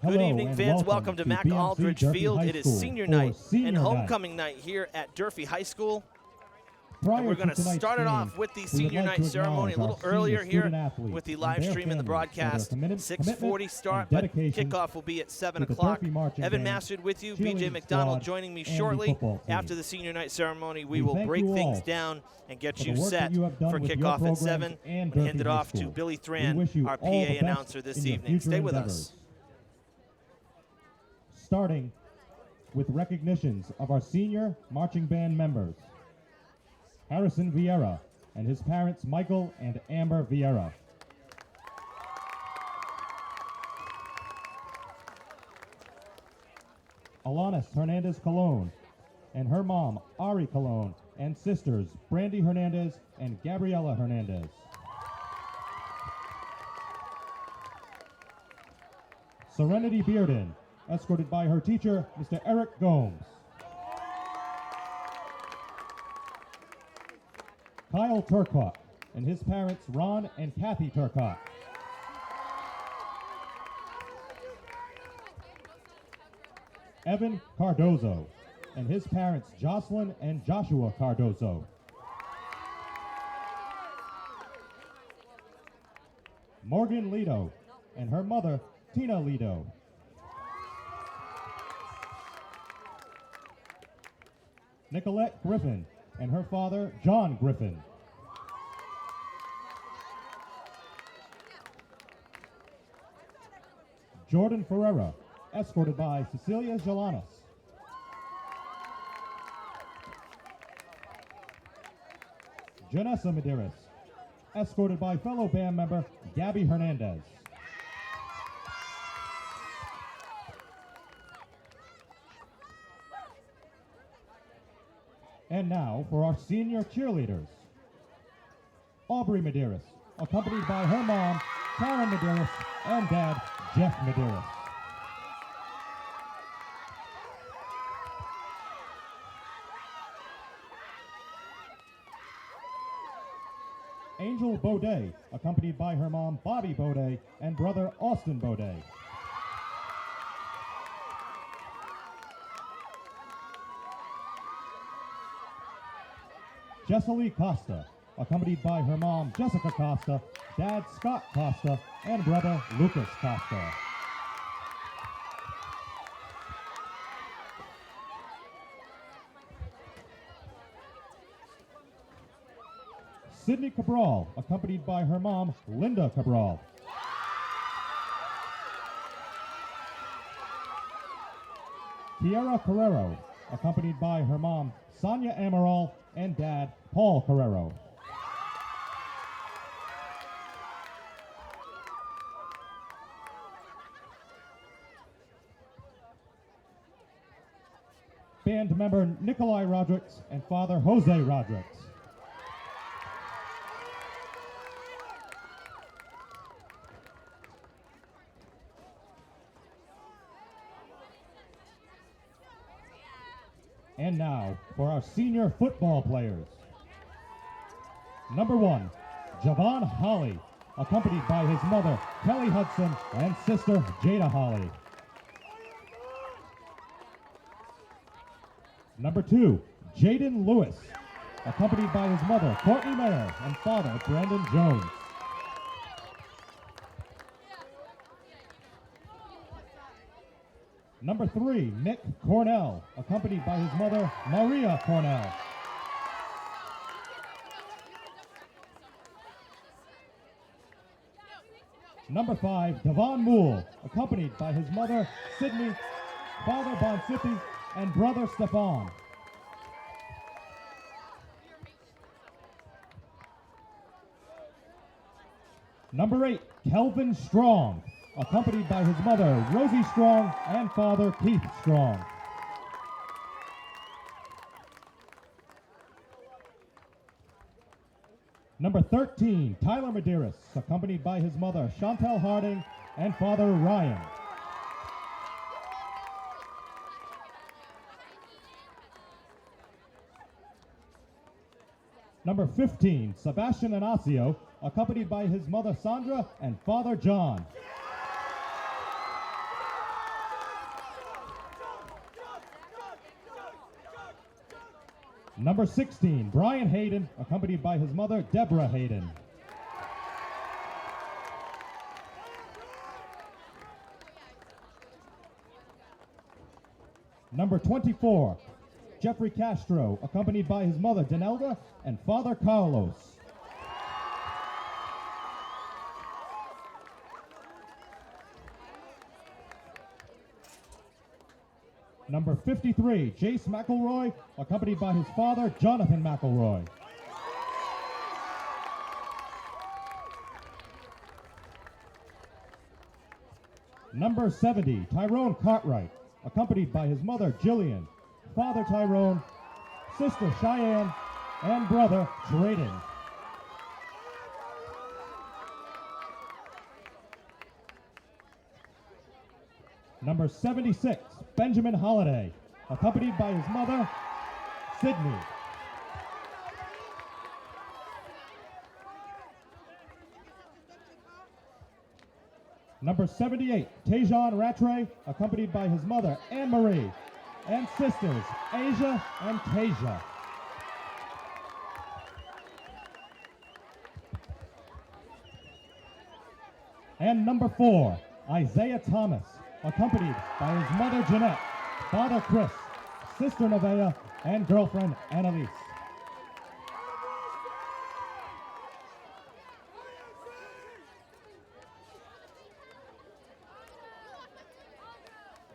Good evening, fans. Welcome to Mac Aldridge Field. It is senior night and homecoming night here at Durfee High School. And we're going to start it off with the senior night ceremony a little earlier here with the live stream and the broadcast. 6:40 start, but kickoff will be at 7 o'clock. Evan Massard with you, BJ McDonald joining me shortly. After the senior night ceremony, we will break things down and get you set for kickoff at 7 and hand it off to Billy Thran, our PA announcer this evening. Stay with us. Starting with recognitions of our senior marching band members. Harrison Vieira and his parents Michael and Amber Vieira. Alanis Hernandez Colon and her mom Ari Colon and sisters Brandy Hernandez and Gabriela Hernandez. Serenity Bearden, escorted by her teacher, Mr. Eric Gomes. Kyle Turcotte and his parents, Ron and Kathy Turcotte. Evan Cardozo and his parents, Jocelyn and Joshua Cardozo. Morgan Lido and her mother, Tina Lido. Nicolette Griffin and her father, John Griffin. Jordan Ferreira, escorted by Cecilia Jalanes. Janessa Medeiros, escorted by fellow band member, Gabby Hernandez. And now for our senior cheerleaders. Aubrey Medeiros, accompanied by her mom, Karen Medeiros, and dad, Jeff Medeiros. Angel Baudet, accompanied by her mom, Bobby Baudet, and brother, Austin Baudet. Jessica Costa, accompanied by her mom, Jessica Costa, dad, Scott Costa, and brother, Lucas Costa. Sydney Cabral, accompanied by her mom, Linda Cabral. Kiara Carrero, accompanied by her mom, Sonia Amaral, and dad, Paul Carrero. Band member Nikolai Rodrigues and father Jose Rodrigues. And now for our senior football players. Number 1, Javon Holly, accompanied by his mother, Kelly Hudson, and sister, Jada Holly. Number 2, Jaden Lewis, accompanied by his mother, Courtney Mayer, and father, Brandon Jones. Number 3, Nick Cornell, accompanied by his mother, Maria Cornell. Number 5, Devon Moole, accompanied by his mother, Sydney, father, Bonsipi, and brother, Stefan. Number 8, Kelvin Strong, accompanied by his mother, Rosie Strong, and father, Keith Strong. Number 13, Tyler Medeiros, accompanied by his mother, Chantel Harding, and father, Ryan. Number 15, Sebastian Anasio, accompanied by his mother Sandra and father John. Number 16, Brian Hayden, accompanied by his mother, Deborah Hayden. Number 24, Jeffrey Castro, accompanied by his mother, Danelda, and father, Carlos. Number 53, Jace McElroy, accompanied by his father, Jonathan McElroy. Number 70, Tyrone Cartwright, accompanied by his mother, Jillian, father, Tyrone, sister, Cheyenne, and brother, Drayden. Number 76, Benjamin Holliday, accompanied by his mother, Sydney. Number 78, Tajon Rattray, accompanied by his mother, Anne-Marie, and sisters, Asia and Tasia. And number 4, Isaiah Thomas, accompanied by his mother, Jeanette, father, Chris, sister, Nevaeh, and girlfriend, Annalise.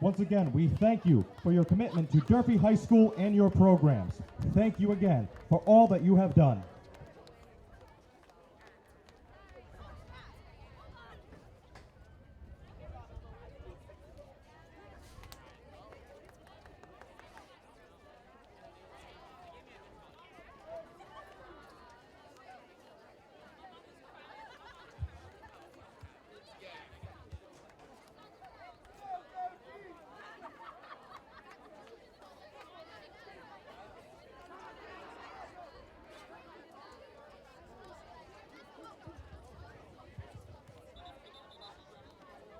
Once again, we thank you for your commitment to Durfee High School and your programs. Thank you again for all that you have done.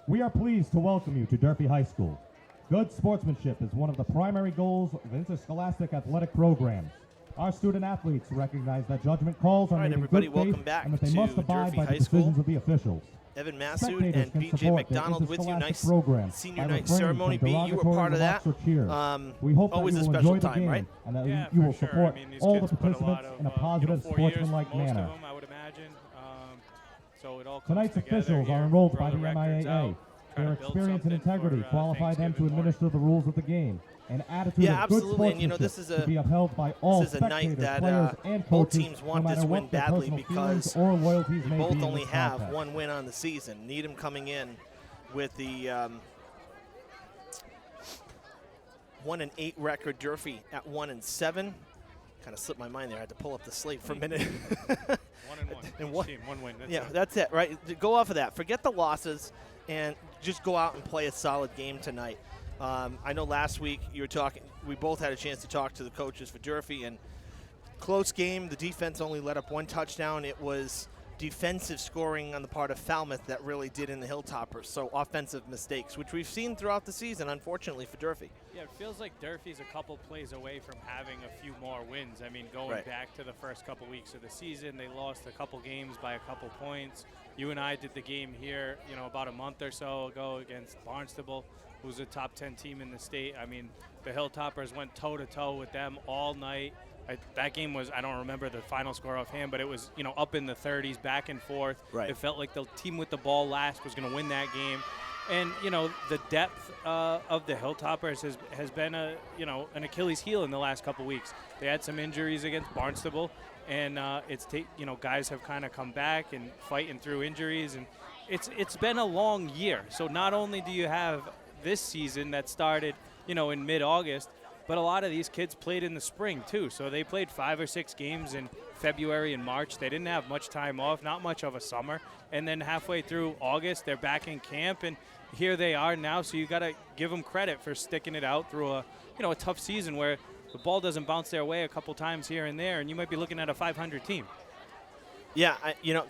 We are pleased to welcome you to Durfee High School. Good sportsmanship is one of the primary goals of interscholastic athletic programs. Our student athletes recognize that judgment calls are made in good faith and that they must abide by the decisions of the officials. Evan Massoud and BJ McDonald with you. Nice senior night ceremony. B, you were part of that. We hope always that a you will special enjoy the time, game, right? and that you will support all the participants in a positive, sportsmanlike manner. I would imagine. So it all comes Tonight's together officials here, are enrolled by throw the records MIAA. out, try Their to build experience and something integrity for, qualify them to Thanksgiving morning. administer the rules of the game. An attitude Yeah, of good absolutely. And, you know, sportsmanship this is a- to be upheld by all this is a night spectators, that players, and both coaches, teams want no this matter win what their badly personal because feelings or loyalties we may both be in only this have contest. one win on the season. Needham coming in with the 1-8 record. Durfee at 1-7. Kind of slipped my mind there. I had to pull up the slate for a minute. 1-1. And Each team, one win. That's it, right? Go off of that. Forget the losses and just go out and play a solid game tonight. I know last week you were talking, we both had a chance to talk to the coaches for Durfee, and close game. The defense only let up one touchdown. It was defensive scoring on the part of Falmouth that really did in the Hilltoppers. So offensive mistakes, which we've seen throughout the season, unfortunately, for Durfee. Yeah, it feels like Durfee's a couple plays away from having a few more wins. I mean, going back to the first couple weeks of the season, they lost a couple games by a couple points. You and I did the game here, you know, about a month or so ago against Barnstable, who's a top 10 team in the state. I mean, the Hilltoppers went toe-to-toe with them all night. That game was, I don't remember the final score offhand, but it was, you know, up in the 30s, back and forth. Right. It felt like the team with the ball last was going to win that game. And, you know, the depth of the Hilltoppers has been an Achilles heel in the last couple weeks. They had some injuries against Barnstable, and guys have kind of come back and fighting through injuries, and it's been a long year. So not only do you have this season that started, you know, in mid-August, but a lot of these kids played in the spring too. So they played 5 or 6 games in February and March. They didn't have much time off, not much of a summer. And then halfway through August, they're back in camp, and here they are now. So you got to give them credit for sticking it out through a tough season where the ball doesn't bounce their way a couple times here and there, and you might be looking at a 500 team. Yeah,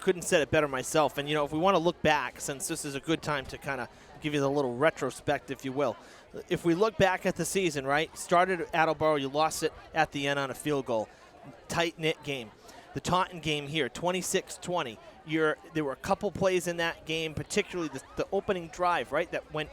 couldn't said it better myself. And, if we want to look back, since this is a good time to kind of give you the little retrospect, if you will. If we look back at the season, right, started at Attleboro, you lost it at the end on a field goal. Tight-knit game. The Taunton game here, 26-20. There were a couple plays in that game, particularly the opening drive, right, that went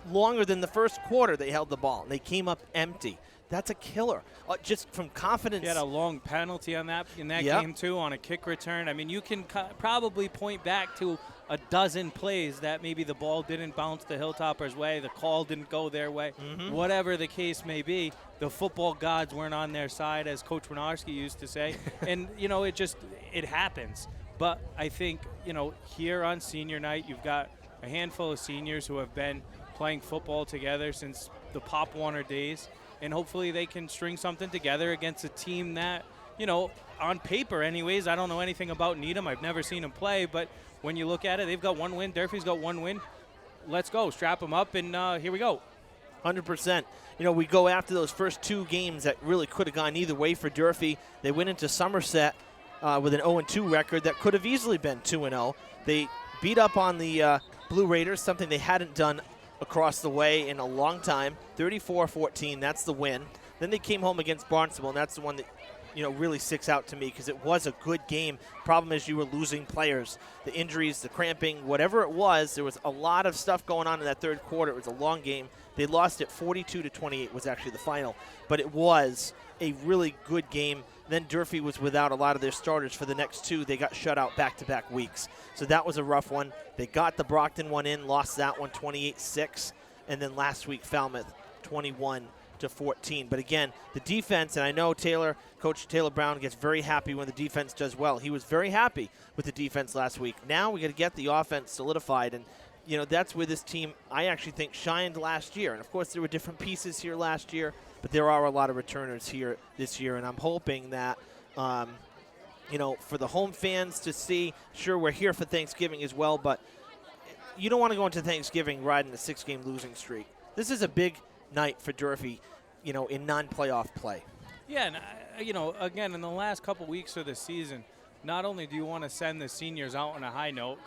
longer than the first quarter they held the ball, and they came up empty. That's a killer. Just from confidence. He had a long penalty on that in that game, too, on a kick return. I mean, you can probably point back to a dozen plays that maybe the ball didn't bounce the Hilltoppers' way, the call didn't go their way. Whatever the case may be, the football gods weren't on their side, as Coach Winarski used to say. And, it happens. But I think, here on senior night, you've got a handful of seniors who have been playing football together since the Pop Warner days. And hopefully they can string something together against a team that, on paper anyways, I don't know anything about Needham. I've never seen them play. But when you look at it, they've got one win. Durfee's got one win. Let's go. Strap them up, and here we go. 100%. We go after those first two games that really could have gone either way for Durfee. They went into Somerset with an 0-2 record that could have easily been 2-0. They beat up on the Blue Raiders, something they hadn't done across the way in a long time. 34-14, that's the win. Then they came home against Barnstable, and that's the one that really sticks out to me because it was a good game. Problem is you were losing players. The injuries, the cramping, whatever it was, there was a lot of stuff going on in that third quarter. It was a long game. They lost it 42-28 was actually the final, but it was a really good game. Then Durfee was without a lot of their starters for the next two. They got shut out back-to-back weeks. So that was a rough one. They got the Brockton one in, lost that one 28-6, and then last week Falmouth 21-14. But again, the defense, and I know Coach Taylor Brown gets very happy when the defense does well. He was very happy with the defense last week. Now we got to get the offense solidified, and that's where this team, I actually think, shined last year. And of course, there were different pieces here last year, but there are a lot of returners here this year, and I'm hoping that, for the home fans to see, sure, we're here for Thanksgiving as well, but you don't want to go into Thanksgiving riding a 6-game losing streak. This is a big night for Durfee, in non-playoff play. Yeah, and, again, in the last couple weeks of the season, not only do you want to send the seniors out on a high note,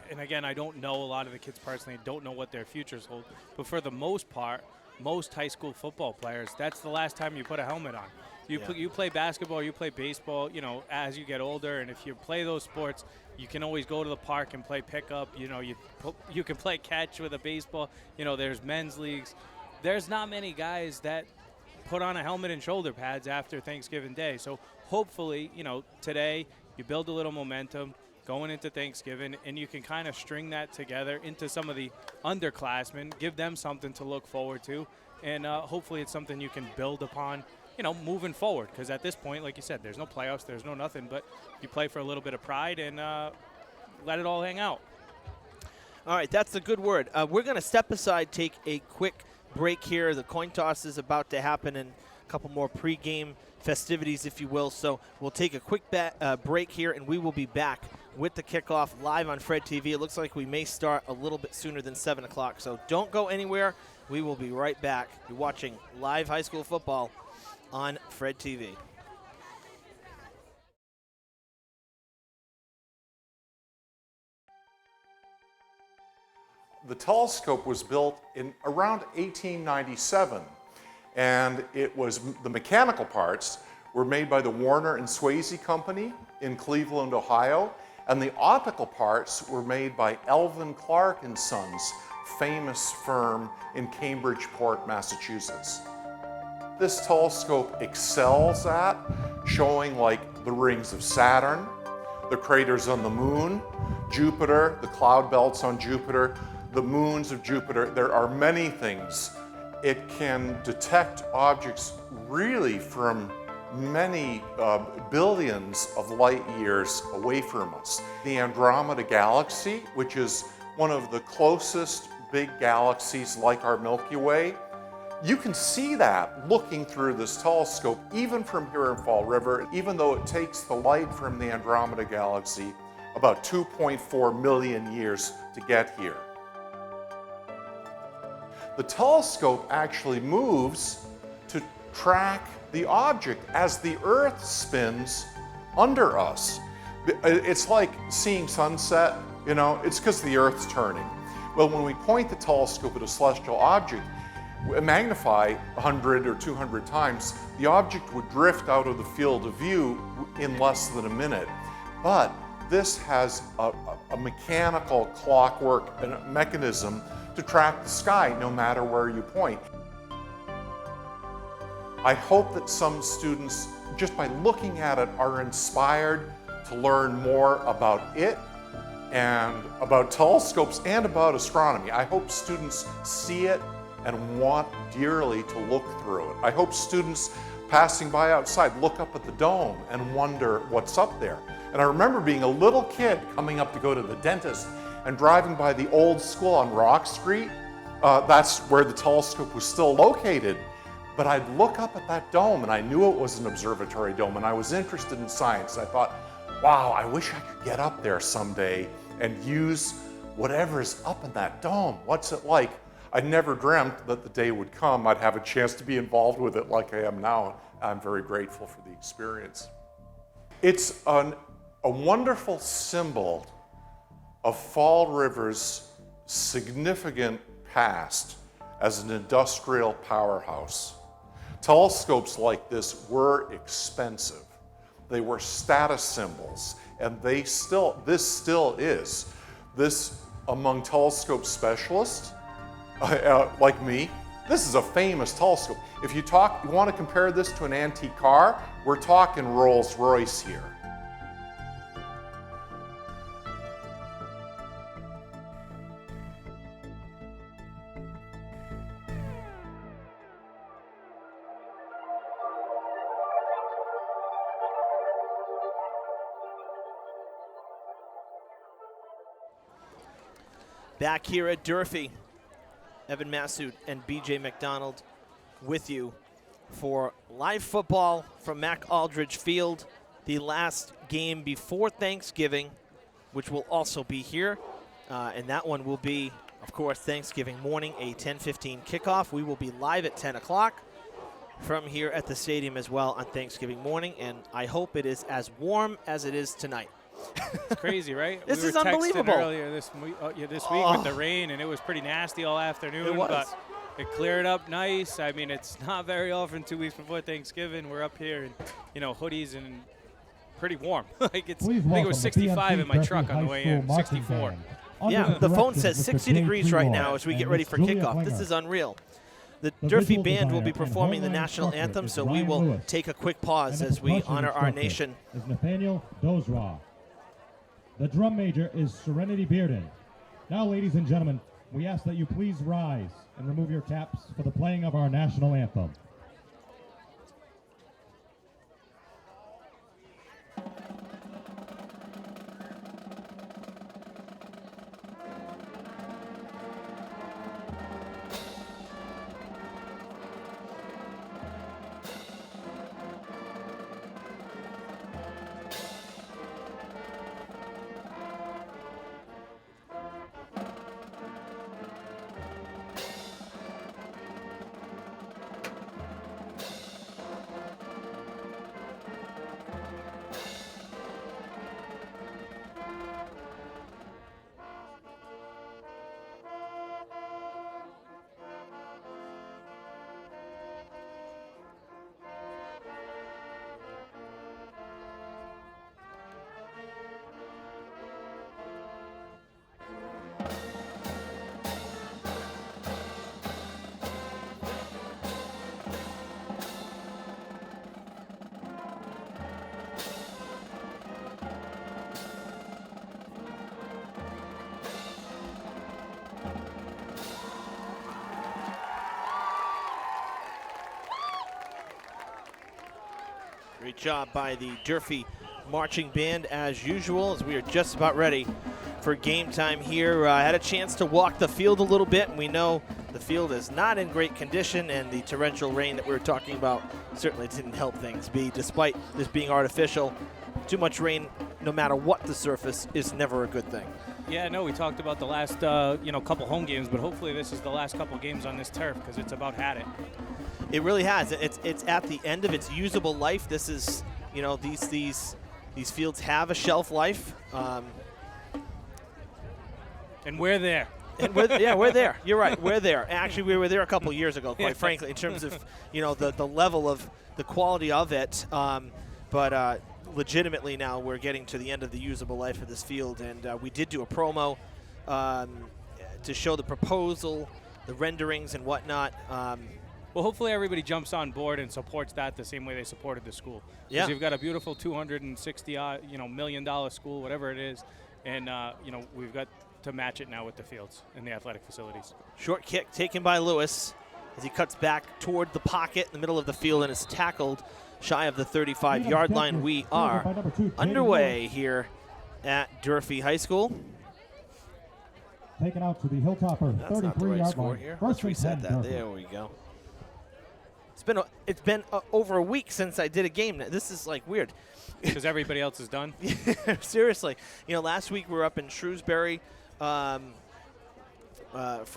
and again, I don't know a lot of the kids personally, don't know what their futures hold, but for the most part, most high school football players, that's the last time you put a helmet on. You play basketball, you play baseball, as you get older, and if you play those sports, you can always go to the park and play pickup. You can play catch with a baseball. There's men's leagues. There's not many guys that put on a helmet and shoulder pads after Thanksgiving Day. So hopefully, today you build a little momentum going into Thanksgiving, and you can kind of string that together into some of the underclassmen, give them something to look forward to, and hopefully it's something you can build upon, moving forward. Because at this point, like you said, there's no playoffs, there's no nothing, but you play for a little bit of pride and let it all hang out. All right, that's the good word. We're going to step aside, take a quick break here. The coin toss is about to happen, and a couple more pregame festivities, if you will. So we'll take a quick break here, and we will be back with the kickoff live on Fred TV. It looks like we may start a little bit sooner than 7 o'clock, so don't go anywhere. We will be right back. You're watching live high school football on Fred TV. The telescope was built in around 1897, and the mechanical parts were made by the Warner and Swayze Company in Cleveland, Ohio, and the optical parts were made by Elvin Clark and Sons, famous firm in Cambridgeport, Massachusetts. This telescope excels at showing like the rings of Saturn, the craters on the moon, Jupiter, the cloud belts on Jupiter, the moons of Jupiter. There are many things. It can detect objects really from many billions of light years away from us. The Andromeda Galaxy, which is one of the closest big galaxies like our Milky Way, you can see that looking through this telescope, even from here in Fall River, even though it takes the light from the Andromeda Galaxy about 2.4 million years to get here. The telescope actually moves to track the object as the Earth spins under us. It's like seeing sunset, you know, it's because the Earth's turning. Well, when we point the telescope at a celestial object, magnify 100 or 200 times, the object would drift out of the field of view in less than a minute. But this has a mechanical clockwork and a mechanism to track the sky no matter where you point. I hope that some students, just by looking at it, are inspired to learn more about it and about telescopes and about astronomy. I hope students see it and want dearly to look through it. I hope students passing by outside look up at the dome and wonder what's up there. And I remember being a little kid coming up to go to the dentist and driving by the old school on Rock Street. That's where the telescope was still located. But I'd look up at that dome and I knew it was an observatory dome and I was interested in science. I thought, wow, I wish I could get up there someday and use whatever's up in that dome. What's it like? I never dreamt that the day would come I'd have a chance to be involved with it like I am now. I'm very grateful for the experience. It's a wonderful symbol of Fall River's significant past as an industrial powerhouse. Telescopes like this were expensive. They were status symbols, and this still is. This, among telescope specialists, like me, this is a famous telescope. If you want to compare this to an antique car, we're talking Rolls-Royce here. Back here at Durfee, Evan Massoud and BJ McDonald with you for live football from Mac Aldridge Field, the last game before Thanksgiving, which will also be here. And that one will be, of course, Thanksgiving morning, a 10:15 kickoff. We will be live at 10 o'clock from here at the stadium as well on Thanksgiving morning, and I hope it is as warm as it is tonight. It's crazy, right? This we is were unbelievable. texting earlier this week with the rain, and it was pretty nasty all afternoon. It was. But it cleared up nice. I mean, it's not very often 2 weeks before Thanksgiving. We're up here in, hoodies and pretty warm. Like I think it was 65 in my truck on the way in. 64. Yeah, the phone says 60 degrees right now as we get ready for kickoff. This is unreal. The Durfee Band will be performing the national anthem, so we will take a quick pause as we honor our nation. Is Nathaniel Dozra. The drum major is Serenity Bearden. Now, ladies and gentlemen, we ask that you please rise and remove your caps for the playing of our national anthem. Great job by the Durfee Marching Band as usual, as we are just about ready for game time here. I had a chance to walk the field a little bit, and we know the field is not in great condition, and the torrential rain that we were talking about certainly didn't help things be. Despite this being artificial, too much rain, no matter what the surface, is never a good thing. Yeah, no, we talked about the last couple home games, but hopefully this is the last couple games on this turf because it's about had it. It really has. It's at the end of its usable life. This is, these These fields have a shelf life. And we're there. And we're there. You're right. We're there. Actually, we were there a couple years ago, quite frankly, in terms of, the level of the quality of it. But legitimately now we're getting to the end of the usable life of this field. And we did do a promo to show the proposal, the renderings and whatnot. Well, hopefully everybody jumps on board and supports that the same way they supported the school. Yeah. Because you've got a beautiful $260 million school, whatever it is, and we've got to match it now with the fields and the athletic facilities. Short kick taken by Lewis as he cuts back toward the pocket in the middle of the field and is tackled shy of the 35-yard line. We are underway here at Durfee High School. Taken out to the Hilltopper, 33-yard line. Here. Let's reset that. There we go. It's been over a week since I did a game. This is like weird. Because everybody else is done. Seriously, last week we were up in Shrewsbury for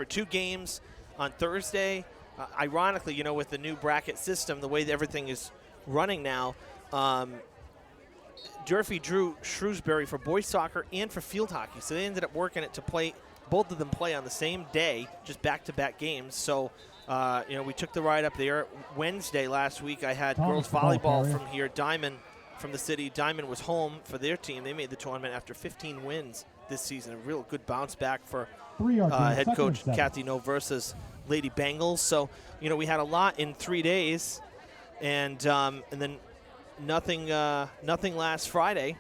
2 games on Thursday. Ironically, with the new bracket system, the way that everything is running now, Durfee drew Shrewsbury for boys soccer and for field hockey. So they ended up working it to play. Both of them play on the same day, just back-to-back games. So, we took the ride up there. Wednesday last week, I had girls volleyball from here. Diamond from the city. Diamond was home for their team. They made the tournament after 15 wins this season. A real good bounce back for head coach Kathy No versus Lady Bengals. So, we had a lot in 3 days, and then nothing last Friday.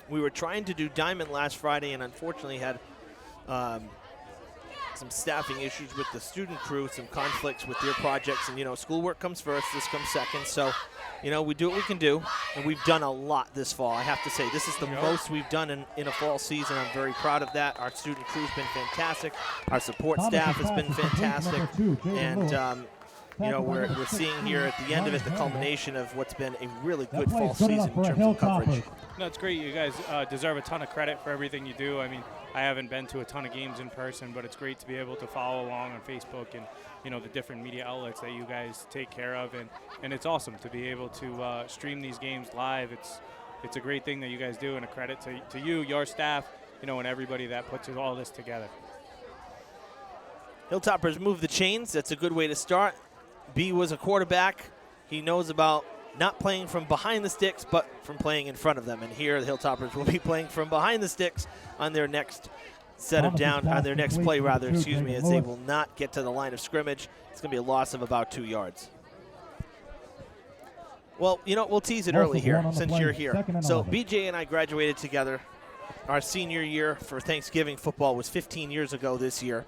We were trying to do Diamond last Friday and unfortunately had some staffing issues with the student crew, some conflicts with their projects, and schoolwork comes first, this comes second. So, we do what we can do, and we've done a lot this fall. I have to say, this is the most we've done in a fall season. I'm very proud of that. Our student crew's been fantastic. Our support staff has been fantastic, and we're seeing here at the end of it the culmination of what's been a really good fall season in terms of coverage. No, it's great. You guys deserve a ton of credit for everything you do. I mean, I haven't been to a ton of games in person, but it's great to be able to follow along on Facebook and, the different media outlets that you guys take care of. And it's awesome to be able to stream these games live. It's a great thing that you guys do, and a credit to you, your staff, and everybody that puts all this together. Hilltoppers move the chains. That's a good way to start. B was a quarterback. He knows about not playing from behind the sticks, but from playing in front of them. And here the Hilltoppers will be playing from behind the sticks on their next next play, as they will not get to the line of scrimmage. It's going to be a loss of about 2 yards. Well, we'll tease it early here since you're here. So BJ and I graduated together. Our senior year for Thanksgiving football was 15 years ago this year.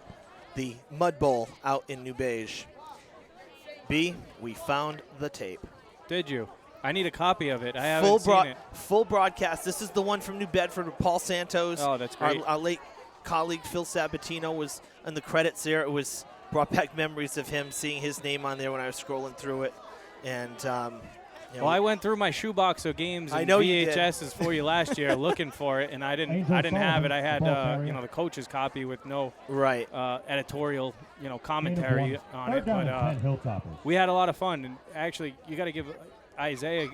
The Mud Bowl out in New Beige. B, we found the tape. Did you? I need a copy of it. I haven't seen it. Full broadcast. This is the one from New Bedford with Paul Santos. Oh, that's great. Our late colleague Phil Sabatino was in the credits there. It was brought back memories of him, seeing his name on there when I was scrolling through it. And I went through my shoebox of games and VHSs for you last year looking for it, and I didn't have it. I had the coach's copy with no editorial commentary on it. But we had a lot of fun, and actually you got to give Isaiah.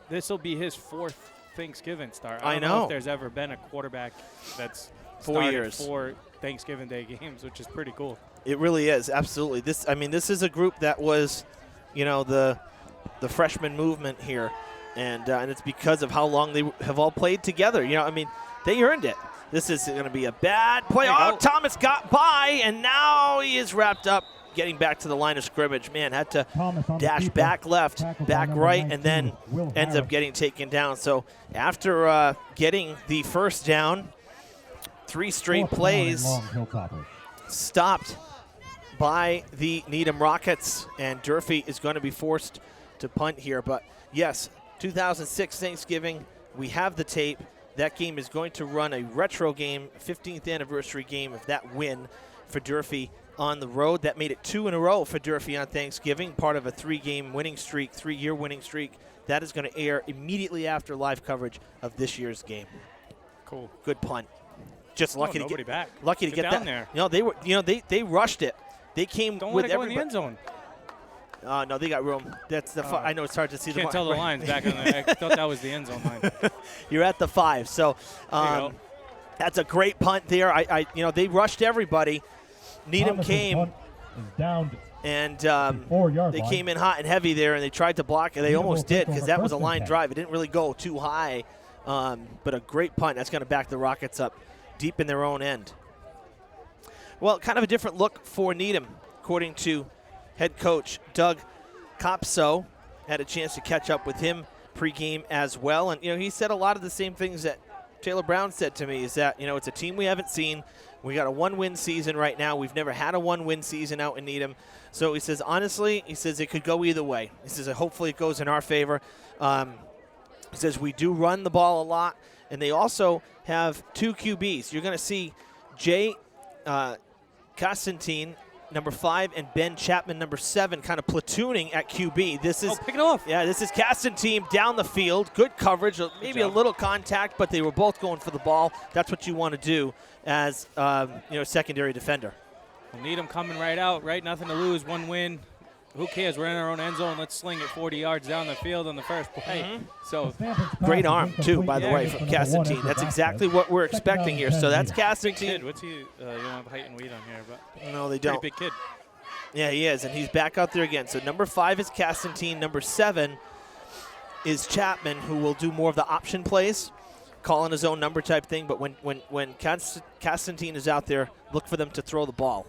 This will be his 4th Thanksgiving start. I don't know if there's ever been a quarterback that's 4 years 4 Thanksgiving Day games, which is pretty cool. It really is, absolutely. This is a group that was, the freshman movement here, and it's because of how long they have all played together. They earned it. This is going to be a bad play. Oh, Thomas got by, and now he is wrapped up, getting back to the line of scrimmage. Man, had to dash back left, back right, and then ends up getting taken down. So after getting the first down, 3 straight plays stopped by the Needham Rockets, and Durfee is going to be forced to punt here. But yes, 2006 Thanksgiving, we have the tape. That game is going to run a retro game, 15th anniversary game of that win for Durfee on the road. That made it 2 in a row for Durfee on Thanksgiving, part of a 3-year winning streak. That is going to air immediately after live coverage of this year's game. Cool. Good punt. Just lucky to get back. Lucky to get down that there. They rushed it. They came Don't with let it go everybody. in the end zone. No, they got room. That's the. I know it's hard to see. Can't tell the lines back on there. I thought that was the end zone line. You're at the 5. So that's a great punt there. They rushed everybody. Needham came and they came in hot and heavy there, and they tried to block it. They almost did because that was a line drive. It didn't really go too high, but a great punt. That's going to back the Rockets up deep in their own end. Well, kind of a different look for Needham, according to head coach Doug Kopso. Had a chance to catch up with him pregame as well. And, he said a lot of the same things that Taylor Brown said to me, is that, it's a team we haven't seen. We got a 1-win season right now. We've never had a 1-win season out in Needham. So he says, honestly, it could go either way. He says, hopefully it goes in our favor. He says, we do run the ball a lot. And they also have 2 QBs. You're going to see Jay Constantine, number 5, and Ben Chapman, number 7, kind of platooning at QB. This is pick it off. Yeah, this is Constantine down the field. Good coverage, maybe a little contact, but they were both going for the ball. That's what you want to do as secondary defender. Well, Needham coming right out, right? Nothing to lose, 1 win. Who cares? We're in our own end zone. Let's sling it 40 yards down the field on the first play. So great arm, too, by the way, from Constantine. That's exactly what we're expecting here. So that's Constantine. What's he? You don't have height and weight on here, but no, they don't. Pretty big kid. Yeah, he is, and he's back out there again. So number 5 is Constantine. Number 7 is Chapman, who will do more of the option plays, calling his own number type thing. But when Constantine is out there, look for them to throw the ball.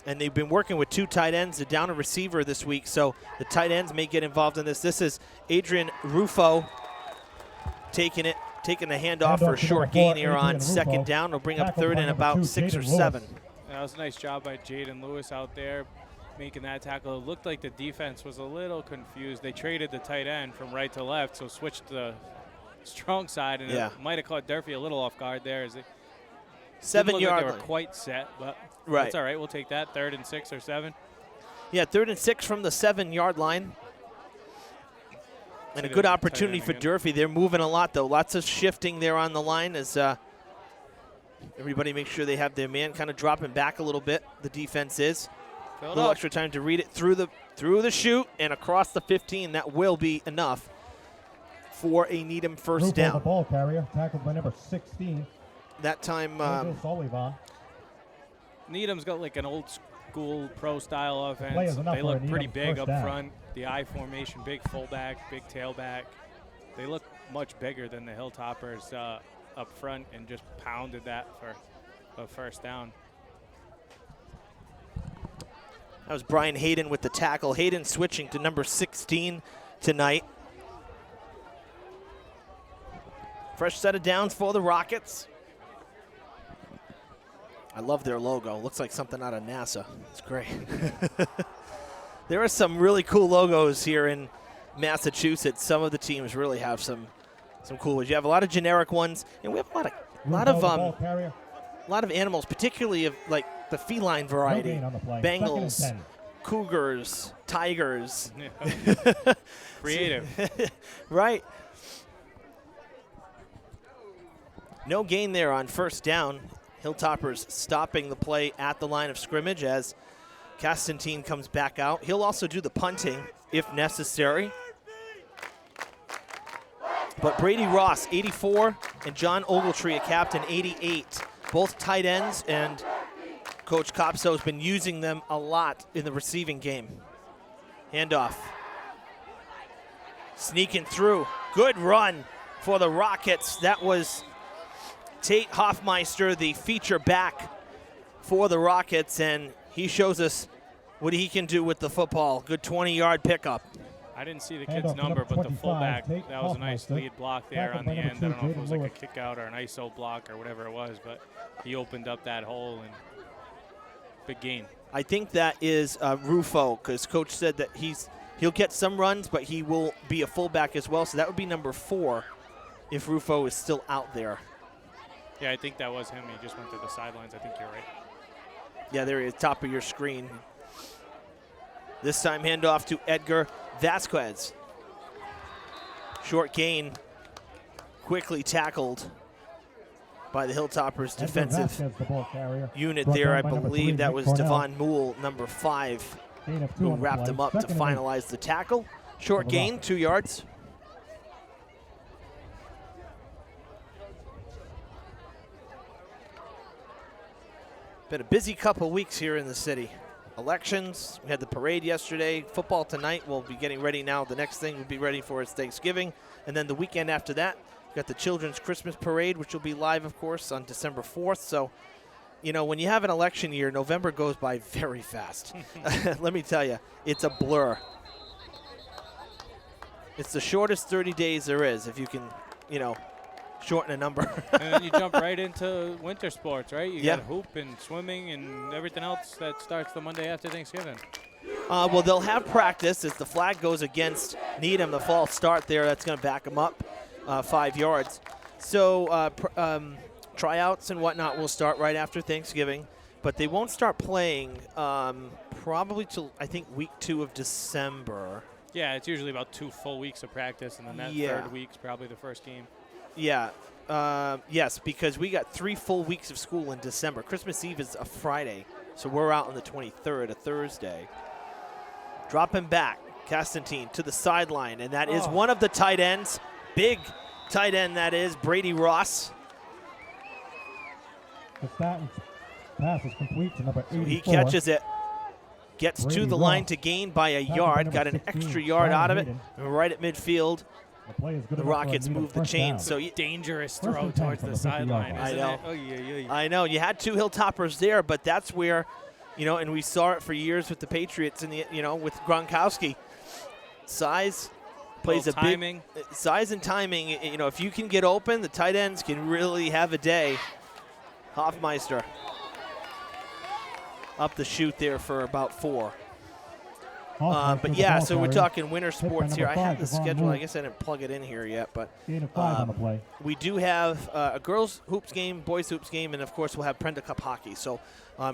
And they've been working with 2 tight ends. They're down a receiver this week, so the tight ends may get involved in this. This is Adrian Rufo taking the handoff for a short gain here on 2nd down. We'll bring up 3rd and about 6 or 7. That was a nice job by Jaden Lewis out there making that tackle. It looked like the defense was a little confused. They traded the tight end from right to left, so switched to the strong side, and it might have caught Durfee a little off guard there. As they 7-yard line. They were quite set, but right. That's all right. We'll take that. 3rd and 6 or 7. Yeah, 3rd and 6 from the 7-yard line. And a good opportunity for Durfee. They're moving a lot, though. Lots of shifting there on the line as everybody makes sure they have their man kind of dropping back a little bit. The defense is. A little extra time to read it through the chute and across the 15. That will be enough for a Needham first down. The ball carrier, tackled by number 16. That time, Needham's got like an old school pro style offense. They look pretty big up front. The I formation, big fullback, big tailback. They look much bigger than the Hilltoppers up front, and just pounded that for a first down. That was Brian Hayden with the tackle. Hayden switching to number 16 tonight. Fresh set of downs for the Rockets. I love their logo. Looks like something out of NASA. It's great. There are some really cool logos here in Massachusetts. Some of the teams really have some cool ones. You have a lot of generic ones, and we have a lot of animals, particularly of like the feline variety. Bengals, cougars, tigers. Creative. Right. No gain there on first down. Hilltoppers stopping the play at the line of scrimmage as Constantine comes back out. He'll also do the punting if necessary. But Brady Ross, 84, and John Ogletree, a captain, 88. Both tight ends, and Coach Kopso has been using them a lot in the receiving game. Handoff. Sneaking through. Good run for the Rockets. That was Tate Hoffmeister, the feature back for the Rockets, and he shows us what he can do with the football. Good 20-yard pickup. I didn't see the kid's number, but the fullback, that was a nice lead block there on the end. I don't know if it was like a kick out or an ISO block or whatever it was, but he opened up that hole, and big gain. I think that is Rufo, because Coach said that he'll get some runs, but he will be a fullback as well, so that would be number 4 if Rufo is still out there. Yeah, I think that was him. He just went to the sidelines. I think you're right. Yeah, there he is, top of your screen. This time handoff to Edgar Vasquez. Short gain, quickly tackled by the Hilltoppers defensive the ball carrier. unit Brought there. I down by number believe 3, that Nick was Cornell. Devon Moole, number 5, Gain of 2 who on the wrapped play. him up to 2nd and 8. finalize the tackle. Short Double gain, up. 2 yards. Been a busy couple weeks here in the city. Elections, we had the parade yesterday. Football tonight, we'll be getting ready now. The next thing we'll be ready for is Thanksgiving. And then the weekend after that, we've got the Children's Christmas Parade, which will be live, of course, on December 4th. So, you know, when you have an election year, November goes by very fast. Let me tell you, it's a blur. It's the shortest 30 days there is, if you can, you know, shorten a number. And then you jump right into winter sports, right? You Yeah. got hoop and swimming and everything else that starts the Monday after Thanksgiving. Well, they'll have practice as the flag goes against Needham, the false start there. That's going to back them up 5 yards. So tryouts and whatnot will start right after Thanksgiving, but they won't start playing probably till, I think, week 2 of December. Yeah, it's usually about 2 full weeks of practice, and then that Yeah. third week's probably the first game. Yeah. Yes, because we got 3 full weeks of school in December. Christmas Eve is a Friday, so we're out on the 23rd, a Thursday. Dropping back, Castantine to the sideline, and that is one of the tight ends. Big tight end, that is, Brady Ross. The Stanton's pass is complete to number 84. He catches it, gets Brady to the Ross. line to gain by a Tackled by yard, number got an 16, extra yard Brian out of it, Hayden. and right at midfield. The play is good The enough for a Rockets Needham move the first chain, down. so Dangerous First throw and 10 towards from the the 50-yard sideline, line. isn't I know. it? Oy, oy, oy. I know, you had 2 Hilltoppers there, but that's where, you know, and we saw it for years with the Patriots and the, you know, with Gronkowski. Size plays a Little timing. big size and timing. You know, if you can get open, the tight ends can really have a day. Hoffmeister up the chute there for about 4. Hoffman But for the yeah, ball so we're carrier. talking winter Hit by sports here. I number have 5, the Devon schedule. Moore. I guess I didn't plug it in here yet, but Gain of 5 on the play. we do have a girls hoops game, boys hoops game, and of course we'll have Prenda Cup hockey. So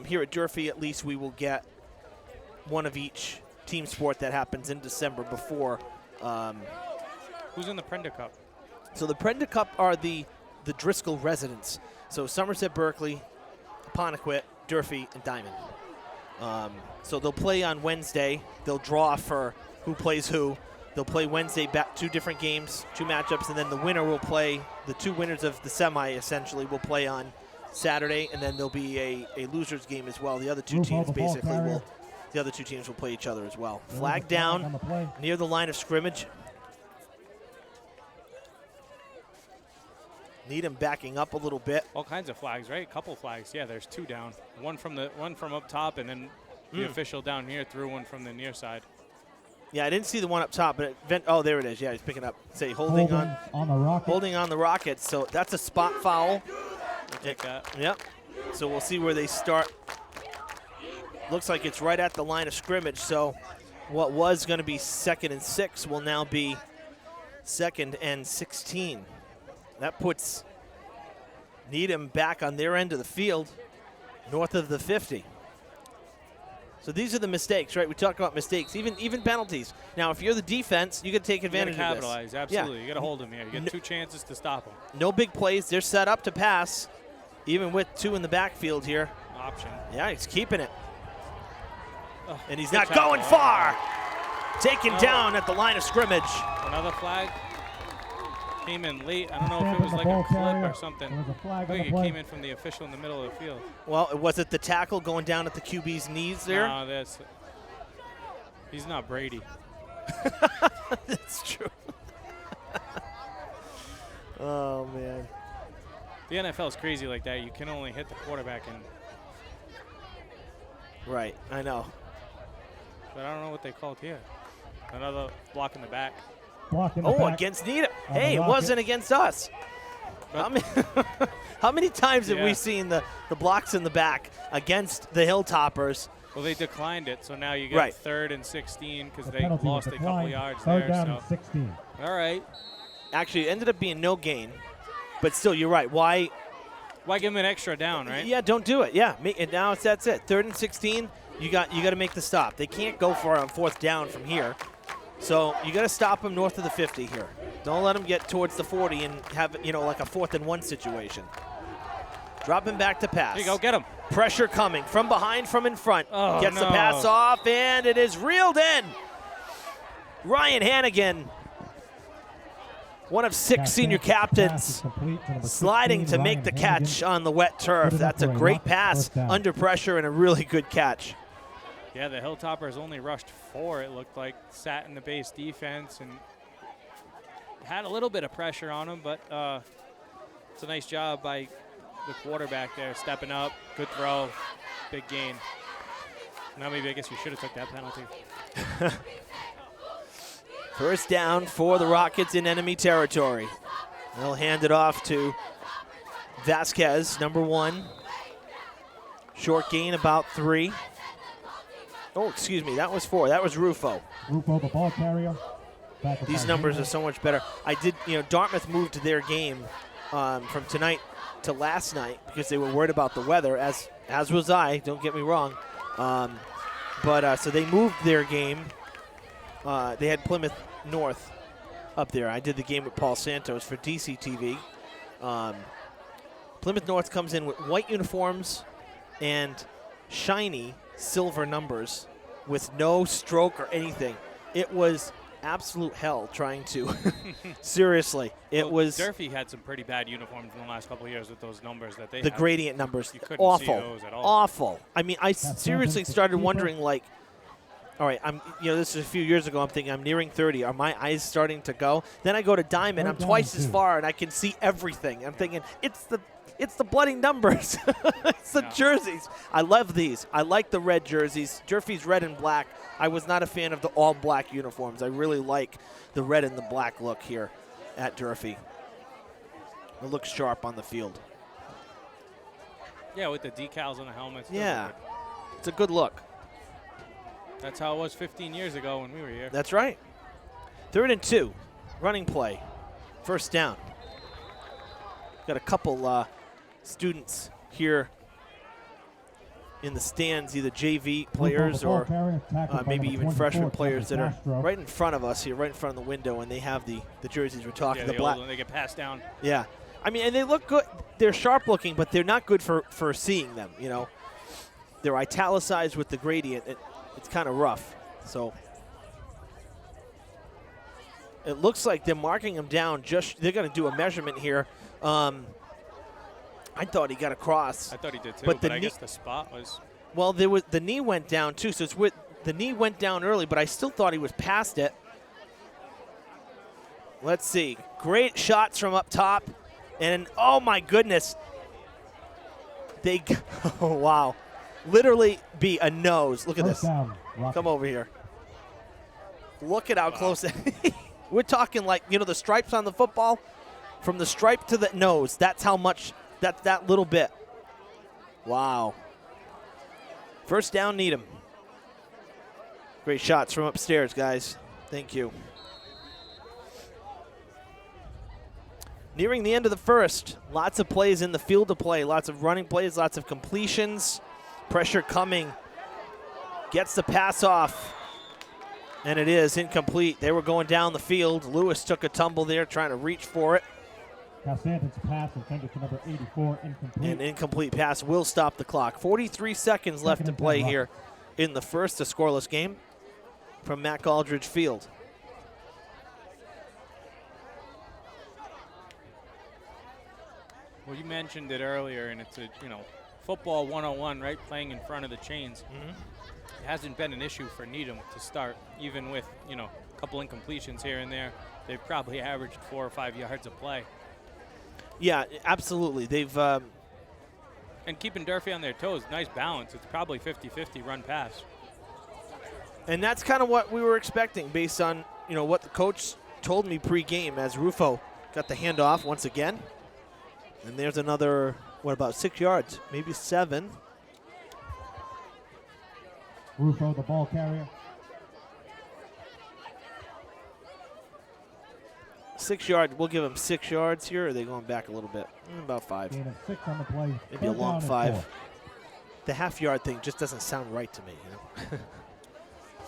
here at Durfee, at least we will get one of each team sport that happens in December before. Who's in the Prenda Cup? So the Prenda Cup are the Driscoll residents. So Somerset, Berkeley, Apponequet, Durfee, and Diamond. So they'll play on Wednesday. They'll draw for who plays who. They'll play Wednesday, 2 different games, 2 matchups, and then the winner will play, the 2 winners of the semi essentially will play on Saturday, and then there'll be a losers game as well. The other 2 Move teams all the ball basically carrier. the other 2 teams will play each other as well. There's Flag a down on the play. near the line of scrimmage. Needham backing up a little bit. All kinds of flags, right? A couple flags. Yeah, there's 2 down. One from up top, and then the official down here threw one from the near side. Yeah, I didn't see the one up top, but oh, there it is. Yeah, he's picking up. Say holding on the Rocket. holding on the Rockets. So that's a spot foul. We'll take that. Yep. So we'll see where they start. Looks like it's right at the line of scrimmage. So what was going to be 2nd and 6 will now be 2nd and 16. That puts Needham back on their end of the field, north of the 50. So these are the mistakes, right? We talk about mistakes, even penalties. Now, if you're the defense, you can take advantage You got to of capitalize, this. absolutely. Yeah. You got to hold them here. You get 2 chances to stop them. No big plays. They're set up to pass, even with 2 in the backfield here. Option. Yeah, he's keeping it. Oh, And he's good not tackle. going far. Taken down at the line of scrimmage. Another flag. Came in late. I don't know if it Stand was on like the a ball clip carrier. or something. There was a flag I on think the it play. came in from the official in the middle of the field. Well, was it the tackle going down at the QB's knees there? No, he's not Brady. That's true. Oh, man. The NFL is crazy like that. You can only hit the quarterback, Right, I know. but I don't know what they called here. Another block in the back. Blocked in the Oh, back. against Needham. On the Hey, it Rocket. wasn't against us. But- How many times have we Yeah. seen the blocks in the back against the Hilltoppers? Well, they declined it, so now you get Right. 3rd and 16 because The they penalty was lost a couple declined. yards 3rd there. down So, and 16. all right. Actually, it ended up being no gain. But still, you're right. Why? Why give them an extra down, right? Yeah, don't do it. Yeah, and now that's it. 3rd and 16. You got to make the stop. They can't go for it on 4th down from here. So you got to stop them north of the 50 here. Don't let them get towards the 40 and have like a 4th and 1 situation. Dropping back to pass. There you go, get him. Pressure coming from behind, from in front. Oh, Gets the pass off, and it is reeled in. Ryan Hannigan, one of 6 senior captains, sliding to make the catch on the wet turf. That's a great pass under pressure and a really good catch. Yeah, the Hilltoppers only rushed 4, it looked like. Sat in the base defense and had a little bit of pressure on them, but it's a nice job by the quarterback there, stepping up. Good throw, big gain. Now maybe I guess you should have took that penalty. First down for the Rockets in enemy territory. They'll hand it off to Vasquez, number 1. Short gain, about 3. Oh, excuse me, that was 4. That was Rufo. Rufo, the ball carrier. These numbers are so much better. Dartmouth moved their game from tonight to last night because they were worried about the weather, as was I, don't get me wrong. So they moved their game. They had Plymouth North up there. I did the game with Paul Santos for DCTV. Plymouth North comes in with white uniforms and shiny silver numbers with no stroke or anything. It was absolute hell trying to. Seriously, it was. Durfee had some pretty bad uniforms in the last couple of years with those numbers that they The have. gradient numbers, You couldn't awful, see those at all. awful. I mean, I seriously started wondering, like, all right, this is a few years ago. I'm thinking I'm nearing 30. Are my eyes starting to go? Then I go to Diamond. I'm twice as far, and I can see everything. I'm thinking it's the bloody numbers. It's the jerseys. I love these. I like the red jerseys. Durfee's red and black. I was not a fan of the all-black uniforms. I really like the red and the black look here at Durfee. It looks sharp on the field. Yeah, with the decals on the helmets. Yeah, it's a good look. That's how it was 15 years ago when we were here. That's right. 3rd and 2, running play, first down. Got a couple students here in the stands, either JV players or maybe even freshman players that are right in front of us here, right in front of the window, and they have the jerseys we're talking. Yeah, the black. they get passed down. Yeah, I mean, and they look good. They're sharp looking, but they're not good for seeing them. You know, they're italicized with the gradient. It's kind of rough. So it looks like they're marking him down. They're going to do a measurement here. I thought he got across. I thought he did too, but I guess the spot was. Well, the knee went down too, so the knee went down early, but I still thought he was past it. Let's see. Great shots from up top, and oh my goodness, oh wow, literally be a nose. Look at this. Come over here. Look at how close. We're talking like, the stripes on the football, from the stripe to the nose. That's how much. That little bit. Wow. First down, Needham. Great shots from upstairs, guys. Thank you. Nearing the end of the first. Lots of plays in the field of play. Lots of running plays, lots of completions. Pressure coming. Gets the pass off. And it is incomplete. They were going down the field. Lewis took a tumble there, trying to reach for it. Santon's pass intended to number 84, incomplete. An incomplete pass will stop the clock. 43 seconds left to play here in the first, a scoreless game from Mac Aldridge Field. Well, you mentioned it earlier, and it's football 101, right? Playing in front of the chains. Mm-hmm. It hasn't been an issue for Needham to start, even with, a couple incompletions here and there. They've probably averaged 4 or 5 yards of play. Yeah, absolutely. They've and keeping Durfee on their toes, nice balance. It's probably 50-50 run pass. And that's kind of what we were expecting based on, what the coach told me pregame as Rufo got the handoff once again. And there's another, about 6 yards, maybe 7. Rufo, the ball carrier. 6 yards. We'll give them 6 yards here. Or are they going back a little bit? About 5. Gain of 6 on the play. Maybe a long 5. The half-yard thing just doesn't sound right to me.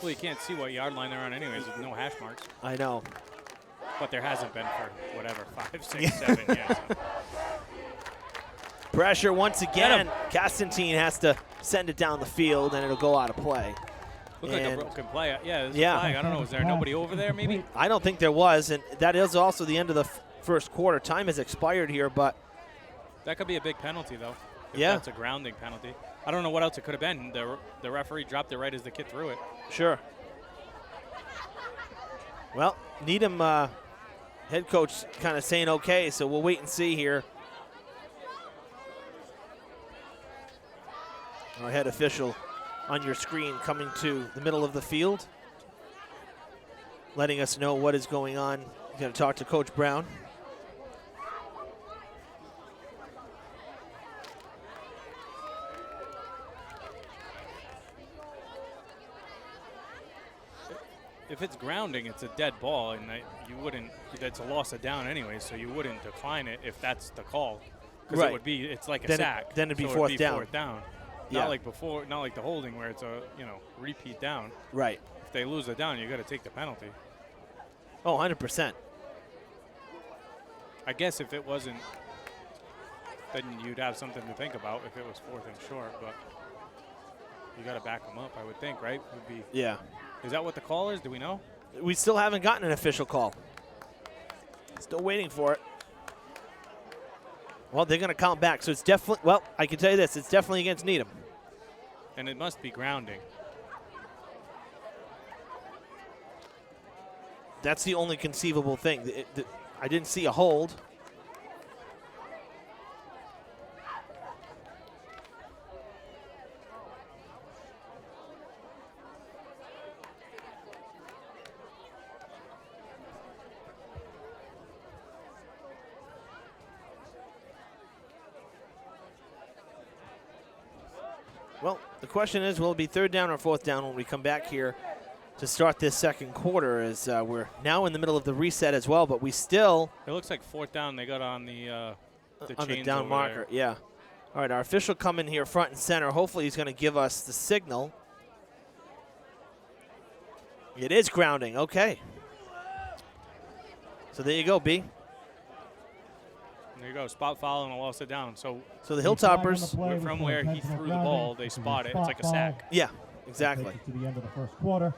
Well, you can't see what yard line they're on anyways with no hash marks. I know. But there hasn't been for, 5, 6, 7 years. Pressure once again. Castantine has to send it down the field, and it'll go out of play. Looked like a broken play. Yeah, there's a flag. I don't know. Was there nobody over there maybe? I don't think there was, and that is also the end of the first quarter. Time has expired here, but. That could be a big penalty, though. If yeah. That's a grounding penalty. I don't know what else it could have been. The referee dropped it right as the kid threw it. Sure. Well, Needham head coach kind of saying okay, so we'll wait and see here. Our head official on your screen coming to the middle of the field, letting us know what is going on. Going to talk to Coach Brown. If it's grounding, it's a dead ball, and you wouldn't. That's a loss of down anyway, so you wouldn't decline it if that's the call, because it would be. It's like a sack. Then it'd be so fourth it'd be down. Fourth down. Yeah. Not like before. Not like the holding where it's a repeat down. Right. If they lose a down, you got to take the penalty. Oh, 100%. I guess if it wasn't, then you'd have something to think about if it was fourth and short, but you got to back them up, I would think, right? Would be. Yeah. Is that what the call is? Do we know? We still haven't gotten an official call. Still waiting for it. Well, they're going to count back, so it's definitely, well, I can tell you this, it's definitely against Needham. And it must be grounding. That's the only conceivable thing. I didn't see a hold. Well, the question is, will it be third down or fourth down when we come back here to start this second quarter, as we're now in the middle of the reset as well, but we still. It looks like fourth down. They got on the on the down marker, there. yeah. All right, our official coming here front and center. Hopefully he's going to give us the signal. It is grounding, okay. So there you go, B. There you go, spot foul and a loss of down. So the Hilltoppers, from where he threw the ball, they spot it. It's like a sack. Yeah, exactly. To the end of the first quarter.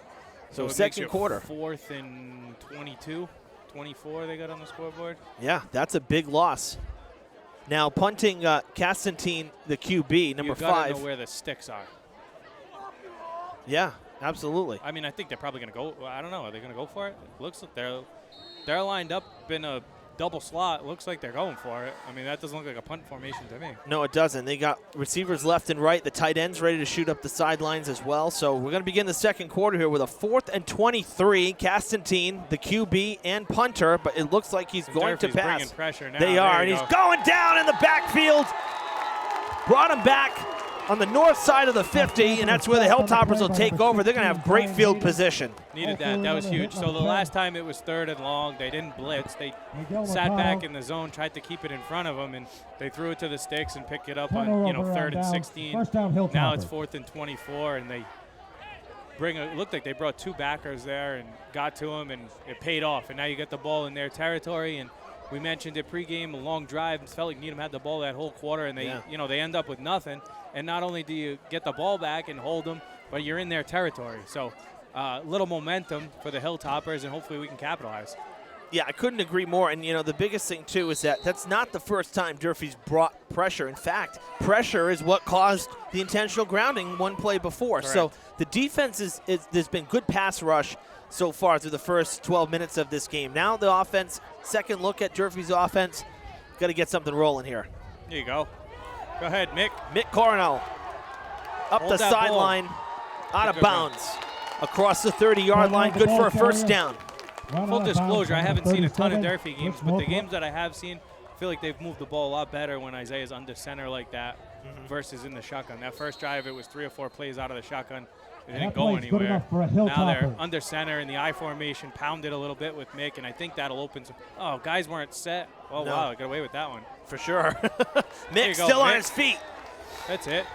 So second quarter. Fourth and 22, 24 they got on the scoreboard. Yeah, that's a big loss. Now punting Castantine, the QB, number 5. You gotta know where the sticks are. Yeah, absolutely. I mean, I think they're probably gonna go. I don't know. Are they gonna go for it? Looks like they're lined up in a double slot. Looks like they're going for it. I mean, that doesn't look like a punt formation to me. No, it doesn't. They got receivers left and right. The tight ends ready to shoot up the sidelines as well. So we're going to begin the second quarter here with a 4th and 23. Castantine, the QB and punter, but it looks like he's going to pass. Bringing pressure now. They are, and he's going down in the backfield. Brought him back on the north side of the 50, and that's where the Hilltoppers will take over. They're going to have great field position. Needed that. That was huge. So the last time it was 3rd and long, they didn't blitz. They sat back in the zone, tried to keep it in front of them, and they threw it to the sticks and picked it up on 3rd and 16. Now it's 4th and 24, and they it looked like they brought 2 backers there and got to him, and it paid off. And now you get the ball in their territory, and we mentioned it pregame, a long drive. It felt like Needham had the ball that whole quarter, and they they end up with nothing. And not only do you get the ball back and hold them, but you're in their territory. So little momentum for the Hilltoppers, and hopefully we can capitalize. Yeah, I couldn't agree more. And, the biggest thing, too, is that that's not the first time Durfee's brought pressure. In fact, pressure is what caused the intentional grounding one play before. Correct. So the defense there's been good pass rush so far through the first 12 minutes of this game. Now the offense, second look at Durfee's offense, got to get something rolling here. There you go. Go ahead, Mick. Mick Coronel up the sideline, out of bounds. Across the 30-yard line, good for a first down. Full disclosure, I haven't seen a ton of Durfee games, but the games that I have seen, I feel like they've moved the ball a lot better when Isaiah's under center like that versus in the shotgun. That first drive, it was 3 or 4 plays out of the shotgun. It didn't go anywhere. Now they're under center in the I formation, pounded a little bit with Mick, and I think that'll open some. Oh, guys weren't set. Oh, wow, I got away with that one. For sure. Mick still on his feet. That's it.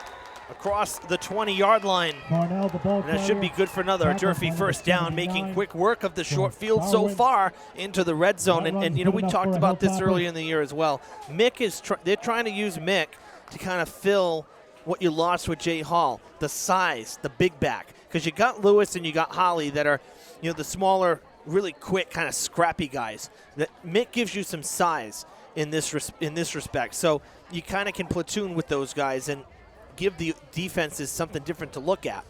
Across the 20-yard line. Cornell, the ball and that should be good for another Durfee first down, making quick work of the short field so far into the red zone. And we talked about this earlier in the year as well. Mick they're trying to use Mick to kind of fill what you lost with Jay Hall, the size, the big back. Because you got Lewis and you got Holly that are, the smaller, really quick, kind of scrappy guys. That Mick gives you some size in this respect. So you kind of can platoon with those guys and give the defenses something different to look at.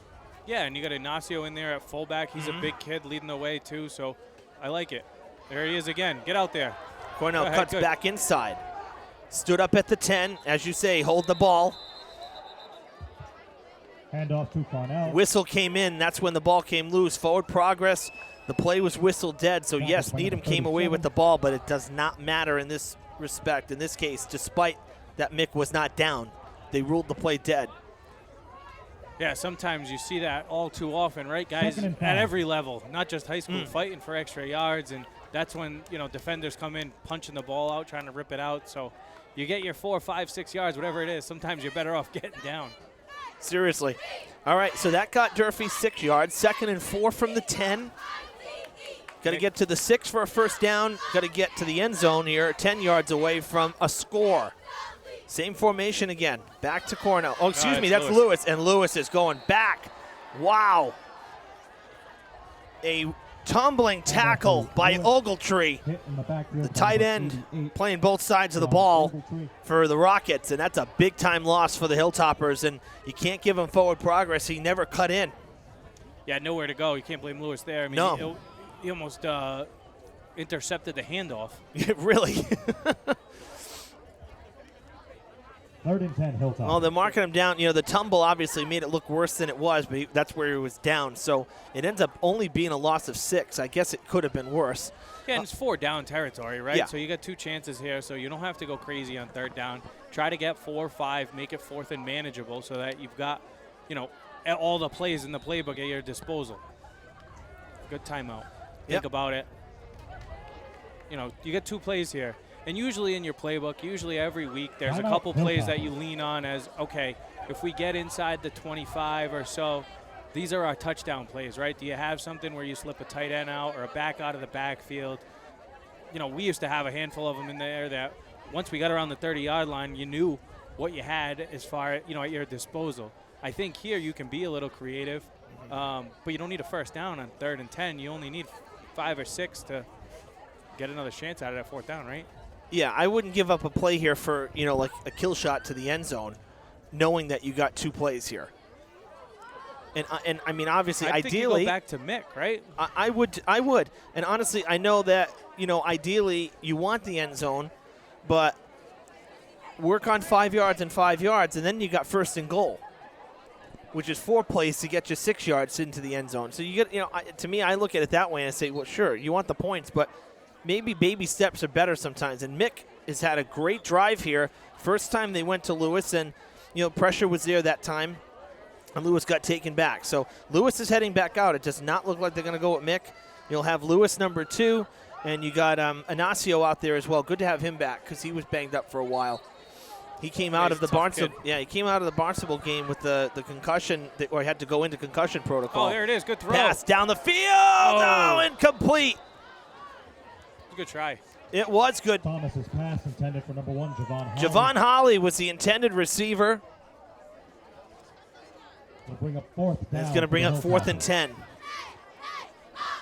Yeah, and you got Ignacio in there at fullback. He's a big kid leading the way, too, so I like it. There he is again. Get out there. Cornell cuts back inside. Stood up at the 10. As you say, hold the ball. Hand off to Cornell. Whistle came in. That's when the ball came loose. Forward progress. The play was whistle dead. So, yes, Needham came away with the ball, but it does not matter in this respect. In this case, despite that Mick was not down, they ruled the play dead. Yeah, sometimes you see that all too often, right, guys? At every level, not just high school, fighting for extra yards, and that's when, defenders come in punching the ball out, trying to rip it out. So you get your 4, 5, 6 yards, whatever it is, sometimes you're better off getting down. Seriously. All right, so that got Durfee 6 yards. 2nd and 4 from the 10. Got to get to the 6 for a first down. Got to get to the end zone here, 10 yards away from a score. Same formation again. Back to Cornell. Oh, excuse me, that's Lewis. And Lewis is going back. Wow. A tumbling tackle by Ogletree. The tight end playing both sides of the ball for the Rockets, and that's a big-time loss for the Hilltoppers, and you can't give him forward progress. He never cut in. Yeah, nowhere to go. You can't blame Lewis there. I mean, no. He almost intercepted the handoff. Really? 3rd and 10, Hilltop. Well, they're marking him down. The tumble obviously made it look worse than it was, but that's where he was down. So it ends up only being a loss of 6. I guess it could have been worse. Yeah, and it's 4 down territory, right? Yeah. So you got 2 chances here, so you don't have to go crazy on 3rd down. Try to get 4 or 5, make it 4th and manageable so that you've got, all the plays in the playbook at your disposal. Good timeout. Think about it. You get 2 plays here. And usually in your playbook, usually every week, there's a couple plays that you lean on as, okay, if we get inside the 25 or so, these are our touchdown plays, right? Do you have something where you slip a tight end out or a back out of the backfield? We used to have a handful of them in there that once we got around the 30-yard line, you knew what you had as far, at your disposal. I think here you can be a little creative, but you don't need a first down on 3rd and 10. You only need 5 or 6 to get another chance out of that 4th down, right? Yeah, I wouldn't give up a play here for, like a kill shot to the end zone, knowing that you got 2 plays here. And I mean, obviously, I think ideally, you go back to Mick, right? I would. And honestly, I know that, ideally you want the end zone, but work on 5 yards and 5 yards, and then you got 1st and goal, which is 4 plays to get you 6 yards into the end zone. So you get, to me, I look at it that way and I say, well, sure, you want the points, but maybe baby steps are better sometimes. And Mick has had a great drive here. First time they went to Lewis, and, pressure was there that time, and Lewis got taken back. So Lewis is heading back out. It does not look like they're going to go with Mick. You'll have Lewis number 2, and you got Ignacio out there as well. Good to have him back because he was banged up for a while. He came out of the Barnstable. Yeah, he came out of the Barnstable game with the concussion, or he had to go into concussion protocol. Oh, there it is. Good throw. Pass down the field. Oh, incomplete. Good try. It was good. Thomas's pass intended for number 1, Javon Holly. Javon Holly was the intended receiver. Bring up 4th down. It's going to bring up 4th and 10.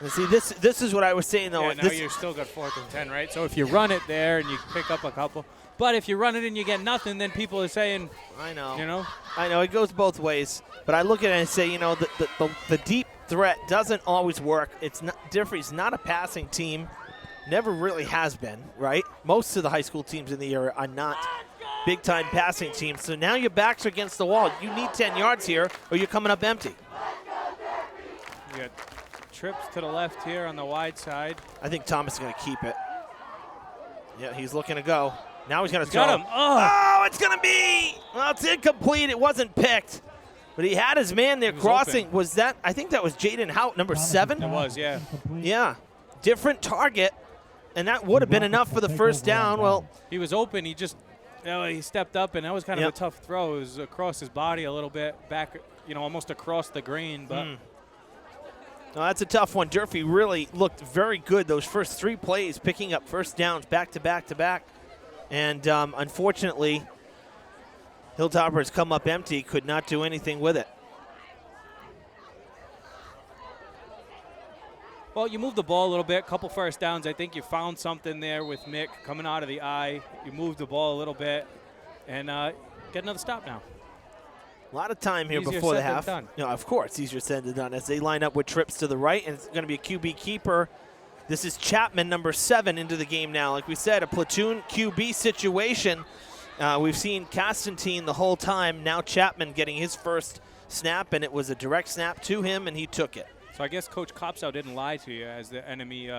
And see, this is what I was saying, though. Yeah, now you're still got 4th and 10, right? So if you run it there and you pick up a couple, but if you run it and you get nothing, then people are saying, I know. I know, it goes both ways. But I look at it and say, the deep threat doesn't always work. It's not, Durfee's not a passing team. Never really has been, right? Most of the high school teams in the area are not big-time passing teams. So now your backs are against the wall. You need 10 yards here, or you're coming up empty. You got trips to the left here on the wide side. I think Thomas is going to keep it. Yeah, he's looking to go. Now he's going to throw. Got him. Oh, it's going to be. Well, it's incomplete. It wasn't picked. But he had his man there crossing. Open. Was that? I think that was Jaden Hout, number 7. It was, yeah. Yeah. Different target. And that would have been enough for the first down. Well, he was open. He just, he stepped up, and that was kind of a tough throw. It was across his body a little bit, back, almost across the grain. But no, that's a tough one. Durfee really looked very good those first 3 plays, picking up first downs back to back to back. And unfortunately, Hilltoppers come up empty, could not do anything with it. Well, you moved the ball a little bit, couple first downs. I think you found something there with Mick coming out of the eye. You moved the ball a little bit and get another stop now. A lot of time here Easier before the said than half. done. No, of course, easier said than done as they line up with trips to the right, and it's going to be a QB keeper. This is Chapman, number 7, into the game now. Like we said, a platoon QB situation. We've seen Constantine the whole time. Now Chapman getting his first snap, and it was a direct snap to him, and he took it. So I guess Coach Kopsow didn't lie to you as the enemy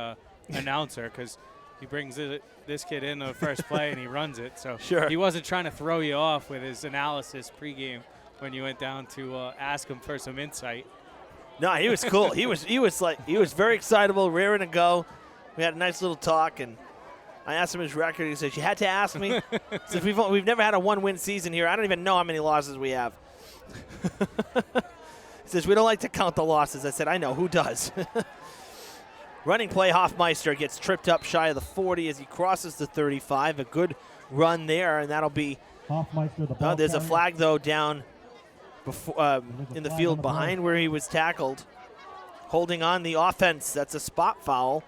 announcer, because he brings this kid in the first play and he runs it. So sure. He wasn't trying to throw you off with his analysis pregame when you went down to ask him for some insight. No, he was cool. he was very excitable, raring to go. We had a nice little talk, and I asked him his record. He says, "You had to ask me." Since we've never had a 1-win season here. I don't even know how many losses we have. He says, "We don't like to count the losses." I said, "I know, who does?" Running play, Hoffmeister gets tripped up shy of the 40 as he crosses the 35. A good run there, and that'll be Hoffmeister, the ball there's a carrier. flag, though, down before, in the field behind where he was tackled. Holding on the offense, that's a spot foul.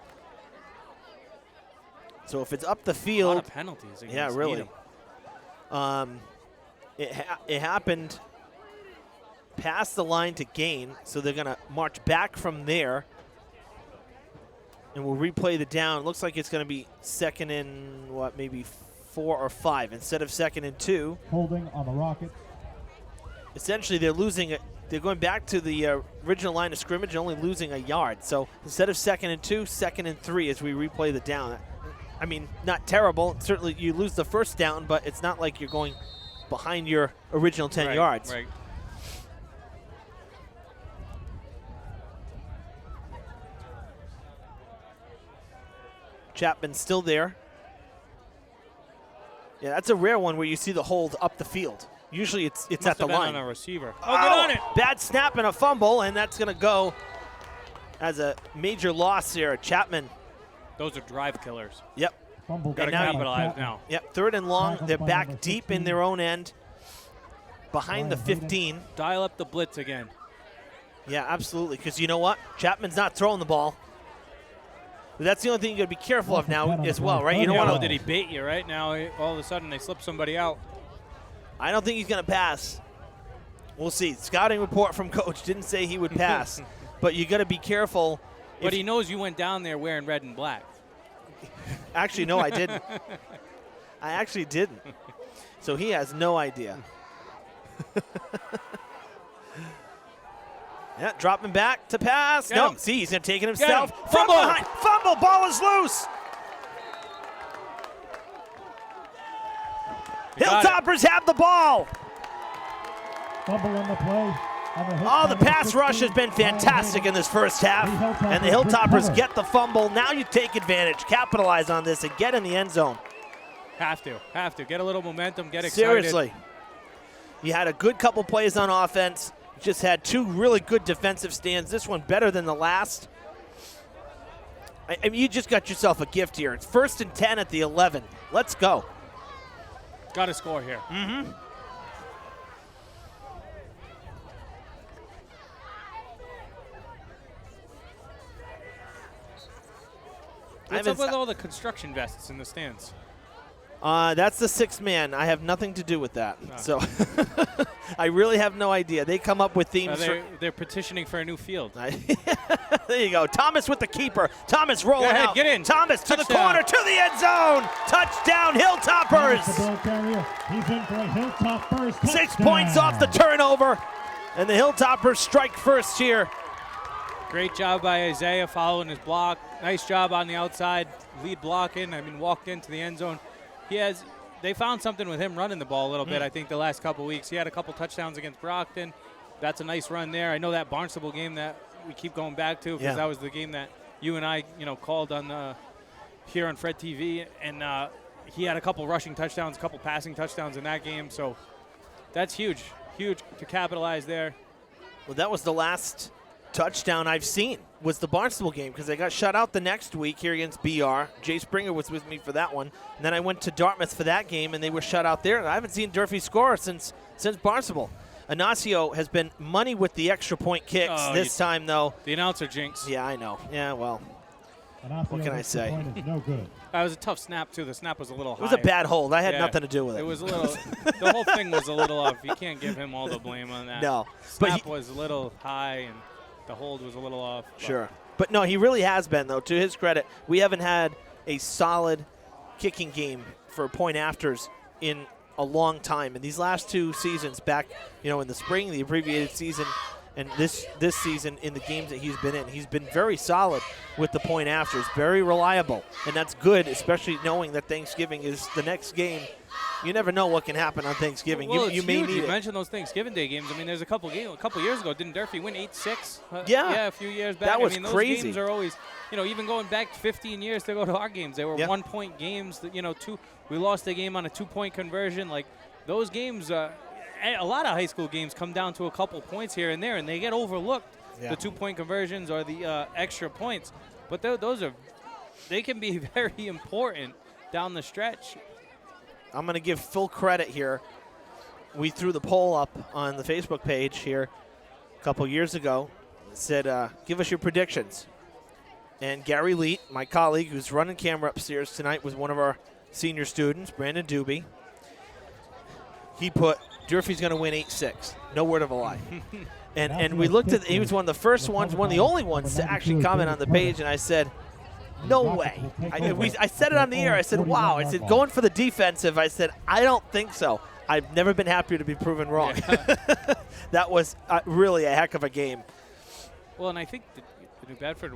So if it's up the A field, lot of penalties against yeah, really. Needham. It happened past the line to gain, so they're going to march back from there. And we'll replay the down. Looks like it's going to be second and, maybe 4 or 5 instead of second and 2. Holding on the Rockets. Essentially, they're losing it. They're going back to the original line of scrimmage, only losing a yard. So instead of second and 2, second and 3 as we replay the down. I mean, not terrible. Certainly, you lose the first down, but it's not like you're going behind your original 10 yards. Right. Chapman's still there. Yeah, that's a rare one where you see the hold up the field. Usually it's Must at the have been line. on a receiver. Oh, get on it. Bad snap and a fumble, and that's going to go as a major loss here. Chapman. Those are drive killers. Yep. Fumble. Got to now you- capitalize now. Yep, 3rd and long. Tackle They're by back number deep 16. in their own end. Behind the Ryan Needham. 15. Dial up the blitz again. Yeah, absolutely. Because you know what? Chapman's not throwing the ball. But that's the only thing you got to be careful of now as well, right? You don't Yeah, want well, to. did he bait you right now? All of a sudden, they slip somebody out. I don't think he's going to pass. We'll see. Scouting report from coach didn't say he would pass, but you got to be careful. But he knows you went down there wearing red and black. Actually, no, I didn't. I actually didn't. So he has no idea. Yeah, dropping back to pass. Get No, him. see, he's going to take it Get himself. him. From Fumble. behind. Fumble. Ball is loose. You got it. Hilltoppers have the ball. Fumble on the play. Oh, the pass rush has been fantastic in this first half, and the Hilltoppers get the fumble. Now you take advantage, capitalize on this, and get in the end zone. Have to. Get a little momentum, get excited. Seriously. You had a good couple plays on offense. You just had 2 really good defensive stands. This one better than the last. I mean, you just got yourself a gift here. It's 1st and 10 at the 11. Let's go. Got to score here. Mm-hmm. What's up with all the construction vests in the stands? That's the 6th man. I have nothing to do with that. No. So I really have no idea. They come up with themes. They're petitioning for a new field. There you go. Thomas with the keeper. Thomas rolling Go ahead, out. get in. Thomas to the Touchdown. corner, to the end zone. Touchdown, The Hilltoppers. ball carrier. He's in for a Hilltoppers touchdown. 6 points off the turnover. And the Hilltoppers strike first here. Great job by Isaiah following his block. Nice job on the outside, lead blocking. Walked into the end zone. They found something with him running the ball a little bit, I think, the last couple weeks. He had a couple touchdowns against Brockton. That's a nice run there. I know that Barnstable game that we keep going back to because that was the game that you and I, called on here on Fred TV. And he had a couple rushing touchdowns, a couple passing touchdowns in that game. So that's huge to capitalize there. Well, that was the last touchdown I've seen was the Barnstable game because they got shut out the next week here against BR. Jay Springer was with me for that one. And then I went to Dartmouth for that game, and they were shut out there. And I haven't seen Durfee score since Barnstable. Ignacio has been money with the extra point kicks this time, though. The announcer jinx. Yeah, I know. Yeah, well, what can I say? No good. It was a tough snap, too. The snap was a little high. It was a bad hold. I had nothing to do with it. It was a little – the whole thing was a little off. You can't give him all the blame on that. No. Snap was a little high, and the hold was a little off. Sure. But, no, he really has been, though. To his credit, we haven't had a solid kicking game for point afters in a long time. And these last 2 seasons back, in the spring, the abbreviated season, and this season in the games that he's been in, he's been very solid with the point afters, very reliable. And that's good, especially knowing that Thanksgiving is the next game. You never know what can happen on Thanksgiving. Well, you may need You it. mentioned those Thanksgiving Day games. I mean, there's a couple years ago, didn't Durfee win 8-6? Yeah, a few years back. That was those crazy. Games are always, even going back 15 years to go to our games, they were 1-point games. That, we lost a game on a 2-point conversion. Like those games, a lot of high school games come down to a couple points here and there, and they get overlooked. The 2-point conversions or the extra points, but they can be very important down the stretch. I'm going to give full credit here. We threw the poll up on the Facebook page here a couple years ago. It said, give us your predictions. And Gary Leet, my colleague who's running camera upstairs tonight, was one of our senior students, Brandon Doobie. He put Durfee's going to win 8-6. No word of a lie. and we looked at, he was one of the first ones, one of the only ones to actually comment on the page, and I said, no way. I said it on the air. I said, wow. I said, going for the defensive. I said, I don't think so. I've never been happier to be proven wrong. That was really a heck of a game. Well, and I think the New Bedford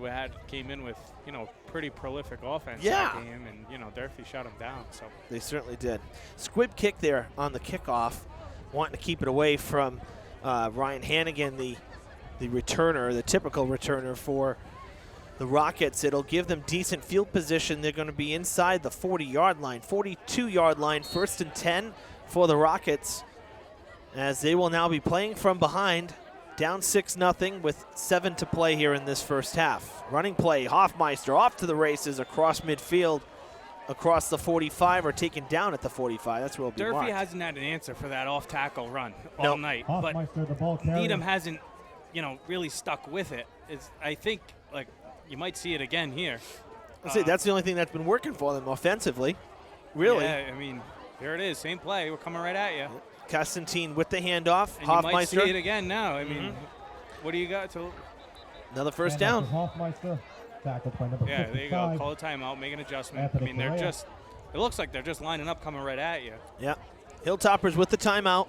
came in with, pretty prolific offense that game, and, Durfee shut them down. So they certainly did. Squib kick there on the kickoff, wanting to keep it away from Ryan Hannigan, the returner, the typical returner for the Rockets. It'll give them decent field position. They're going to be inside the 40-yard line, 42-yard line, 1st and 10 for the Rockets, as they will now be playing from behind, down 6-0 with 7 to play here in this first half. Running play, Hoffmeister off to the races across midfield, across the 45, or taken down at the 45. That's where it'll be marked. Durfee hasn't had an answer for that off-tackle run all night, but the ball Needham hasn't, really stuck with it. I think, you might see it again here. That's the only thing that's been working for them offensively, really. Yeah, I mean, here it is, same play. We're coming right at you. Castantine with the handoff. And Hoffmeister. you might see it again now. I mean, what do you got to? Another first down. Hoffmeister, tackled by number 55. Yeah, there you go. Call a timeout, make an adjustment. I mean, it looks like they're just lining up, coming right at you. Yeah. Hilltoppers with the timeout.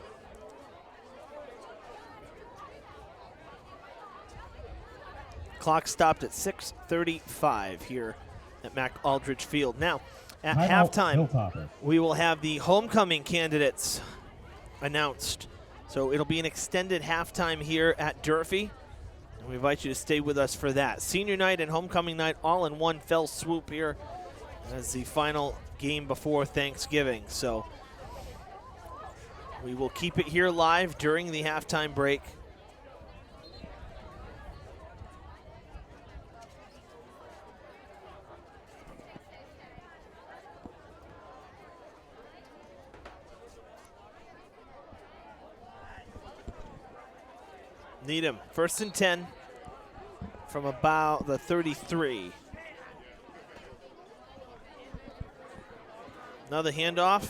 Clock stopped at 6:35 here at Mac Aldridge Field. Now, at halftime, we will have the homecoming candidates announced. So it'll be an extended halftime here at Durfee. And we invite you to stay with us for that. Senior night and homecoming night all in one fell swoop here as the final game before Thanksgiving. So we will keep it here live during the halftime break. Needham, 1st and 10 from about the 33. Another handoff.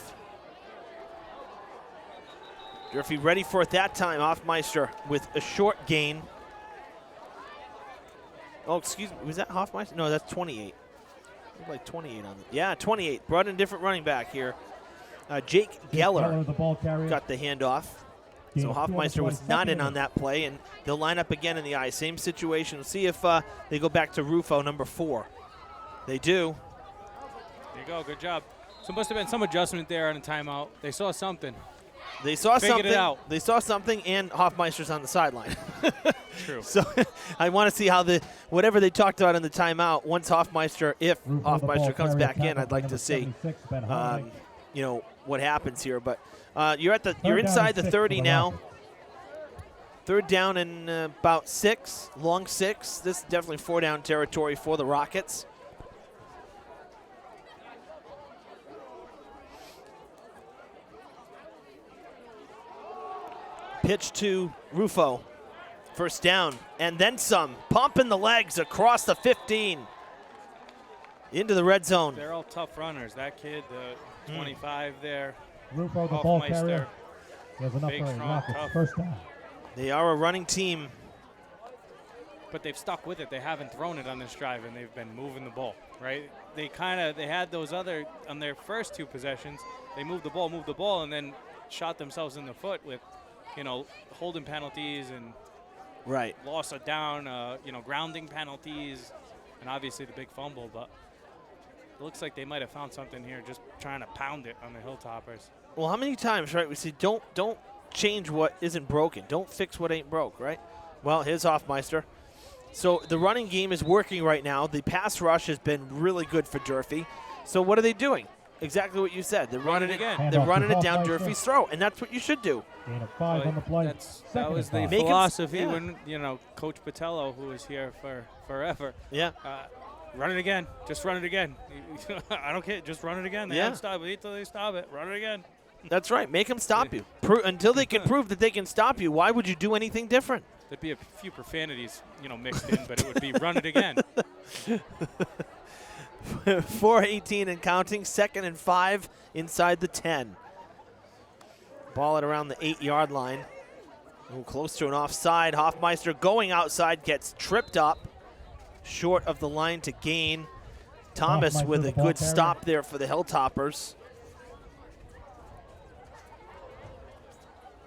Durfee ready for it that time. Hoffmeister with a short gain. Oh, excuse me. Was that Hoffmeister? No, that's 28. Looked like 28 on it. Yeah, 28. Brought in a different running back here. Jake Geller got the handoff. So Hoffmeister was not in on that play, and they'll line up again in the eye. Same situation. We'll see if they go back to Rufo, number 4. They do. There you go. Good job. So must have been some adjustment there on the timeout. They saw something. They saw Figured something. It out. They saw something, and Hoffmeister's on the sideline. True. So I want to see how whatever they talked about in the timeout, once Hoffmeister, if Hoffmeister comes back in, I'd like to see, what happens here. But you're inside the 30 now. Third down and about 6, long 6. This is definitely 4-down territory for the Rockets. Pitch to Rufo. First down, and then some. Pumping the legs across the 15. Into the red zone. They're all tough runners. That kid, 25 there. Rufo, the ball carrier. There's enough Big, for a strong, Rockets. tough. First down. They are a running team. But they've stuck with it. They haven't thrown it on this drive, and they've been moving the ball, right? They had those other, on their first 2 possessions, they moved the ball, and then shot themselves in the foot with, holding penalties and Right. loss of down, grounding penalties, and obviously the big fumble. But it looks like they might have found something here, just trying to pound it on the Hilltoppers. Well, how many times, right, we say don't change what isn't broken. Don't fix what ain't broke, right? Well, here's Hoffmeister. So the running game is working right now. The pass rush has been really good for Durfee. So what are they doing? Exactly what you said. They're running it again. They're running it down Durfee's throat, and that's what you should do. Gain of 5 on the play. That was the Make 'em philosophy yeah. when, Coach Patello, who was here for forever, Yeah. run it again. Just run it again. I don't care. Just run it again. They haven't stopped. Wait till they stop it. Run it again. That's right. Make them stop you. Until they can prove that they can stop you, why would you do anything different? There'd be a few profanities, mixed in, but it would be run it again. 4:18 and counting. 2nd and 5 inside the 10. Ball at around the 8-yard line. Ooh, close to an offside. Hoffmeister going outside, gets tripped up. Short of the line to gain. Thomas with a good stop there for the Hilltoppers.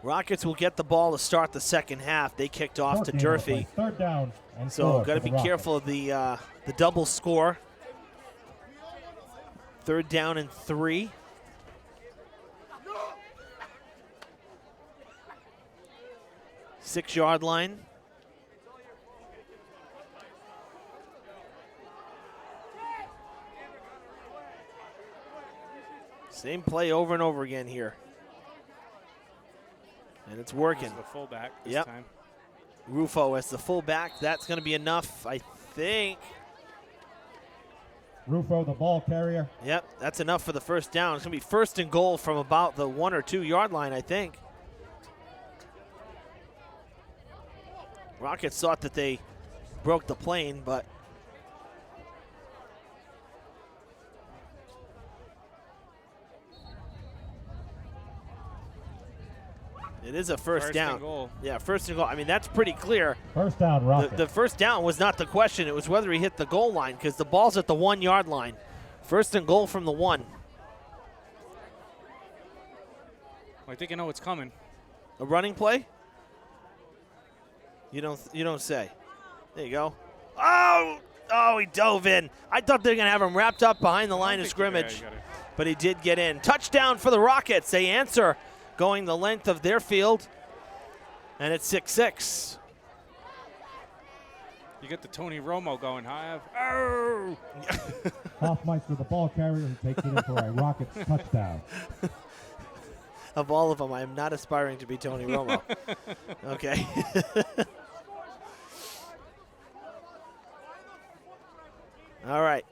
Rockets will get the ball to start the second half. They kicked off to Durfee. Third down and So got to be careful of the double score. 3rd down and 3. Six-yard line. Same play over and over again here. And it's working. The fullback this time. Rufo as the fullback. That's going to be enough, I think. Rufo, the ball carrier. Yep, that's enough for the first down. It's going to be 1st and goal from about the 1 or 2 yard line, I think. Rockets thought that they broke the plane, but it is a first down. And goal. Yeah, 1st and goal. I mean, that's pretty clear. First down, Rockets. The first down was not the question. It was whether he hit the goal line because the ball's at the 1 yard line. 1st and goal from the 1. I think I know what's coming. A running play? You don't say. There you go. Oh, he dove in. I thought they were going to have him wrapped up behind the line of scrimmage, but he did get in. Touchdown for the Rockets. They answer, going the length of their field, and it's 6-6. You get the Tony Romo going high. Oh! Hoffmeister, the ball carrier, who takes it in for a Rockets touchdown. Of all of them, I am not aspiring to be Tony Romo. Okay. All right.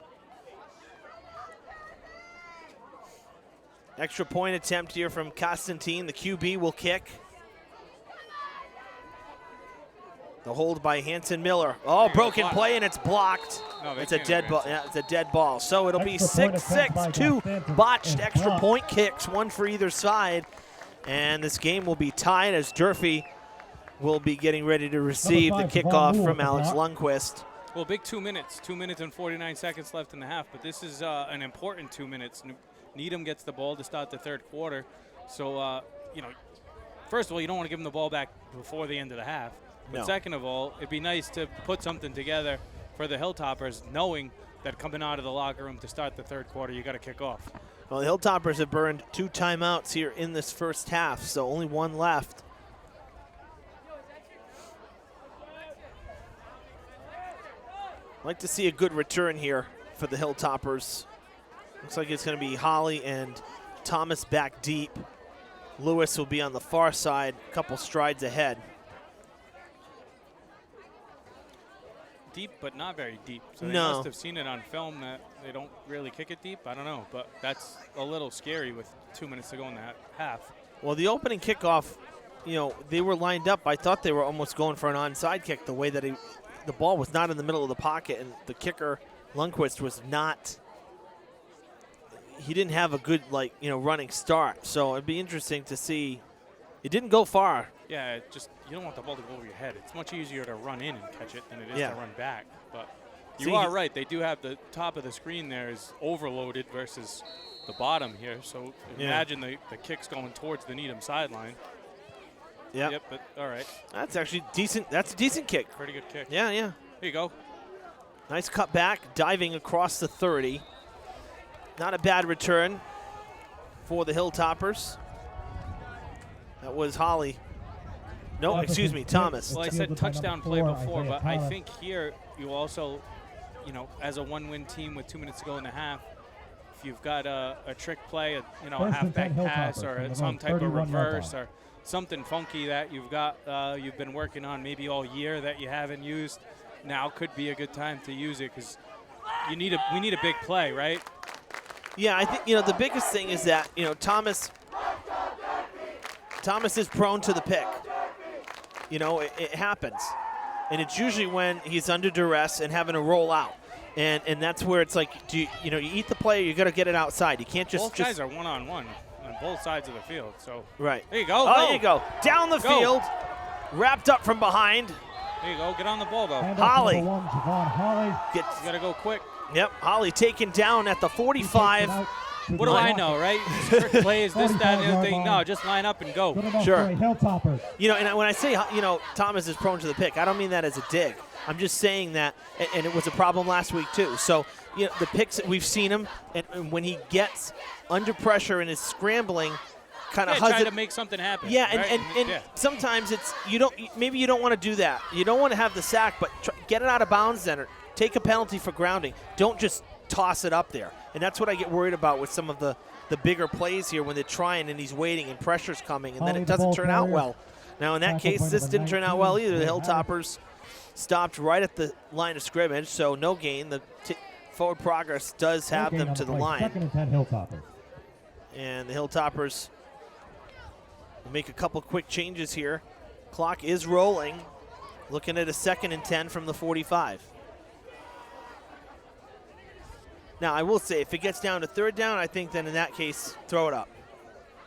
Extra point attempt here from Constantine. The QB will kick. The hold by Hanson Miller. Oh, broken play, and it's blocked. No, it's a dead ball. Yeah, it's a dead ball. So it'll be 6-6. 2 botched extra point kicks, 1 for either side. And this game will be tied as Durfee will be getting ready to receive the kickoff from Alex Lundquist. Well, big 2 minutes. 2 minutes and 49 seconds left in the half, but this is an important 2 minutes. Needham gets the ball to start the 3rd quarter. So, first of all, you don't want to give them the ball back before the end of the half. But second of all, it'd be nice to put something together for the Hilltoppers, knowing that coming out of the locker room to start the 3rd quarter, you got to kick off. Well, the Hilltoppers have burned 2 timeouts here in this first half, so only 1 left. I'd like to see a good return here for the Hilltoppers. Looks like it's going to be Holly and Thomas back deep. Lewis will be on the far side, a couple strides ahead. deep, but not very deep. So they No. must have seen it on film that they don't really kick it deep. I don't know, but that's a little scary with 2 minutes to go in that half. Well, the opening kickoff, you know, they were lined up. I thought they were almost going for an onside kick the way that the ball was not in the middle of the pocket, and the kicker, Lundqvist, was not – he didn't have a good, like, you know, running start. So it'd be interesting to see. It didn't go far. Yeah, just you don't want the ball to go over your head. It's much easier to run in and catch it than it is to run back. But you are right. They do have the top of the screen there is overloaded versus the bottom here. So imagine the kick's going towards the Needham sideline. Yeah. Yep, but all right. That's actually decent. That's a decent kick. Pretty good kick. Yeah, yeah. Here you go. Nice cut back, diving across the 30. Not a bad return for the Hilltoppers. That was Holly. No, excuse me, Thomas. Well, I said touchdown play before, but I think here you also, you know, as a one-win team with 2 minutes to go in the half, if you've got a trick play, a halfback pass or some type of reverse or something funky that you've got, you've been working on maybe all year that you haven't used, now could be a good time to use it because we need a big play, right? Yeah, I think, you know, the biggest thing is that, you know, Thomas is prone to the pick. You know, it happens. And it's usually when he's under duress and having to roll out. And that's where it's like, you eat the play, you got to get it outside. You can't just. Both guys are one-on-one on both sides of the field. So right. There you go. Oh, there you go. Down the field, wrapped up from behind. There you go. Get on the ball, though. Holly. You You got to go quick. Yep, Holly taken down at the 45. What do I know, right? Trick plays, this, that, and the other thing. No, just line up and go. Sure. You know, and when I say, you know, Thomas is prone to the pick, I don't mean that as a dig. I'm just saying that, and it was a problem last week too. So, you know, the picks, we've seen him, and when he gets under pressure and is scrambling, kind of trying to make something happen. Yeah, right? and sometimes it's maybe you don't want to do that. You don't want to have the sack, but get it out of bounds then, or take a penalty for grounding. Don't just toss it up there. And that's what I get worried about with some of the bigger plays here when they're trying and he's waiting and pressure's coming and then it doesn't turn out well. Now in that case, this didn't turn out well either. The Hilltoppers stopped right at the line of scrimmage, so no gain. The forward progress does have them to the line. 2nd and 10 Hilltoppers. And the Hilltoppers will make a couple quick changes here. Clock is rolling. Looking at a 2nd and 10 from the 45. Now, I will say, if it gets down to 3rd down, I think then in that case, throw it up.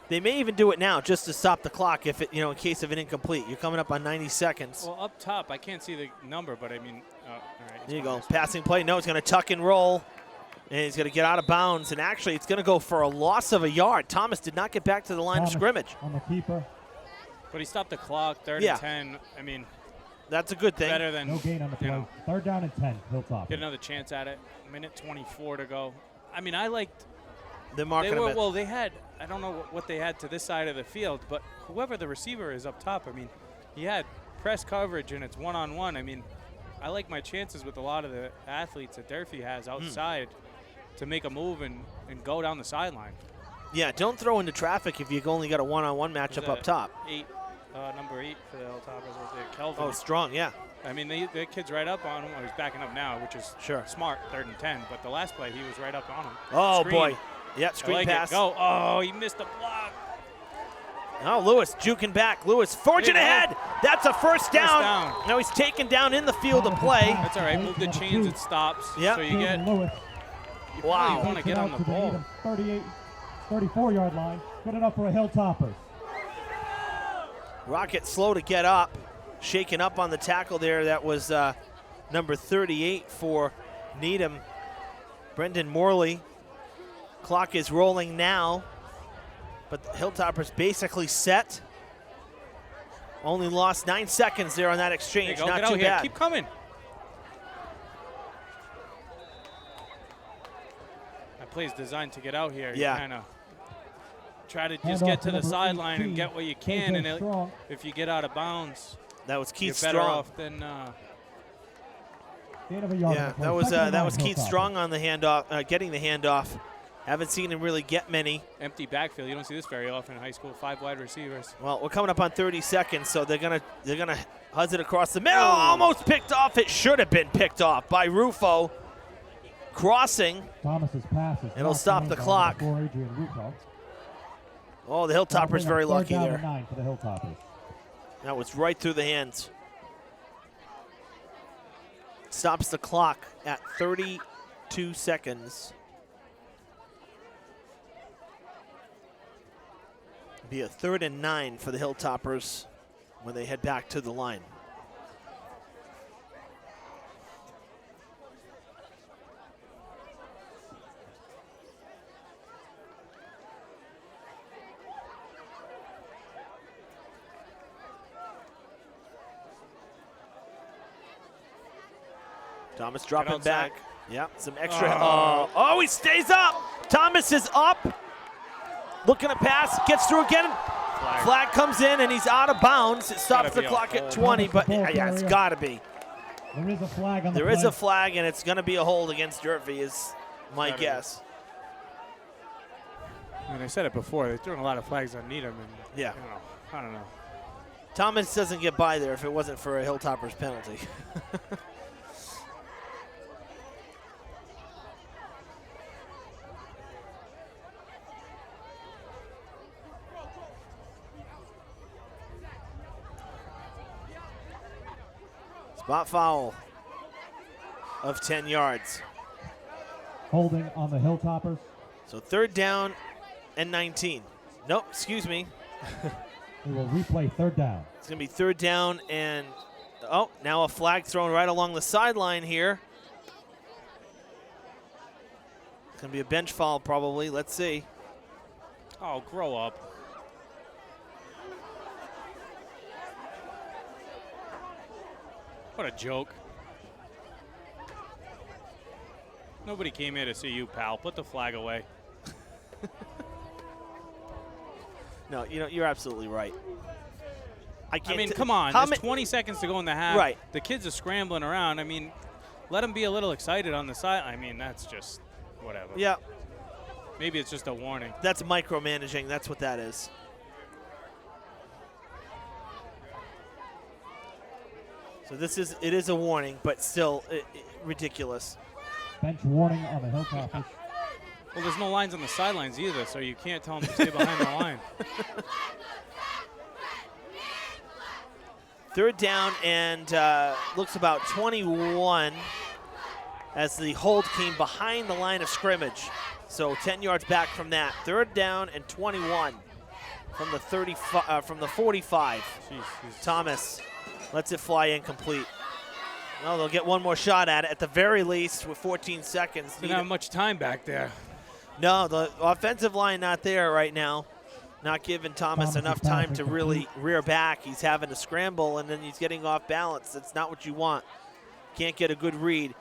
They may even do it now just to stop the clock if it, in case of an incomplete. You're coming up on 90 seconds. Well, up top, I can't see the number, but I mean, all right. There you go. Passing play. No, it's going to tuck and roll. And he's going to get out of bounds. And actually, it's going to go for a loss of a yard. Thomas did not get back to the line of scrimmage. On the keeper. But he stopped the clock, 3rd and 10. I mean, that's a good thing. Better than, no gain on the play. 3rd down and 10, Hilltop. Get another chance at it. Minute 24 to go. I mean, I liked. They're marking him. Well, they had. I don't know what they had to this side of the field, but whoever the receiver is up top, I mean, he had press coverage and it's one-on-one. I mean, I like my chances with a lot of the athletes that Durfee has outside to make a move and go down the sideline. Yeah, don't throw into traffic if you've only got a one-on-one matchup up top. Number 8 for the Hilltoppers was there, Kelvin. Oh, strong, yeah. I mean, the kid's right up on him. He's backing up now, which is smart, 3rd and 10. But the last play, he was right up on him. Oh, screen. boy. Yep, screen pass. Go. Oh, he missed a block. Oh, Lewis juking back. Lewis forging ahead. That's a first down. Now he's taken down in the field of play. That's all right. Move the chains. It stops. Yep. So you get. Lewis. Wow. You want to get on the ball. 34-yard line. Good enough for a Hilltoppers. Rocket slow to get up. Shaken up on the tackle there. That was number 38 for Needham, Brendan Morley. Clock is rolling now, but the Hilltoppers basically set. Only lost 9 seconds there on that exchange. Not too bad. Keep coming. That play's designed to get out here. Yeah. You kind of try to just get to the sideline and get what you can, and if you get out of bounds, that was Keith Strong. Better off than. Yeah, that was Keith Strong on the handoff, getting the handoff Haven't seen him really get many. Empty backfield. You don't see this very often in high school. 5 wide receivers. Well, we're coming up on 30 seconds, so they're gonna huzz it across the middle. Almost picked off. It should have been picked off by Rufo. Crossing. Thomas's pass is It'll stop the clock. Oh, the Hilltoppers very lucky there. 9 for the Hilltoppers. That was right through the hands. Stops the clock at 32 seconds. Be a 3rd and 9 for the Hilltoppers when they head back to the line. Thomas dropping back. Yeah, some extra. Oh, he stays up. Thomas is up. Looking to pass, gets through again. Flag comes in, and he's out of bounds. It stops the clock at 20, but yeah, it's got to be. There is a flag on the There is a flag, and it's going to be a hold against Durfee, is my guess. I mean, I said it before. They're throwing a lot of flags on Needham, and Yeah. I don't know. Thomas doesn't get by there if it wasn't for a Hilltoppers penalty. Spot foul of 10 yards. Holding on the Hilltoppers. So 3rd down and 19. Nope, excuse me. We will replay 3rd down. It's going to be 3rd down and, oh, now a flag thrown right along the sideline here. It's going to be a bench foul probably. Let's see. Oh, grow up. What a joke. Nobody came here to see you, pal. Put the flag away. No, you're absolutely right. I mean, come on. There's 20 seconds to go in the half. Right. The kids are scrambling around. I mean, let them be a little excited on the side. I mean, that's just whatever. Yeah. Maybe it's just a warning. That's micromanaging. That's what that is. So it is a warning, but still ridiculous. Bench warning on the Hilltoppers. Well, there's no lines on the sidelines either, so you can't tell them to stay behind the line. 3rd down and looks about 21 as the hold came behind the line of scrimmage. So 10 yards back from that. 3rd down and 21 from the 45. Jeez. Thomas lets it fly incomplete. Well, they'll get one more shot at it at the very least with 14 seconds. Didn't have much time back there. No, the offensive line not there right now. Not giving Thomas enough time to really rear back. He's having to scramble, and then he's getting off balance. That's not what you want. Can't get a good read.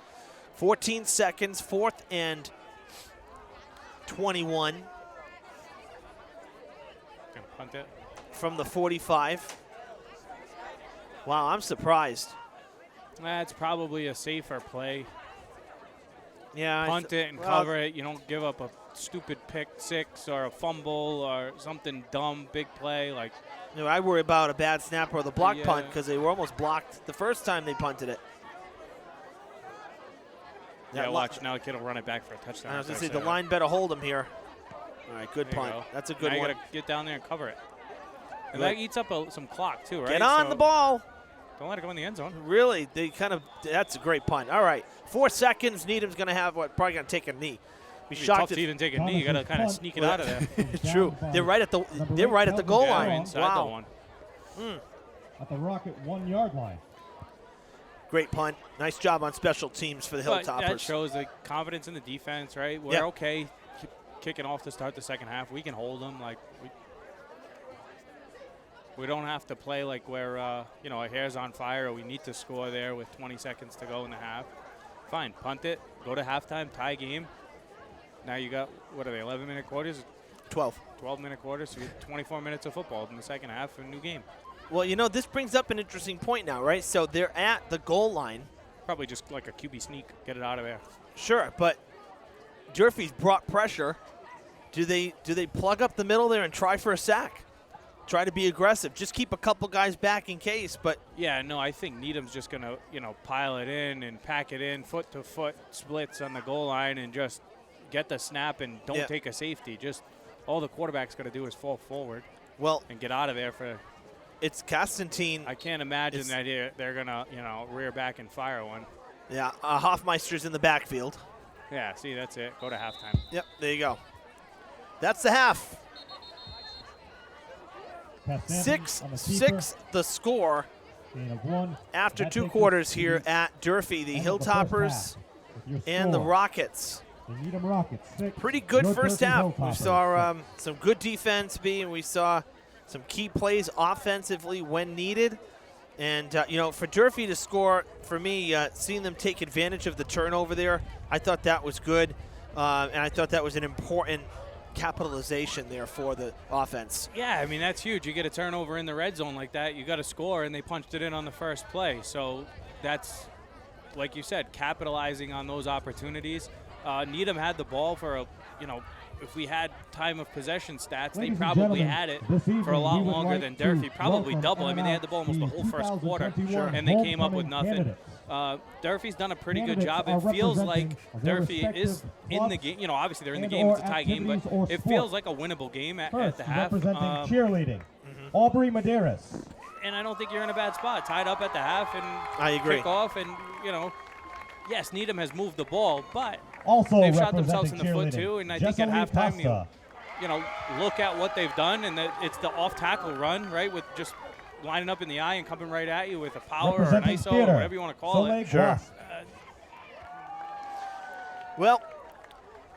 14 seconds, 4th and 21. Gonna punt it. From the 45. Wow, I'm surprised. That's probably a safer play. Yeah, Punt it and cover it. You don't give up a stupid pick six or a fumble or something dumb, big play. Like, I worry about a bad snap or the block punt because they were almost blocked the first time they punted it. Yeah, watch. Now the kid will run it back for a touchdown. I was going to say, the line better hold him here. All right, good punt. Go. That's a good now one. You got to get down there and cover it. And that eats up some clock, too, right? Get on the ball. Don't let it go in the end zone. Really, that's a great punt. All right, 4 seconds. Needham's going to have probably going to take a knee. Be shocked to even take a knee. You got to kind of sneak it out of there. True. They're right at the goal line. Inside the one. At the Rocket 1 yard line. Great punt. Nice job on special teams for the Hilltoppers. That shows the confidence in the defense, right? We're okay kicking off to start the second half. We can hold them. Like we don't have to play like we're our hair's on fire or we need to score there with 20 seconds to go in the half. Fine, punt it, go to halftime, tie game. Now you got, what are they, 11-minute quarters? 12-minute quarters, so you get 24 minutes of football in the second half for a new game. Well, this brings up an interesting point now, right? So they're at the goal line. Probably just like a QB sneak, get it out of there. Sure, but Durfee's brought pressure. Do they plug up the middle there and try for a sack? Try to be aggressive. Just keep a couple guys back in case. But yeah, no, I think Needham's just going to, pile it in and pack it in, foot-to-foot splits on the goal line and just get the snap and don't take a safety. Just all the quarterback's got to do is fall forward and get out of there for – it's Constantine. I can't imagine that they're going to, rear back and fire one. Yeah, Hoffmeister's in the backfield. Yeah, see, that's it. Go to halftime. Yep, there you go. That's the half. 6-6 the score after 2 quarters here at Durfee. The Hilltoppers and the Rockets. Pretty good first half. We saw some good defense and we saw some key plays offensively when needed. And, for Durfee to score, for me, seeing them take advantage of the turnover there, I thought that was good. And I thought that was an important capitalization there for the offense. Yeah, I mean, that's huge. You get a turnover in the red zone like that, you got to score, and they punched it in on the first play. So that's, like you said, capitalizing on those opportunities. Needham had the ball for if we had time of possession stats, they probably had it for a lot longer than Durfee, probably double. I mean, they had the ball almost the whole first quarter, and they came up with nothing. Durfee's done a pretty good job. It feels like Durfee is in the game. Obviously they're in the game. It's a tie game, but it feels like a winnable game at the half. Representing cheerleading, Aubrey Medeiros. And I don't think you're in a bad spot. Tied up at the half, and I agree. Kickoff, and yes, Needham has moved the ball, but also they've shot themselves in the foot too. And I think at halftime, look at what they've done, and it's the off-tackle run, right, with just lining up in the eye and coming right at you with a power or an ISO or whatever you want to call it. Sure. Well,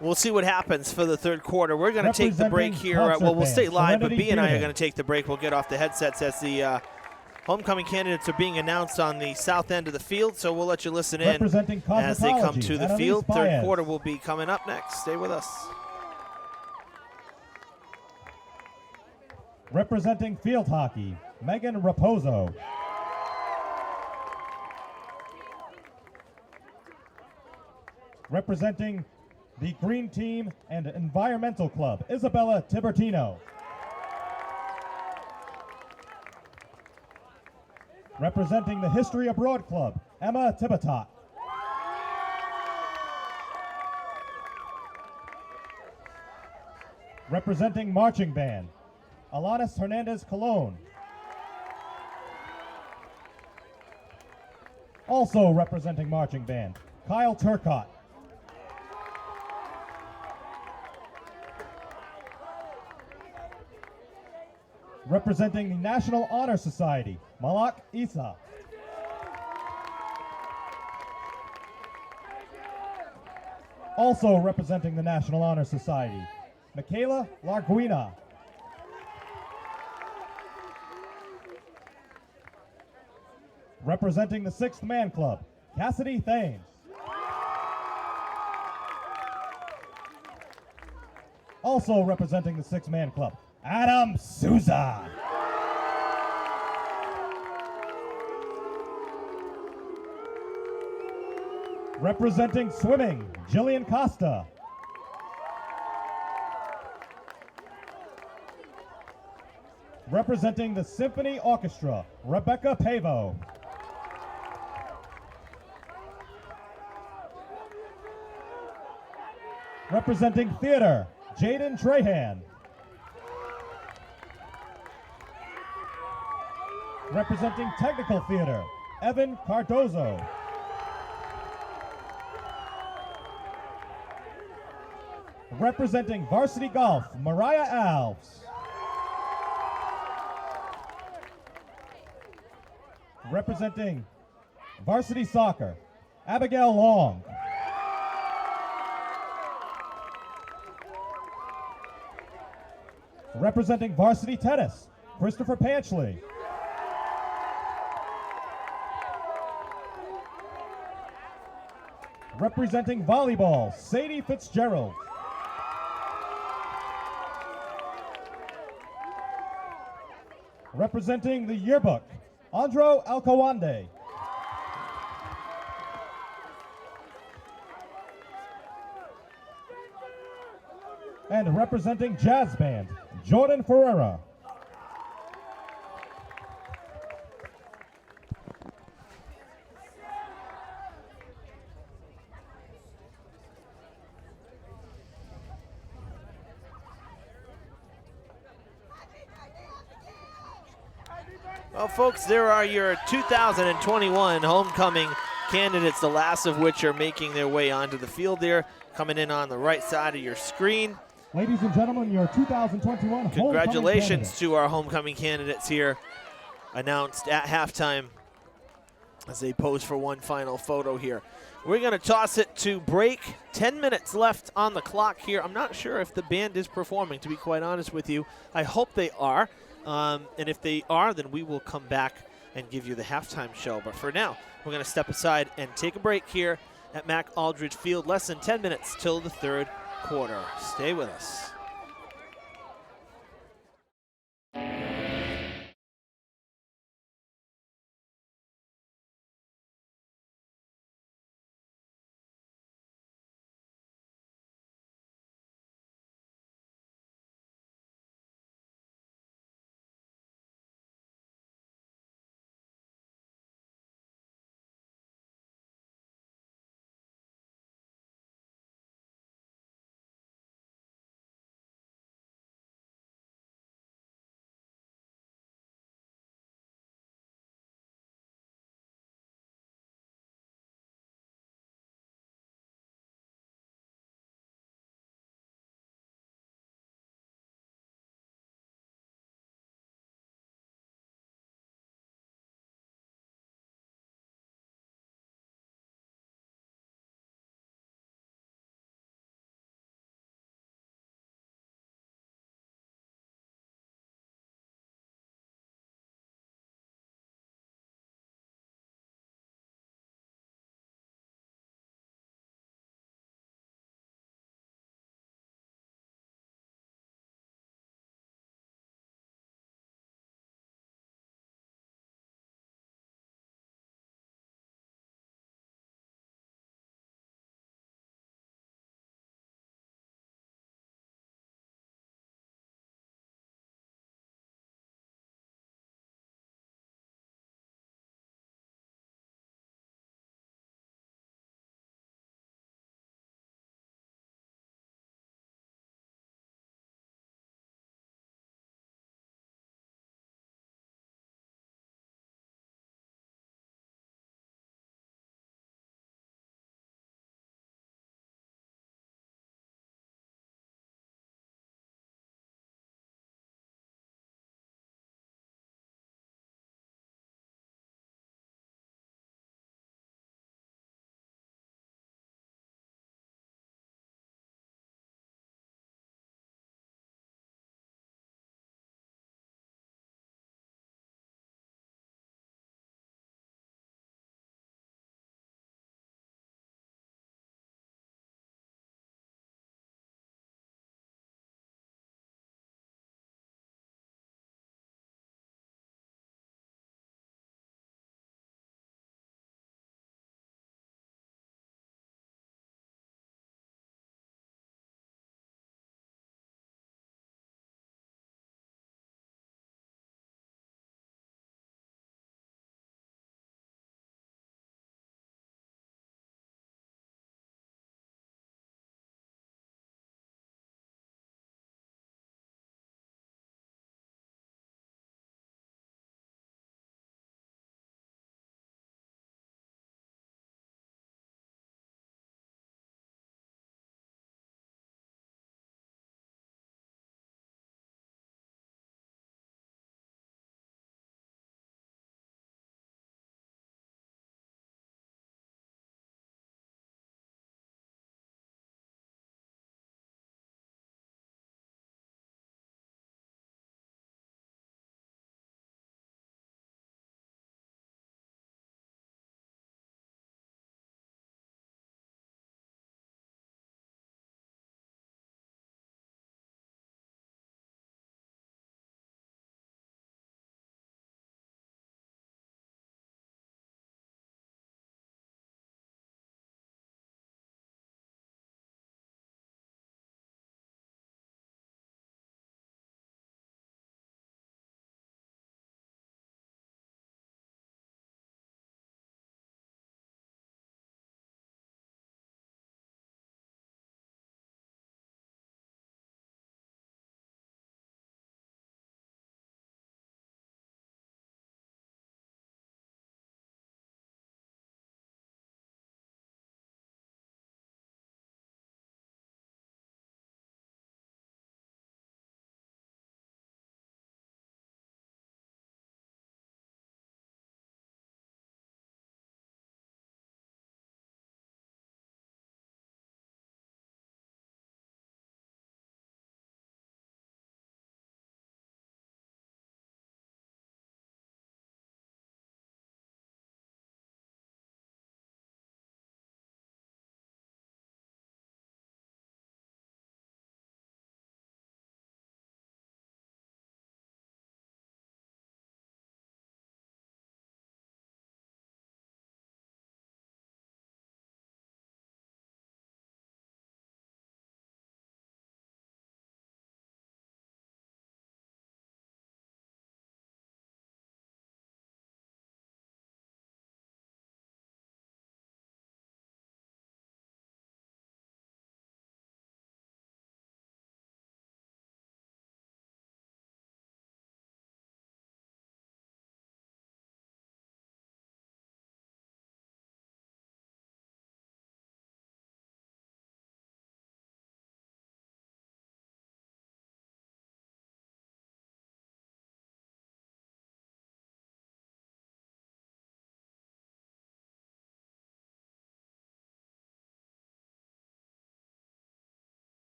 we'll see what happens for the third quarter. We're going to take the break here. We'll stay live, but B and I are going to take the break. We'll get off the headsets as the homecoming candidates are being announced on the south end of the field, so we'll let you listen in as they come to the field. Third quarter will be coming up next. Stay with us. Representing field hockey, Megan Raposo. Representing the Green Team and Environmental Club, Isabella Tibertino. Representing the History Abroad Club, Emma Tibatot. Representing Marching Band, Alanis Hernandez Colon. Also representing Marching Band, Kyle Turcott. Representing the National Honor Society, Malak Isa. Also representing the National Honor Society, Michaela Larguina. Representing the Sixth Man Club, Cassidy Thames. Also representing the Sixth Man Club, Adam Souza. Representing swimming, Jillian Costa. Representing the Symphony Orchestra, Rebecca Pavo. Representing theater, Jaden Trahan. Representing technical theater, Evan Cardozo. Representing varsity golf, Mariah Alves. Representing varsity soccer, Abigail Long. Representing varsity tennis, Christopher Panchley. Representing volleyball, Sadie Fitzgerald. Representing the yearbook, Andro Alcawande. And representing Jazz Band, Jordan Ferreira. Well, folks, there are your 2021 homecoming candidates, the last of which are making their way onto the field there, coming in on the right side of your screen. Ladies and gentlemen, your 2021 Congratulations to our homecoming candidates here, announced at halftime as they pose for one final photo here. We're going to toss it to break. 10 minutes left on the clock here. I'm not sure if the band is performing, to be quite honest with you. I hope they are. And if they are, then we will come back and give you the halftime show. But for now, we're going to step aside and take a break here at Mac Aldridge Field. Less than 10 minutes till the third quarter. Stay with us.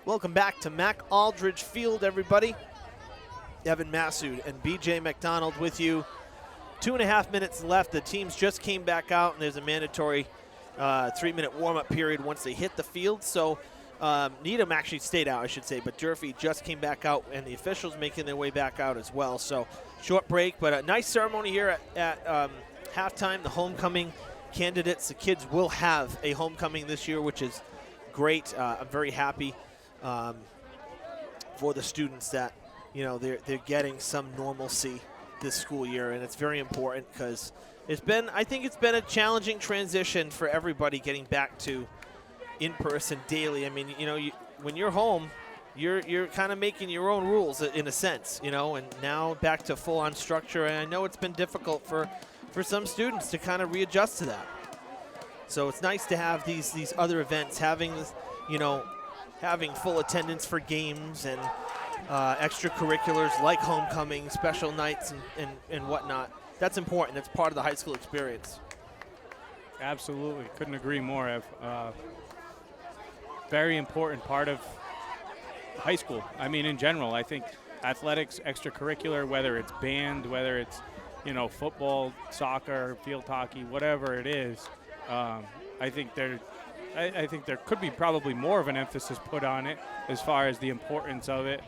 Welcome back to Mac Aldridge Field, everybody. Evan Massoud and BJ McDonald with you. 2.5 minutes left. The teams just came back out, and there's a mandatory 3-minute warm-up period once they hit the field. So Needham actually stayed out, I should say, but Durfee just came back out, and the officials making their way back out as well. So short break, but a nice ceremony here at halftime. The homecoming candidates, the kids will have a homecoming this year, which is great. I'm very happy for the students that, you know, they're getting some normalcy this school year, and it's very important because I think it's been a challenging transition for everybody getting back to in-person daily. I mean, you know, when you're home, you're kind of making your own rules in a sense, you know, and now back to full-on structure, and I know it's been difficult for some students to kind of readjust to that. So it's nice to have these other events, having full attendance for games and extracurriculars like homecoming, special nights, and whatnot. That's important. That's part of the high school experience. Absolutely. Couldn't agree more, Ev. Very important part of high school. I mean, in general, I think athletics, extracurricular, whether it's band, whether it's, you know, football, soccer, field hockey, whatever it is, I think there could be probably more of an emphasis put on it as far as the importance of it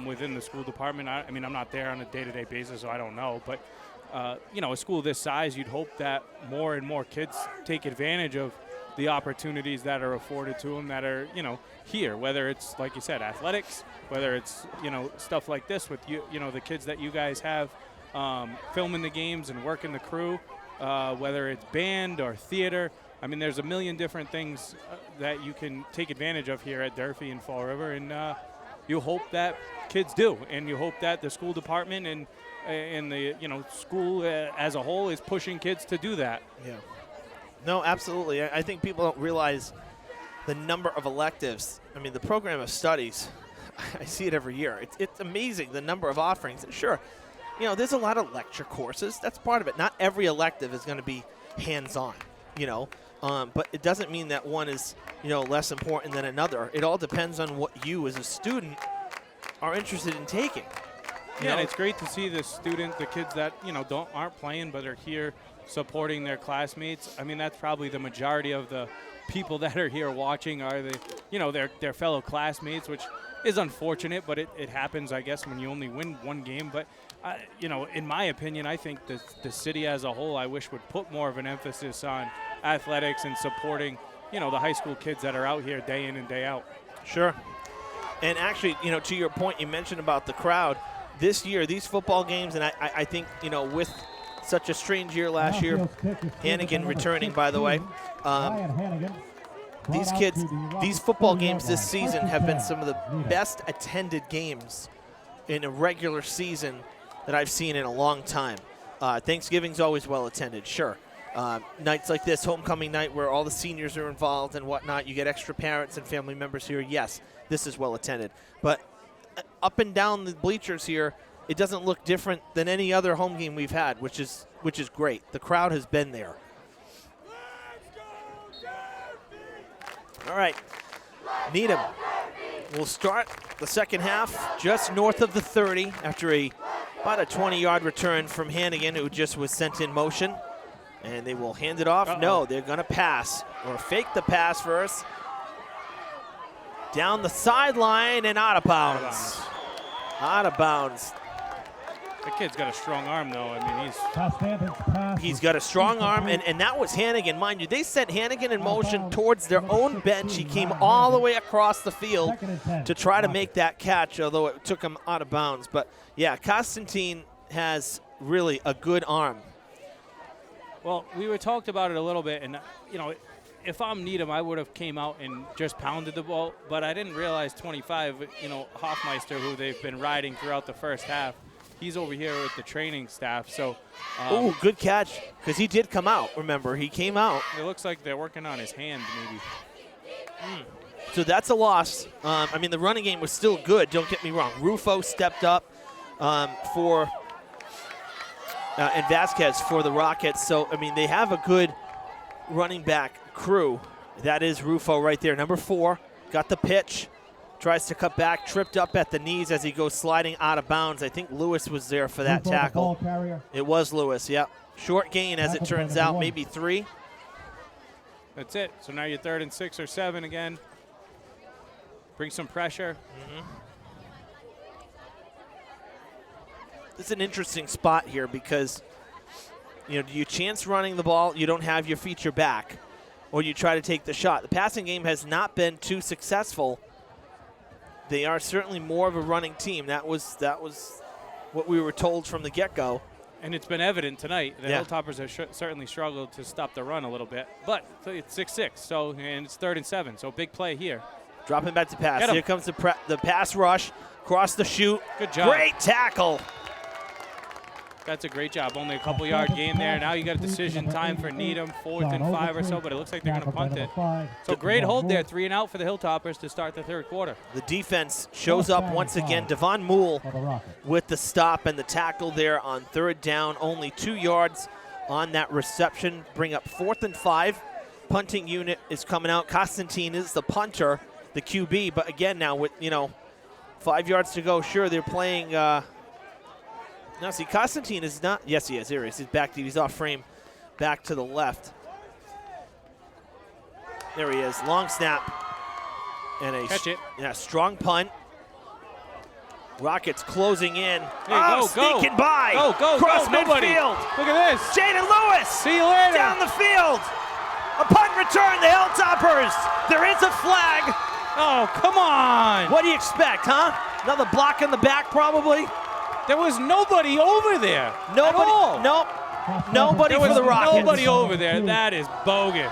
within the school department. I mean, I'm not there on a day-to-day basis, so I don't know. But, you know, a school this size, you'd hope that more and more kids take advantage of the opportunities that are afforded to them that are, you know, here, whether it's, like you said, athletics, whether it's, you know, stuff like this with, you know, the kids that you guys have filming the games and working the crew, whether it's band or theater. I mean, there's a million different things that you can take advantage of here at Durfee and Fall River, and you hope that kids do, and you hope that the school department and the, you know, school as a whole is pushing kids to do that. Yeah. No, absolutely. I think people don't realize the number of electives. I mean, the program of studies, I see it every year. It's amazing, the number of offerings. Sure, you know, there's a lot of lecture courses. That's part of it. Not every elective is going to be hands-on, you know. But it doesn't mean that one is, you know, less important than another. It all depends on what you as a student are interested in taking. Yeah, and it's great to see the kids that, you know, aren't playing but are here supporting their classmates. I mean, that's probably the majority of the people that are here watching are their fellow classmates, which is unfortunate, but it happens, I guess, when you only win one game. But, you know, in my opinion, I think the city as a whole, I wish would put more of an emphasis on athletics and supporting, you know, the high school kids that are out here day in and day out. Sure. And actually, you know, to your point, you mentioned about the crowd. This year, these football games, and I think, you know, with such a strange year last year, Hannigan returning, by the way. These kids, these football games this season have been some of the best attended games in a regular season that I've seen in a long time. Thanksgiving's always well attended, sure. Nights like this, homecoming night, where all the seniors are involved and whatnot, you get extra parents and family members here. Yes, this is well attended. But up and down the bleachers here, it doesn't look different than any other home game we've had, which is great. The crowd has been there. All right, Needham will start the second half just north of the 30 after about a 20-yard return from Hannigan, who just was sent in motion. And they will hand it off. No, they're going to pass or fake the pass first. Down the sideline and out of bounds. Out of bounds. That kid's got a strong arm, though. I mean, he's got a strong arm, and that was Hannigan. Mind you, they sent Hannigan in motion towards their own bench. He came all the way across the field to try to make that catch, although it took him out of bounds. But, yeah, Constantine has really a good arm. Well, we were talked about it a little bit, and, you know, if I'm Needham, I would have came out and just pounded the ball, but I didn't realize 25, you know, Hoffmeister, who they've been riding throughout the first half, he's over here with the training staff. So, oh, good catch, because he did come out. Remember, he came out. It looks like they're working on his hand, maybe. So that's a loss. I mean, the running game was still good. Don't get me wrong. Rufo stepped up for and Vasquez for the Rockets. So, I mean, they have a good running back crew. That is Rufo right there. Number 4, got the pitch. Tries to cut back, tripped up at the knees as he goes sliding out of bounds. I think Lewis was there for that tackle. It was Lewis, yep. Short gain as it turns out, maybe 3. That's it. So now you're 3rd and 6 or 7 again. Bring some pressure. This is an interesting spot here because, do you chance running the ball, you don't have your feature back, or you try to take the shot. The passing game has not been too successful. They are certainly more of a running team. That was what we were told from the get-go. And it's been evident tonight. The Hilltoppers have certainly struggled to stop the run a little bit. But it's 6-6, and it's 3rd and 7, so big play here. Dropping back to pass. Here comes the pass rush. Cross the chute. Good job. Great tackle. That's a great job. Only a couple-yard gain there. Now you got a decision time for Needham, 4th and 5 or so, but it looks like they're going to punt it. So great hold there, 3 and out for the Hilltoppers to start the 3rd quarter. The defense shows up once again. Devon Moole with the stop and the tackle there on 3rd down. Only 2 yards on that reception. Bring up 4th and 5. Punting unit is coming out. Constantine is the punter, the QB, but again now with 5 yards to go. Sure, they're playing. Now, see, Constantine is not. Yes, he is. Here he is. He's back. He's off frame, back to the left. There he is. Long snap, and a catch it. Yeah, strong punt. Rockets closing in. Sneaking by. Go. Cross Nobody. midfield. Look at this. Jaden Lewis. See you later. Down the field. A punt return. The Hilltoppers. There is a flag. Oh, come on. What do you expect, huh? Another block in the back, probably. There was nobody over there. Nobody. At all. Nope. Nobody for the Rockets. Nobody over there. That is bogus.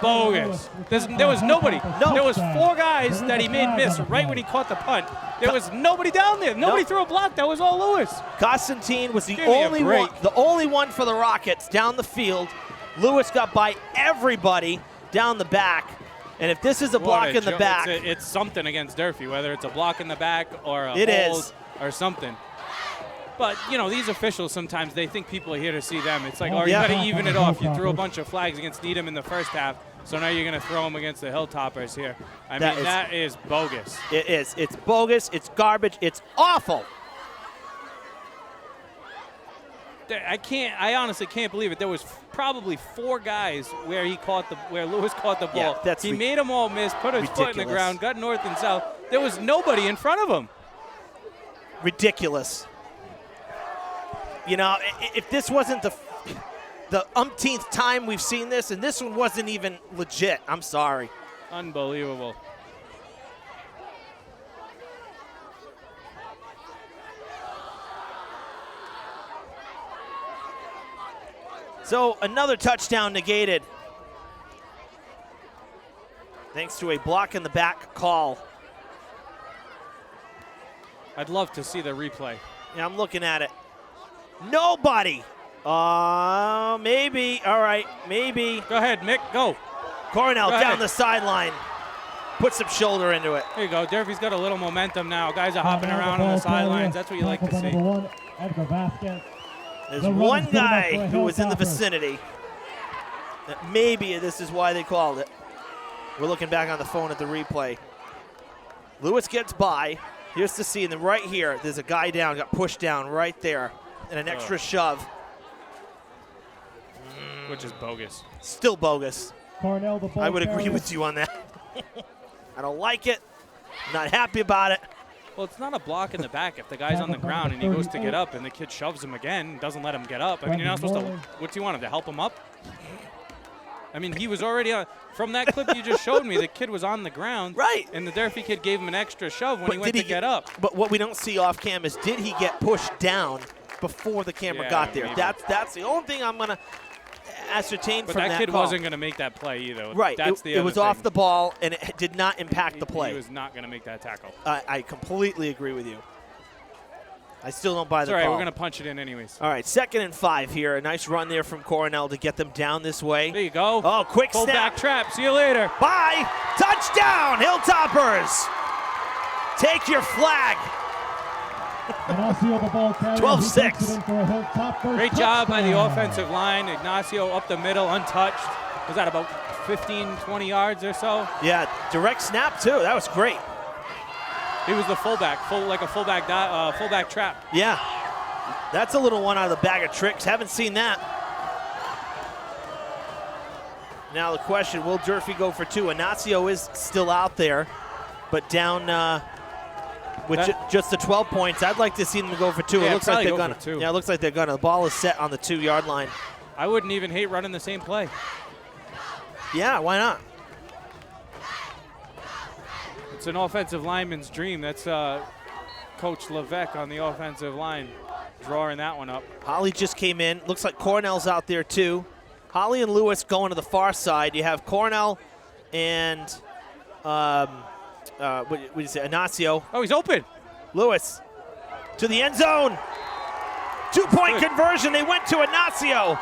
Bogus. There was nobody. No. There was 4 guys that he made miss right when he caught the punt. There was nobody down there. Nobody threw a block. That was all Lewis. Constantine was the only one for the Rockets down the field. Lewis got by everybody down the back. And if this is a block in the back. It's something against Durfee, whether it's a block in the back or a hold or something. But, these officials sometimes, they think people are here to see them. It's like, you got to even it off. You threw a bunch of flags against Needham in the first half, so now you're going to throw them against the Hilltoppers here. That is bogus. It is. It's bogus. It's garbage. It's awful. I honestly can't believe it. There was probably 4 guys where Lewis caught the ball. Yeah, he made them all miss, put his foot in the ground, got north and south. There was nobody in front of him. Ridiculous. If this wasn't the umpteenth time we've seen this, and this one wasn't even legit, I'm sorry. Unbelievable. So another touchdown negated. Thanks to a block in the back call. I'd love to see the replay. Yeah, I'm looking at it. Nobody. Maybe. All right, maybe. Go ahead, Mick. Go. Cornell down the sideline. Put some shoulder into it. There you go. Durfee's got a little momentum now. Guys are hopping around on the sidelines. That's what you like to see. There's one guy who was in the vicinity that maybe this is why they called it. We're looking back on the phone at the replay. Lewis gets by. Here's the scene. And right here, there's a guy down, got pushed down right there, and an extra shove. Which is bogus. Still bogus. I would agree with you on that. I don't like it. Not happy about it. Well, it's not a block in the back if the guy's on the ground and he goes to get up and the kid shoves him again, doesn't let him get up. You're not supposed to. What do you want him to help him up? He was already on. From that clip you just showed me, the kid was on the ground. Right. And the Durfee kid gave him an extra shove when he went to get up. But what we don't see off cam is, did he get pushed down before the camera got there? Maybe. That's the only thing I'm going to ascertain from that call. But that kid wasn't going to make that play either. Right. It was off the ball, and it did not impact the play. He was not going to make that tackle. I completely agree with you. I still don't buy the call. All right, we're going to punch it in anyways. All right, 2nd and 5 here. A nice run there from Cornell to get them down this way. There you go. Oh, quick Pull snap. Back trap. See you later. Bye. Touchdown, Hilltoppers. Take your flag. 12-6. Great job by the offensive line. Ignacio up the middle, untouched. Was that about 15, 20 yards or so. Yeah, direct snap too. That was great. He was the fullback, like a fullback trap. Yeah, that's a little one out of the bag of tricks. Haven't seen that. Now the question, will Durfee go for 2? Ignacio is still out there, but down with just the 12 points. I'd like to see them go for 2. Yeah, it looks like they're gonna. Yeah, it looks like they're gonna. The ball is set on the 2-yard line. I wouldn't even hate running the same play. Yeah, why not? It's an offensive lineman's dream. That's Coach Levesque on the offensive line drawing that one up. Holly just came in. Looks like Cornell's out there too. Holly and Lewis going to the far side. You have Cornell and what do you say, Ignacio. Oh, he's open. Lewis to the end zone. 2-point conversion. They went to Ignacio.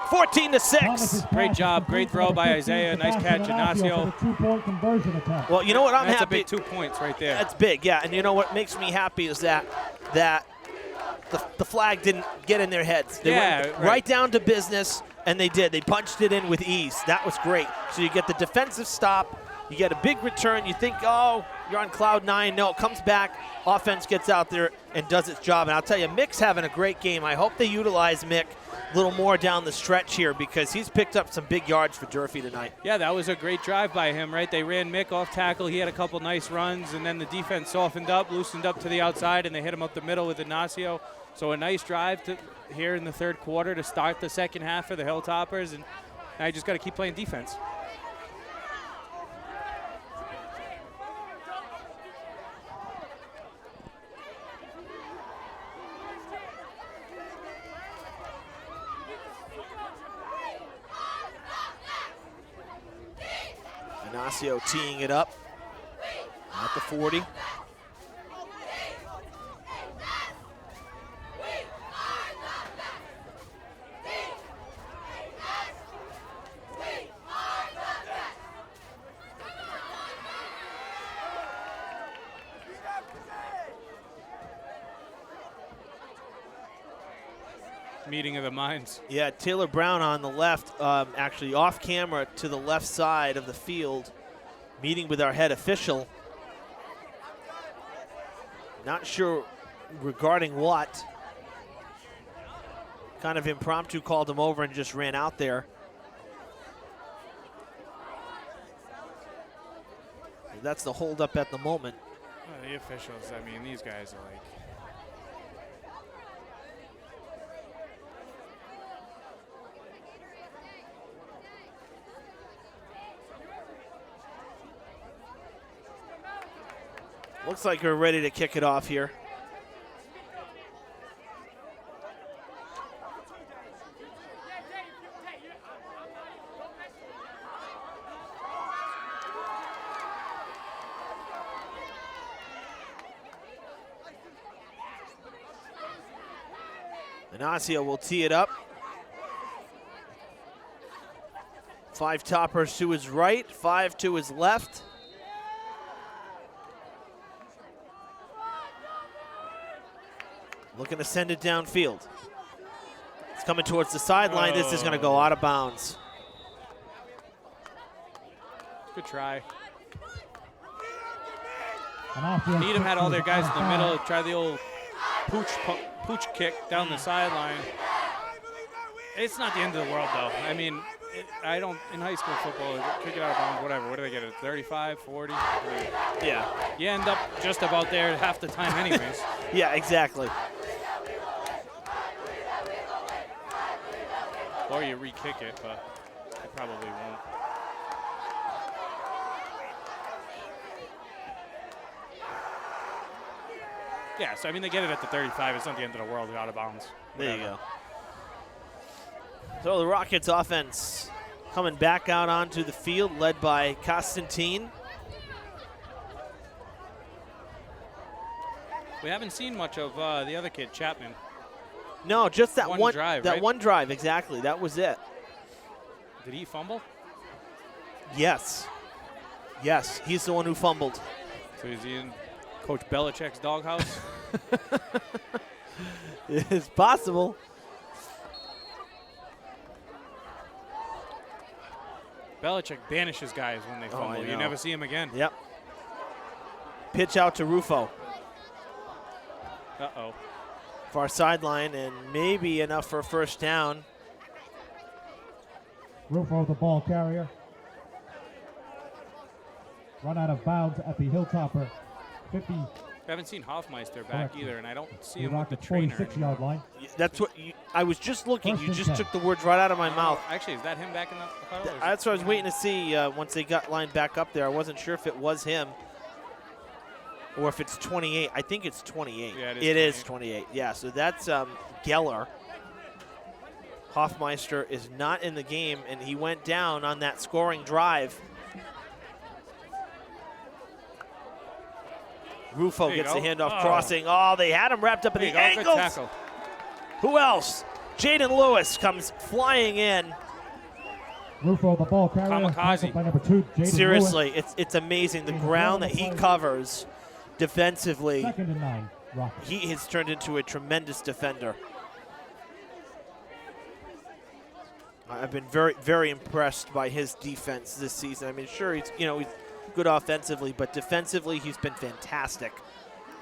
14-6. Great job. Great throw by Isaiah. Nice catch, Ignacio. 2-point conversion attempt. Well, you know what? I'm That's happy. That's a big 2 points right there. That's big, yeah. And you know what makes me happy is that the flag didn't get in their heads. They went right down to business, and they did. They punched it in with ease. That was great. So you get the defensive stop. You get a big return. You think, oh, you're on cloud 9. No, it comes back. Offense gets out there and does its job. And I'll tell you, Mick's having a great game. I hope they utilize Mick a little more down the stretch here because he's picked up some big yards for Durfee tonight. Yeah, that was a great drive by him, right? They ran Mick off tackle. He had a couple nice runs, and then the defense softened up, loosened up to the outside, and they hit him up the middle with Ignacio. So a nice drive here in the third quarter to start the second half for the Hilltoppers, and now you just got to keep playing defense. Ignacio teeing it up at the 40. Meeting of the minds. Yeah, Taylor Brown on the left, actually off camera to the left side of the field, meeting with our head official. Not sure regarding what. Kind of impromptu called him over and just ran out there. That's the holdup at the moment. Well, the officials, I mean, these guys are like... Looks like we're ready to kick it off here. Ignacio will tee it up. 5 toppers to his right, 5 to his left. Looking to send it downfield. It's coming towards the sideline. This is going to go out of bounds. Good try. Needham had all their guys in the middle. Try the old pooch kick down the sideline. It's not the end of the world, though. I mean, I don't, in high school football, kick it out of bounds, whatever. What do they get, 35, 40? Yeah. You end up just about there half the time anyways. Yeah, exactly. Or you re-kick it, but you probably won't. Yeah, so I mean, they get it at the 35. It's not the end of the world. Out of bounds. There you go. So the Rockets offense coming back out onto the field, led by Constantine. We haven't seen much of the other kid, Chapman. No, just that one drive. That right? one drive, exactly. That was it. Did he fumble? Yes. Yes, he's the one who fumbled. So is he in Coach Belichick's doghouse? It's possible. Belichick banishes guys when they fumble. You never see him again. Yep. Pitch out to Rufo. Uh-oh. Far sideline, and maybe enough for a first down. Rufo, the ball carrier. Run out of bounds at the Hilltopper 50. I haven't seen Hoffmeister back either, and I don't see him Rock with the the trainer. 46-yard line. That's what I was just looking. First You and just 10. took the words right out of my mouth. Actually, is that him back in the huddle? That's what I was waiting to see once they got lined back up there. I wasn't sure if it was him or if it's 28. I think it's 28. Yeah, it is 28. Yeah, so that's Geller. Hoffmeister is not in the game, and he went down on that scoring drive. Rufo gets the handoff crossing. Oh, they had him wrapped up in the ankles. Good tackle. Who else? Jaden Lewis comes flying in. Rufo, the ball carrier. Kamikaze. By number 2, Jaden Seriously, Lewis. it's amazing. The ground that he covers defensively, 2nd and 9. Rockets. he has turned into a tremendous defender. I've been very, very impressed by his defense this season. I mean, sure, he's good offensively, but defensively, he's been fantastic,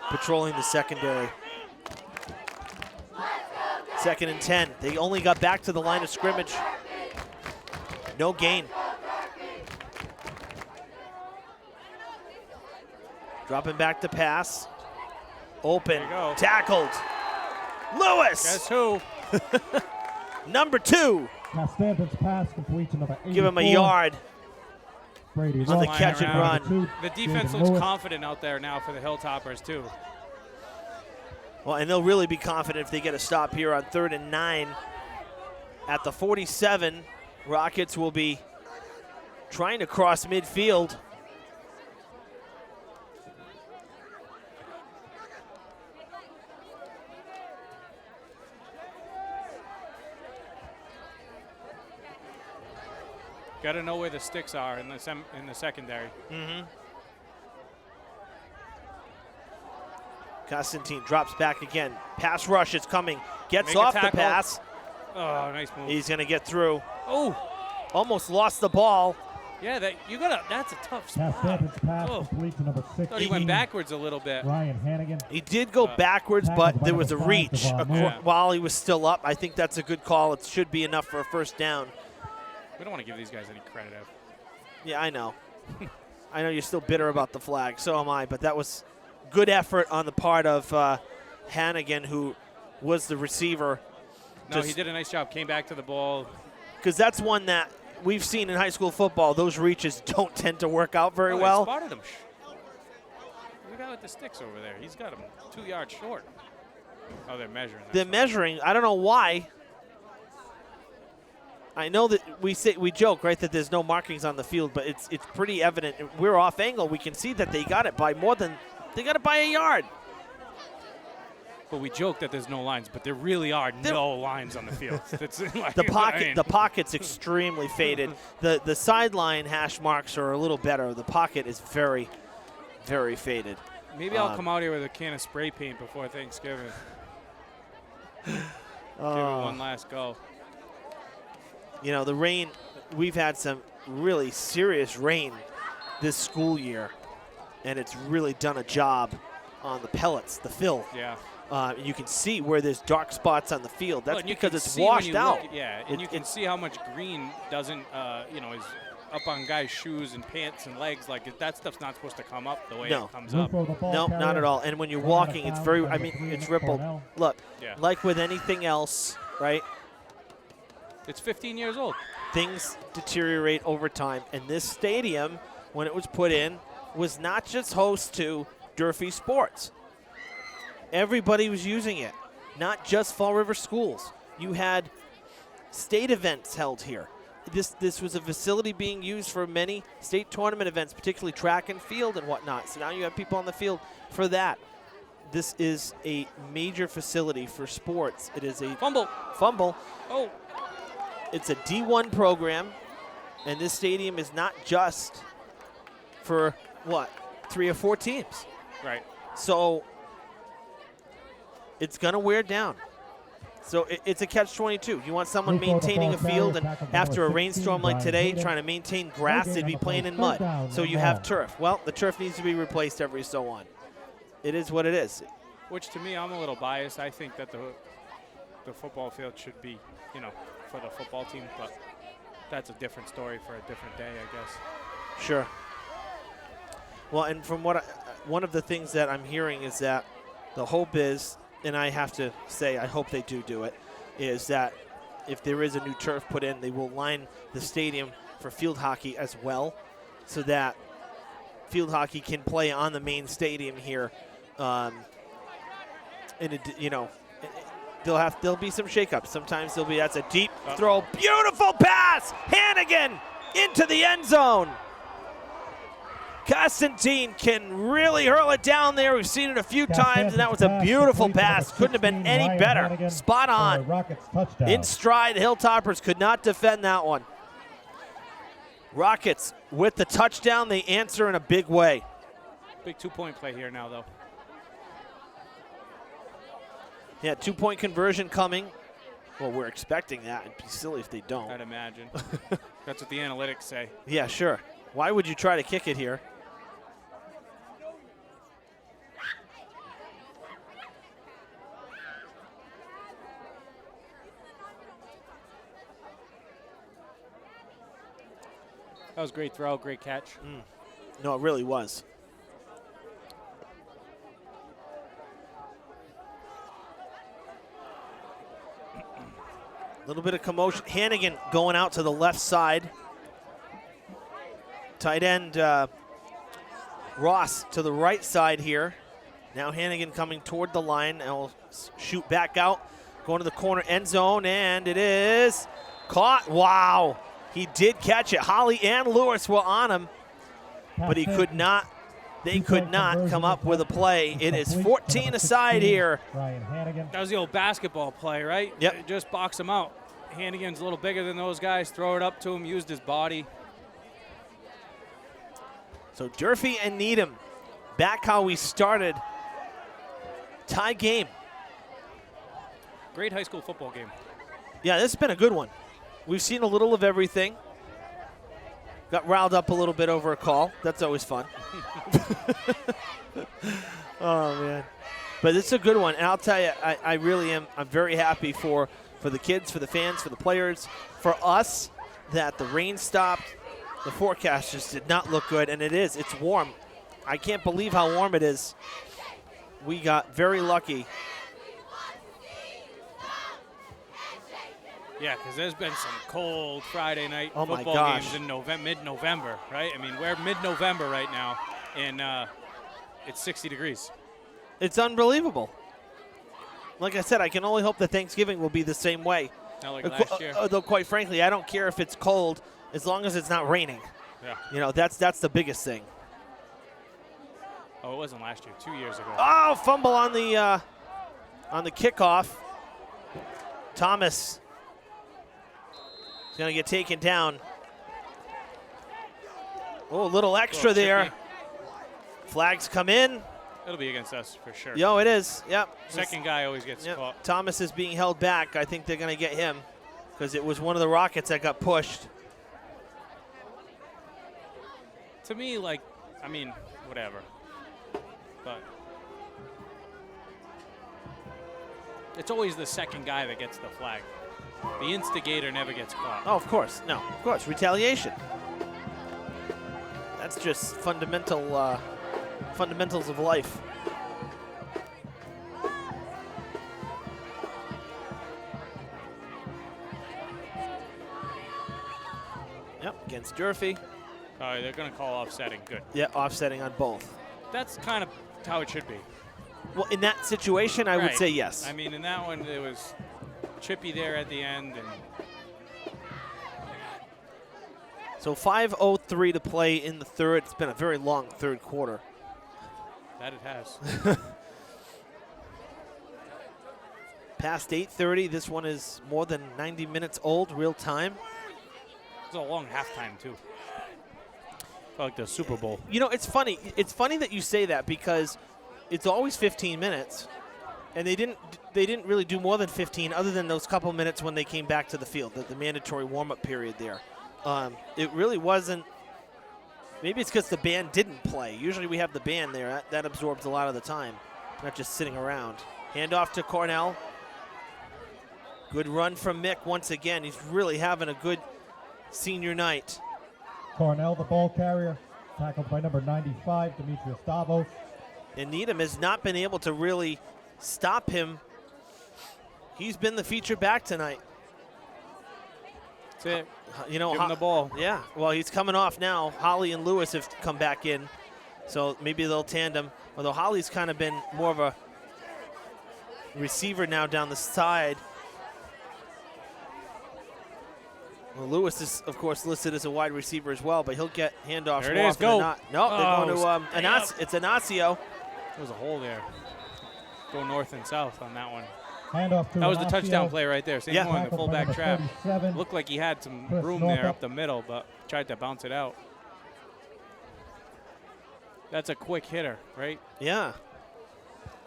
patrolling the secondary. 2nd and 10. They only got back to the line of scrimmage. No gain. Dropping back to pass. Open. Tackled. Lewis. Guess who? Number 2. Castanton's pass complete to number 84. Give him a yard. Brady on the Ross, catch and number run. 2, The defense Jaden looks Lewis. confident out there now for the Hilltoppers, too. Well, and they'll really be confident if they get a stop here on 3rd and 9. At the 47, Rockets will be trying to cross midfield. Got to know where the sticks are in the secondary. Constantine drops back again. Pass rush is coming. Gets Make a off the tackle. pass. Oh, nice move. He's going to get through. Oh, Almost lost the ball. yeah, that's a tough spot. Castanton's pass Oh. complete to number 6. Thought he went backwards a little bit. Ryan Hannigan. He did go backwards, but there was a reach Yeah. while he was still up. I think that's a good call. It should be enough for a first down. We don't want to give these guys any credit. Yeah, I know. I know you're still bitter about the flag. So am I. But that was good effort on the part of Hannigan, who was the receiver. No, he did a nice job. Came back to the ball. Because that's one that we've seen in high school football. Those reaches don't tend to work out very well. They spotted him. The guy with the sticks over there. He's got him 2 yards short. Oh, they're measuring. They're measuring. I don't know why. I know that we joke, right, that there's no markings on the field, but it's pretty evident. We're off angle. We can see that they got it by a yard. But we joke that there's no lines, but there really are no lines on the field. It's like, The pocket's extremely faded. The sideline hash marks are a little better. The pocket is very, very faded. Maybe I'll come out here with a can of spray paint before Thanksgiving. Give it one last go. You know, the rain, we've had some really serious rain this school year, and it's really done a job on the pellets, the fill. Yeah. You can see where there's dark spots on the field. That's Well, because it's washed out. And you can see how much green doesn't, is up on guys' shoes and pants and legs. Like, that stuff's not supposed to come up the way it comes up. No, not at all. And when you're walking, it's very, it's rippled. Look, like with anything else, right? It's 15 years old. Things deteriorate over time. And this stadium, when it was put in, was not just host to Durfee sports. Everybody was using it, not just Fall River schools. You had state events held here. This was a facility being used for many state tournament events, particularly track and field and whatnot. So now you have people on the field for that. This is a major facility for sports. It is a fumble. Oh. It's a D1 program, and this stadium is not just for, 3 or 4 teams. Right. So it's going to wear down. So it's a catch-22. You want someone maintaining a field, and after a rainstorm like today, trying to maintain grass, they'd be playing in mud. So you have turf. Well, the turf needs to be replaced every so on. It is what it is. Which, to me, I'm a little biased. I think that the football field should be, for the football team, but that's a different story for a different day, I guess. Sure. Well, and from what one of the things that I'm hearing is that the hope is, and I have to say I hope they do it, is that if there is a new turf put in, they will line the stadium for field hockey as well, so that field hockey can play on the main stadium here. There'll be some shakeups. Sometimes that's a deep throw, beautiful pass, Hannigan into the end zone. Constantine can really hurl it down there. We've seen it a few times, and that was a beautiful pass. Couldn't have been any better. Spot on. In stride. Hilltoppers could not defend that one. Rockets with the touchdown. They answer in a big way. Big 2-point play here now, though. Yeah, 2-point conversion coming. Well, we're expecting that. It'd be silly if they don't. I'd imagine. That's what the analytics say. Yeah, sure. Why would you try to kick it here? That was a great throw, great catch. No, it really was. A little bit of commotion. Hannigan going out to the left side. Tight end Ross to the right side here. Now Hannigan coming toward the line. And will shoot back out. Going to the corner end zone, and it is caught. Wow. He did catch it. Holly and Lewis were on him, but he could not. They could not come up with a play. It is 14 aside here. That was the old basketball play, right? Yep. Just box him out. Hannigan's a little bigger than those guys. Throw it up to him, used his body. So Durfee and Needham back how we started. Tie game. Great high school football game. Yeah, this has been a good one. We've seen a little of everything. Got riled up a little bit over a call. That's always fun. Oh, man. But it's a good one. And I'll tell you, I really am. I'm very happy for the kids, for the fans, for the players, for us, that the rain stopped. The forecast just did not look good, and it is. It's warm. I can't believe how warm it is. We got very lucky. Yeah, because there's been some cold Friday night Oh my football gosh. games in mid-November, right? I mean, we're mid-November right now, and it's 60 degrees. It's unbelievable. Like I said, I can only hope that Thanksgiving will be the same way. Not like last year. Though, quite frankly, I don't care if it's cold as long as it's not raining. Yeah. That's the biggest thing. Oh, it wasn't last year. 2 years ago. Oh, fumble on the kickoff. Thomas is going to get taken down. Oh, a little extra there. Flags come in. It'll be against us for sure. Yo, it is. Yep. Second guy always gets caught. Thomas is being held back. I think they're going to get him because it was one of the Rockets that got pushed. To me, whatever. But it's always the second guy that gets the flag. The instigator never gets caught. Oh, of course. No, of course. Retaliation. That's just fundamentals of life. Yep, against Durfee. They're going to call offsetting. Good. Yeah, offsetting on both. That's kind of how it should be. Well, in that situation, I would say yes. I mean, in that one, it was chippy there at the end. And so 5:03 to play in the third. It's been a very long third quarter. that it has. Past 8:30. This one is more than 90 minutes old, real time. It's a long halftime, too. Felt like the Super Bowl. You know, it's funny. It's funny that you say that because it's always 15 minutes. And they didn't really do more than 15 other than those couple minutes when they came back to the field, the mandatory warm-up period there. It really wasn't. Maybe it's because the band didn't play. Usually we have the band there. That absorbs a lot of the time, not just sitting around. Handoff to Cornell. Good run from Mick once again. He's really having a good senior night. Cornell, the ball carrier, tackled by number 95, Demetrius Stavos. And Needham has not been able to really stop him. He's been the feature back tonight. That's it. You know, give him the ball. Yeah, well, he's coming off now. Holly and Lewis have come back in, so maybe they'll tandem. Although Holly's kind of been more of a receiver now down the side. Well, Lewis is, of course, listed as a wide receiver as well, but he'll get handoffs there more it is. often Go. than not. No, they're going to it's Inacio. There's a hole there. Go north and south on that one. Handoff to That was the Inacio. touchdown play right there. Same one, the Tackled by fullback number trap. 37. Looked like he had some Chris room Northup. there up the middle, but tried to bounce it out. That's a quick hitter, right? Yeah.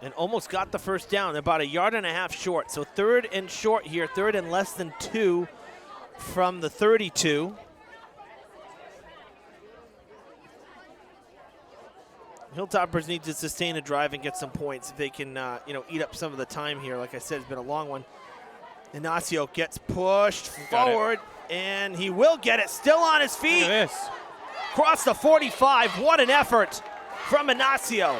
And almost got the first down. They're about 1.5 yards short. So 3rd and short here, 3rd and less than 2 from the 32. Hilltoppers need to sustain a drive and get some points if they can, eat up some of the time here. Like I said, it's been a long one. Inacio gets pushed forward, and he will get it. Still on his feet. Look at this. Across the 45. What an effort from Inacio.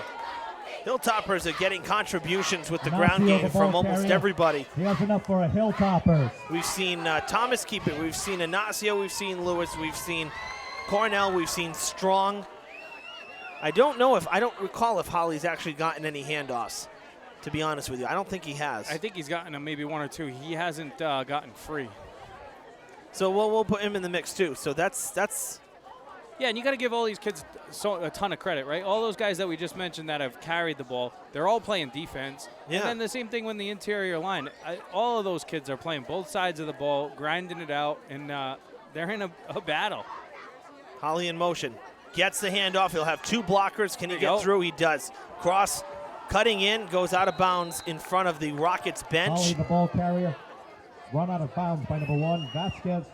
Hilltoppers are getting contributions with the ground Inacio, game the from ball almost carrier. everybody. He has enough for a Hilltoppers. We've seen Thomas keep it. We've seen Inacio. We've seen Lewis. We've seen Cornell. We've seen Strong. I don't recall if Holly's actually gotten any handoffs, to be honest with you. I don't think he has. I think he's gotten maybe 1 or 2. He hasn't gotten free. So we'll put him in the mix too. So that's. Yeah, and you got to give all these kids a ton of credit, right? All those guys that we just mentioned that have carried the ball, they're all playing defense. Yeah. And then the same thing with the interior line. All of those kids are playing both sides of the ball, grinding it out, and they're in a battle. Holly in motion. Gets the handoff. He'll have 2 blockers. Can he get through? He does. Cross, cutting in, goes out of bounds in front of the Rockets bench. Holly, the ball carrier, run out of bounds by number 1, Vasquez.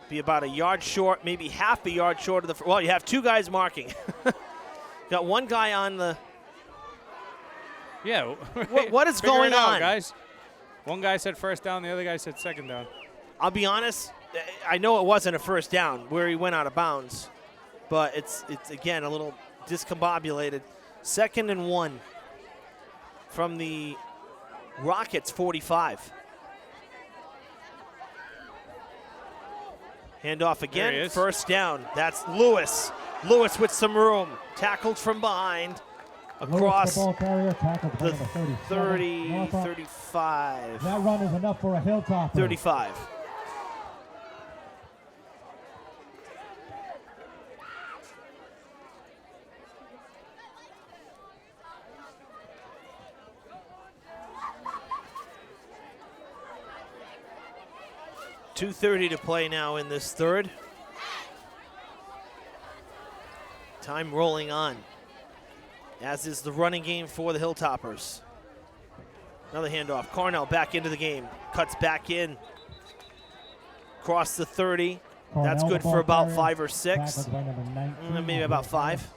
Be about 1 yard short, maybe half a yard short of the. Well, you have 2 guys marking. Got 1 guy on the. Yeah. What is Figure going it out, on, guys? One guy said first down, the other guy said second down. I'll be honest. I know it wasn't a first down where he went out of bounds, but it's again a little discombobulated. 2nd and 1 from the Rockets 45. Handoff again, first down. That's Lewis. Lewis with some room. Tackled from behind. Across Lewis, the ball carrier, tackled by the number 30, 35. That run is enough for a Hilltopper. 35. .230 to play now in this 3rd. Time rolling on, as is the running game for the Hilltoppers. Another handoff. Cornell back into the game. Cuts back in. Across the 30. Cornell, that's good for about 5 or 6. Tackled by number 19, Maybe about 5.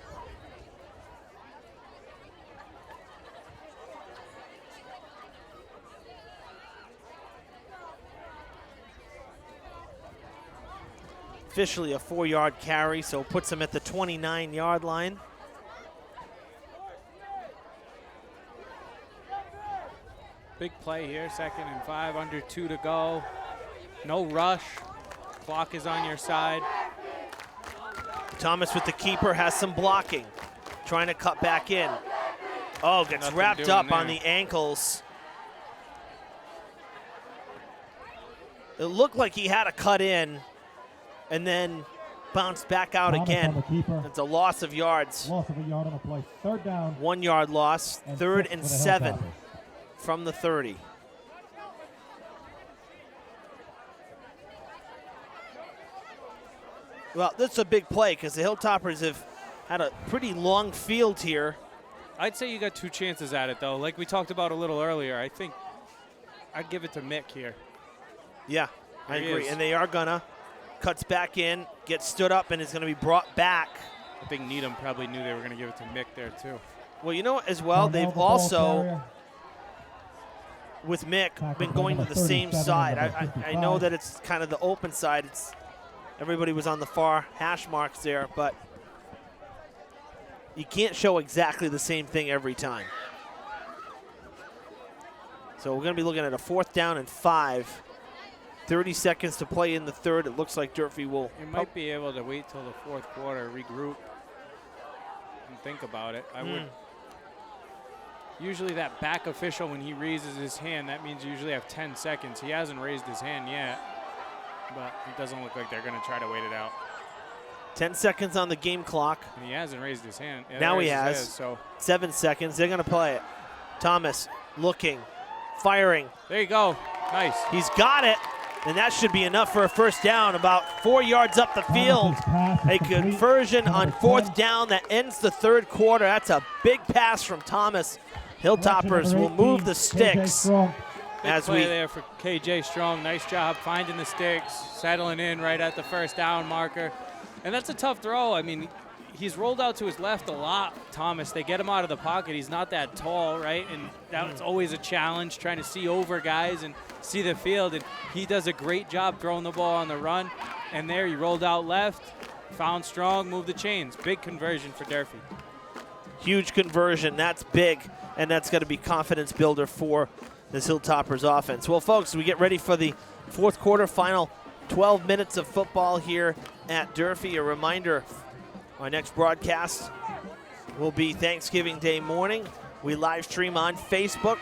Officially a 4-yard carry, so puts him at the 29-yard line. Big play here, 2nd and 5, under 2 to go. No rush. Clock is on your side. Thomas with the keeper has some blocking. Trying to cut back in. Oh, gets Nothing wrapped doing up there. on the ankles. It looked like he had a cut in and then bounced back out Thomas again. on the keeper. It's a loss of yards. Loss of a yard on the play. 3rd down. 1 yard loss. And 3rd 6 and for the 7 Hilltoppers. from the 30. Well, this is a big play because the Hilltoppers have had a pretty long field here I'd say you got 2 chances at it, though. Like we talked about a little earlier, I think I'd give it to Mick here. Yeah, I agree. And they are gonna. Cuts back in, gets stood up, and is going to be brought back. I think Needham probably knew they were going to give it to Mick there, too. Well, you know as well, they've also, with Mick, been going to the same side. I know that it's kind of the open side. Everybody was on the far hash marks there, but you can't show exactly the same thing every time. So we're going to be looking at a 4th down and 5. 30 seconds to play in the third. It looks like Durfee will. You might be able to wait till the 4th quarter, regroup, and think about it. I would. Usually that back official, when he raises his hand, that means you usually have 10 seconds. He hasn't raised his hand yet, but it doesn't look like they're going to try to wait it out. 10 seconds on the game clock. And he hasn't raised his hand. Yeah, now he has. So 7 seconds. They're going to play it. Thomas looking, firing. There you go. Nice. He's got it. And that should be enough for a 1st down, about 4 yards up the field. A conversion on 4th down that ends the 3rd quarter. That's a big pass from Thomas. Hilltoppers will move the sticks. Big play there for KJ Strong. Nice job finding the sticks, settling in right at the 1st down marker. And that's a tough throw. I mean, he's rolled out to his left a lot, Thomas. They get him out of the pocket. He's not that tall, right? And that's always a challenge, trying to see over guys and see the field. And he does a great job throwing the ball on the run. And there he rolled out left, found Strong, moved the chains. Big conversion for Durfee. Huge conversion. That's big. And that's going to be confidence builder for this Hilltoppers offense. Well, folks, we get ready for the 4th quarter, final 12 minutes of football here at Durfee. A reminder, our next broadcast will be Thanksgiving Day morning. We live stream on Facebook.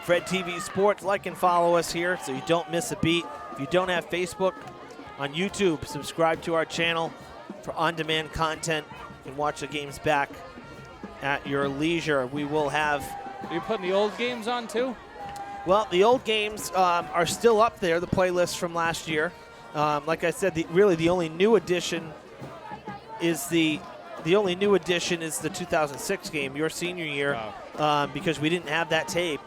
Fred TV Sports, like and follow us here so you don't miss a beat. If you don't have Facebook, on YouTube, subscribe to our channel for on-demand content. You can watch the games back at your leisure. We will have... Are you putting the old games on too? Well, the old games are still up there, the playlist from last year. Like I said, really the only new addition is the 2006 game, your senior year, because we didn't have that tape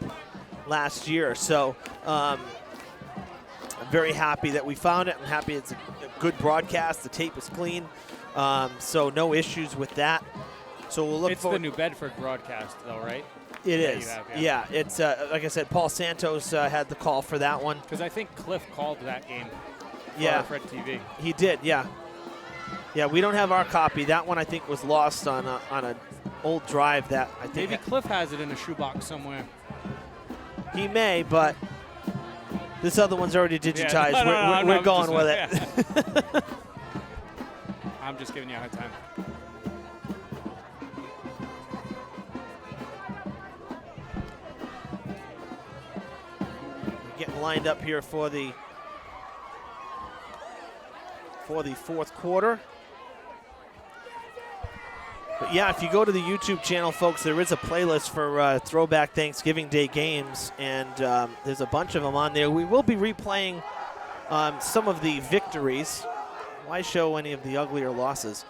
last year. So I'm very happy that we found it. I'm happy it's a good broadcast. The tape is clean, so no issues with that. So we'll look forward. It's the New Bedford broadcast, though, right? It is. Yeah, it's like I said, Paul Santos had the call for that one. Because I think Cliff called that game for Fred TV. He did, yeah. Yeah, we don't have our copy. That one I think was lost on an old drive that I think. Maybe Cliff has it in a shoebox somewhere. He may, but this other one's already digitized. Yeah. We're going with it. Yeah. I'm just giving you a hard time. Getting lined up here for the 4th quarter. But yeah, if you go to the YouTube channel, folks, there is a playlist for throwback Thanksgiving Day games, and there's a bunch of them on there. We will be replaying some of the victories. Why show any of the uglier losses?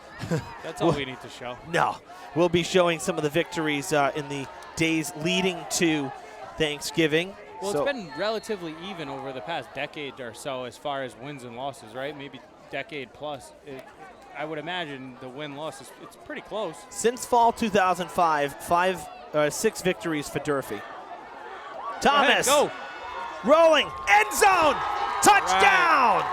That's all we need to show. No. We'll be showing some of the victories in the days leading to Thanksgiving. Well, it's been relatively even over the past decade or so as far as wins and losses, right? Maybe decade plus. I would imagine the win-loss it's pretty close. Since fall 2005, 6 victories for Durfee. Thomas, go. Rolling, end zone, touchdown!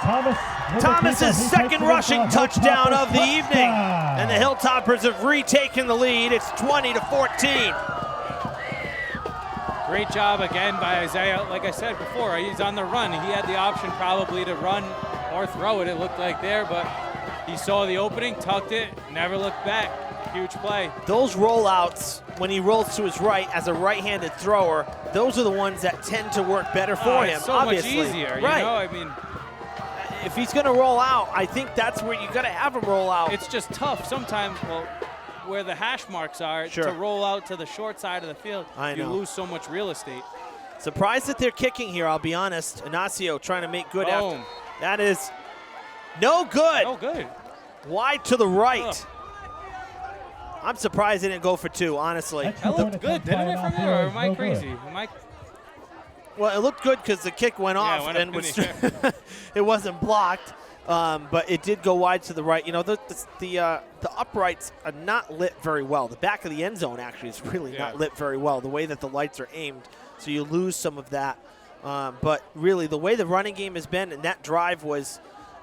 Right. Thomas's second rushing touchdown of the evening, and the Hilltoppers have retaken the lead. It's 20-14. Great job again by Isaiah. Like I said before, he's on the run. He had the option probably to run or throw it, it looked like there, but he saw the opening, tucked it, never looked back. Huge play. Those rollouts, when he rolls to his right as a right-handed thrower, those are the ones that tend to work better for him, so obviously. Much easier, right. You know? I mean, if he's going to roll out, I think that's where you got to have him roll out. It's just tough sometimes. Well, where the hash marks are, to roll out to the short side of the field, you lose so much real estate. Surprised that they're kicking here, I'll be honest. Inacio trying to make good after. That is no good. No good. Wide to the right. I'm surprised they didn't go for 2, honestly. That looked good, didn't it, from there, or am I crazy? Well, it looked good because the kick went off and was it wasn't blocked, but it did go wide to the right. You know, the uprights are not lit very well. The back of the end zone actually is really not lit very well, the way that the lights are aimed, so you lose some of that. But really, the way the running game has been, and that drive was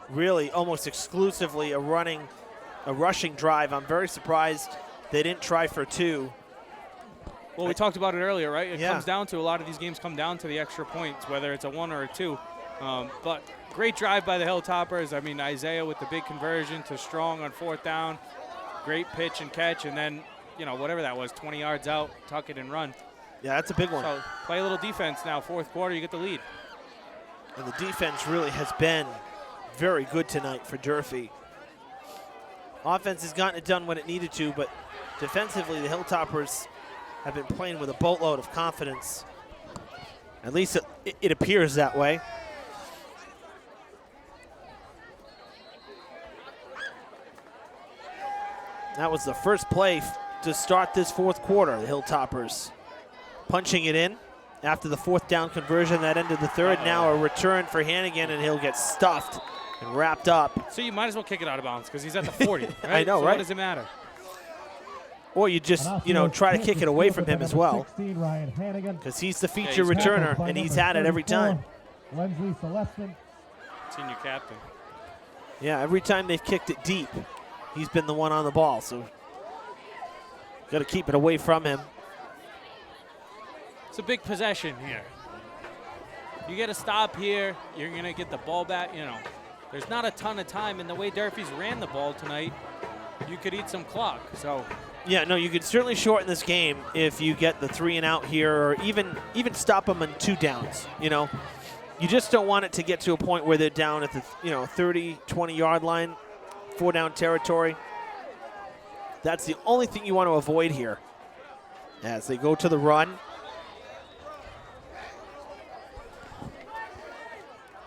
really almost exclusively a rushing drive. I'm very surprised they didn't try for 2. Well, we talked about it earlier, right? It comes down to, a lot of these games come down to the extra points, whether it's a 1 or a 2. But great drive by the Hilltoppers. I mean, Isaiah with the big conversion to Strong on 4th down. Great pitch and catch, and then, you know, whatever that was, 20 yards out, tuck it and run. Yeah, that's a big one. So play a little defense now. 4th quarter, you get the lead. And the defense really has been very good tonight for Durfee. Offense has gotten it done when it needed to, but defensively, the Hilltoppers have been playing with a boatload of confidence. At least it appears that way. That was the first play to start this 4th quarter. The Hilltoppers punching it in after the 4th down conversion that ended the 3rd. Now a return for Hannigan, and he'll get stuffed and wrapped up. So you might as well kick it out of bounds because he's at the 40. Right? I know, so right? What does it matter? Or you just, you know, try to kick it away from him as well, because he's the feature returner, and he's had it every time. Senior captain. Yeah, every time they've kicked it deep, he's been the one on the ball, so got to keep it away from him. It's a big possession here. You get a stop here, you're going to get the ball back. You know, there's not a ton of time, and the way Durfee's ran the ball tonight, you could eat some clock. So. Yeah, no, you could certainly shorten this game if you get the 3 and out here, or even stop them on 2 downs. You know, you just don't want it to get to a point where they're down at the 30, 20-yard line, 4 down territory. That's the only thing you want to avoid here as they go to the run.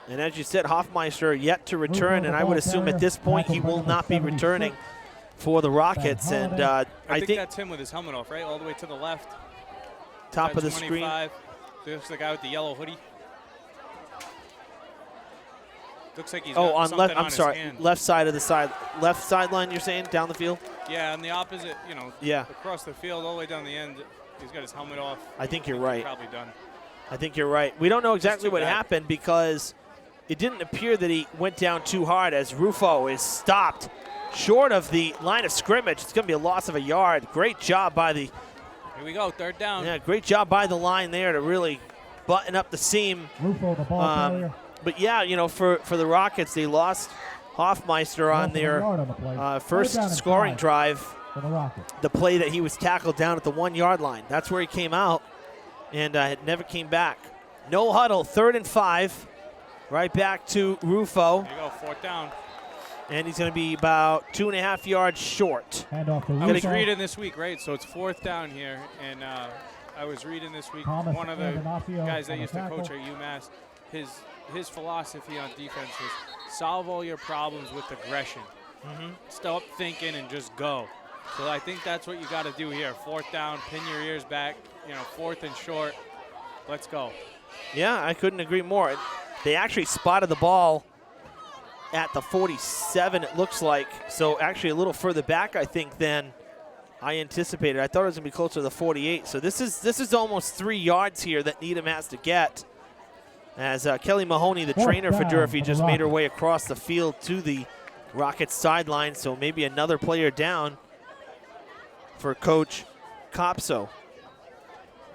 And as you said, Hoffmeister yet to return, and I would assume at this point he will not be returning for the Rockets. And I think that's him with his helmet off, right? All the way to the left. Top of the screen. Looks the guy with the yellow hoodie. Looks like he's on something left. on I'm sorry, his hand. left side of the left sideline. You're saying down the field? Yeah, on the opposite. You know. Yeah. Across the field, all the way down the end. He's got his helmet off. I think you're right. Probably done. I think you're right. We don't know exactly what happened because it didn't appear that he went down too hard, as Rufo is stopped short of the line of scrimmage. It's going to be a loss of a yard. Great job by the. Here we go, 3rd down. Yeah, great job by the line there to really button up the seam. Rufo, the ball carrier. But yeah, you know, for the Rockets, they lost Hoffmeister on their first scoring drive. The play that he was tackled down at the 1-yard line. That's where he came out, and it never came back. No huddle, 3rd and 5. Right back to Rufo. There you go, 4th down. And he's going to be about 2.5 yards short. I was reading this week, right? So it's 4th down here, and I was reading this week, one of the guys that used to coach at UMass, his philosophy on defense is solve all your problems with aggression. Stop thinking and just go. So I think that's what you got to do here. 4th down, pin your ears back, 4th and short. Let's go. Yeah, I couldn't agree more. They actually spotted the ball at the 47, it looks like. So actually a little further back, I think, than I anticipated. I thought it was going to be closer to the 48. So this is almost 3 yards here that Needham has to get. As Kelly Mahoney, the trainer for Durfee, just made her way across the field to the Rockets sideline. So maybe another player down for Coach Copso.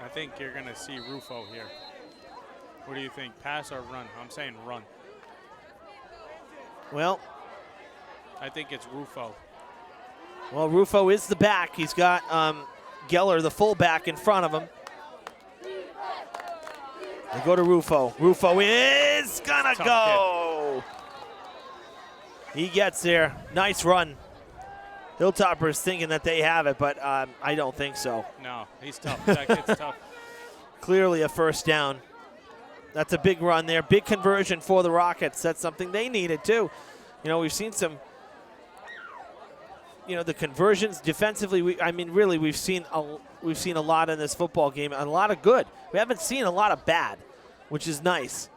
I think you're going to see Rufo here. What do you think, pass or run? I'm saying run. Well, I think it's Rufo. Well, Rufo is the back. He's got Geller, the fullback, in front of him. They go to Rufo. Rufo is gonna go. He gets there. Nice run. Hilltoppers thinking that they have it, but I don't think so. No, he's tough. That kid's tough. Clearly a 1st down. That's a big run there. Big conversion for the Rockets. That's something they needed too. You know, we've seen some the conversions defensively. I mean, really, we've seen a lot in this football game, a lot of good. We haven't seen a lot of bad, which is nice.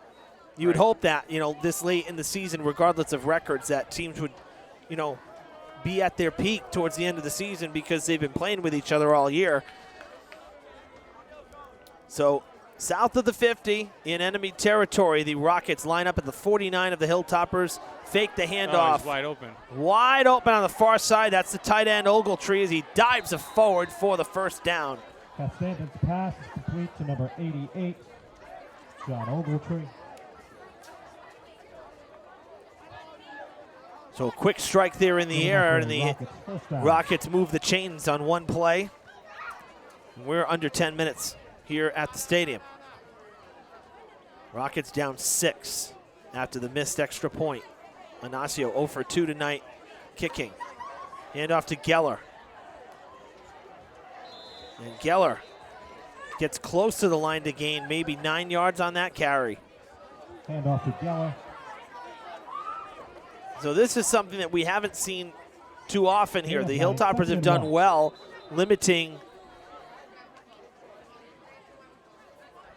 You would hope that this late in the season, regardless of records, that teams would, be at their peak towards the end of the season because they've been playing with each other all year. So south of the 50 in enemy territory, the Rockets line up at the 49 of the Hilltoppers. Fake the handoff. He's wide open. Wide open on the far side. That's the tight end Ogletree as he dives forward for the first down. Castanton's pass is complete to number 88, John Ogletree. So a quick strike there in the air, and the Rockets move the chains on one play. We're under 10 minutes here at the stadium. Rockets down 6 after the missed extra point. Anasio 0 for 2 tonight, kicking. Handoff to Geller. And Geller gets close to the line to gain maybe 9 yards on that carry. Handoff to Geller. So this is something that we haven't seen too often here. The Hilltoppers have done well limiting.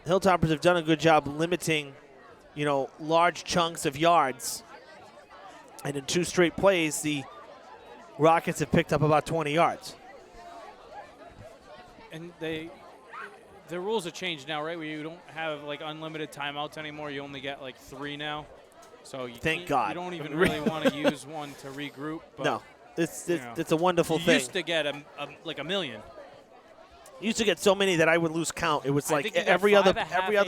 Hilltoppers have done a good job limiting, large chunks of yards. And in 2 straight plays, the Rockets have picked up about 20 yards. And the rules have changed now, right? Where you don't have like unlimited timeouts anymore. You only get like 3 now. So thank God. You don't even really want to use one to regroup. But, no, it's a wonderful thing. You used to get like a million. You used to get so many that I would lose count. It was like every other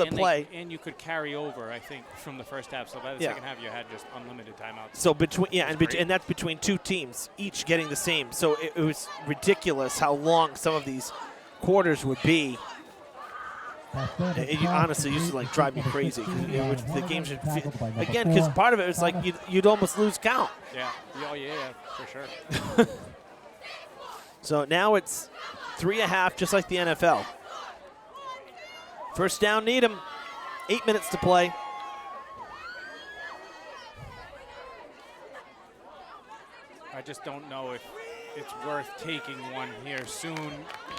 play. And you could carry over, I think, from the first half. So by the second half, you had just unlimited timeouts. So and that's between 2 teams, each getting the same. So it was ridiculous how long some of these quarters would be. It honestly used to drive me crazy. The game should again, because part of it was like you'd almost lose count. Yeah. Oh yeah, for sure. So now it's 3.5, just like the NFL. First down, Needham. 8 minutes to play. I just don't know if it's worth taking one here soon.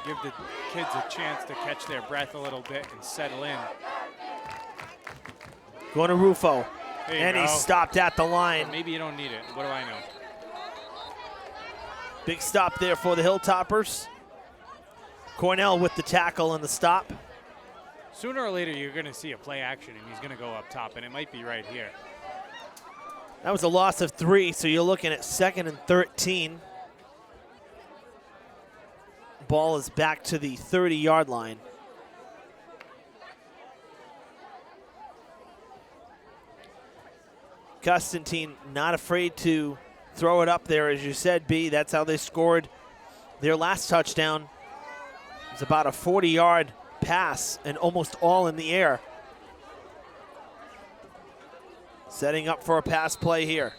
Give the kids a chance to catch their breath a little bit and settle in. Going to Rufo. And he's stopped at the line. Or maybe you don't need it. What do I know? Big stop there for the Hilltoppers. Cornell with the tackle and the stop. Sooner or later, you're going to see a play action, and he's going to go up top, and it might be right here. That was a loss of 3, so you're looking at 2nd and 13. Ball is back to the 30-yard line. Constantine not afraid to throw it up there, as you said, B. That's how they scored their last touchdown. It was about a 40-yard pass and almost all in the air. Setting up for a pass play here.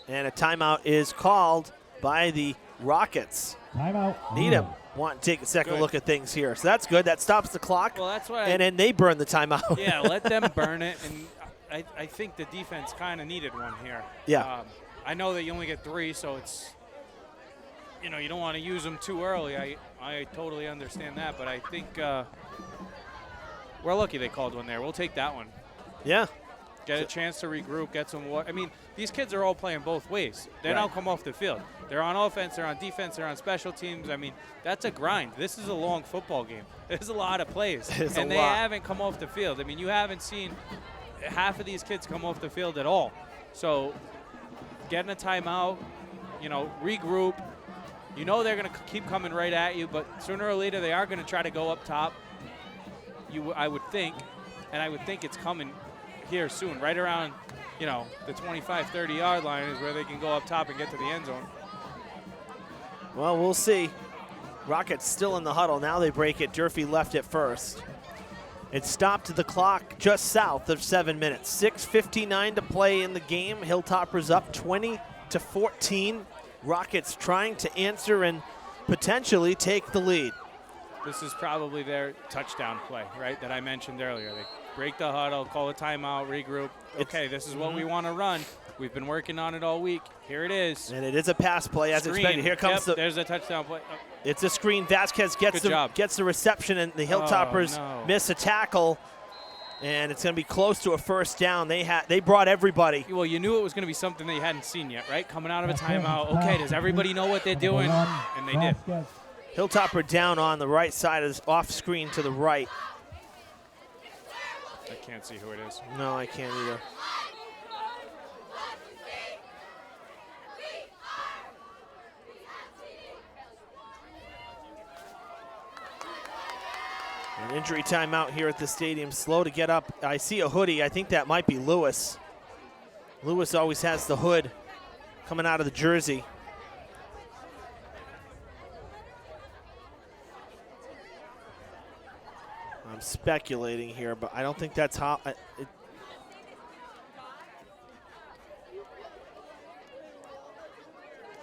And a timeout is called by the Rockets. Timeout. Needham want to take a second look at things here. So that's good. That stops the clock. Well, that's why. And then they burn the timeout. Yeah, let them burn it. And I think the defense kind of needed one here. Yeah. I know that you only get 3, so it's, you don't want to use them too early. I totally understand that, but I think we're lucky they called one there. We'll take that one. Yeah. Get a chance to regroup, get some water. I mean, these kids are all playing both ways. They don't come off the field. They're on offense, they're on defense, they're on special teams. I mean, that's a grind. This is a long football game. There's a lot of plays. And they haven't come off the field. I mean, you haven't seen half of these kids come off the field at all. So getting a timeout, regroup. They're going to keep coming right at you, but sooner or later they are going to try to go up top. I would think, and I would think it's coming here soon, right around, the 25, 30-yard line is where they can go up top and get to the end zone. Well, we'll see. Rockets still in the huddle. Now they break it. Durfee left it first. It stopped the clock just south of 7 minutes. 6:59 to play in the game. Hilltoppers up 20-14. Rockets trying to answer and potentially take the lead. This is probably their touchdown play, right, that I mentioned earlier. break the huddle, call a timeout, regroup. Okay, this is what we want to run. We've been working on it all week. Here it is. And it is a pass play as expected. Here comes there's a touchdown play. It's a screen. Vasquez gets the reception, and the Hilltoppers miss a tackle. And it's going to be close to a first down. They brought everybody. Well, you knew it was going to be something that you hadn't seen yet, right? Coming out of a timeout. Okay, does everybody know what they're doing? And they did. Hilltopper down on the right side, is off screen to the right. I can't see who it is. No, I can't either. An injury timeout here at the stadium. Slow to get up. I see a hoodie. I think that might be Lewis. Lewis always has the hood coming out of the jersey. I'm speculating here, but I don't think that's how.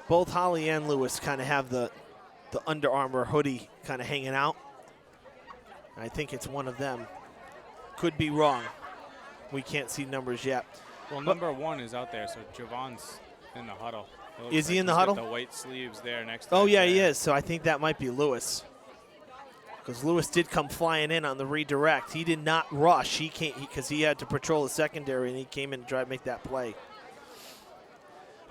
Both Holly and Lewis kind of have the Under Armour hoodie kind of hanging out. I think it's one of them. Could be wrong. We can't see numbers yet. Well, number 1 is out there, so Javon's in the huddle. Is he in the huddle? The white sleeves there next to him. Oh, yeah, he is. So I think that might be Lewis. Because Lewis did come flying in on the redirect. He did not rush. He came because he had to patrol the secondary, and he came in to try to make that play.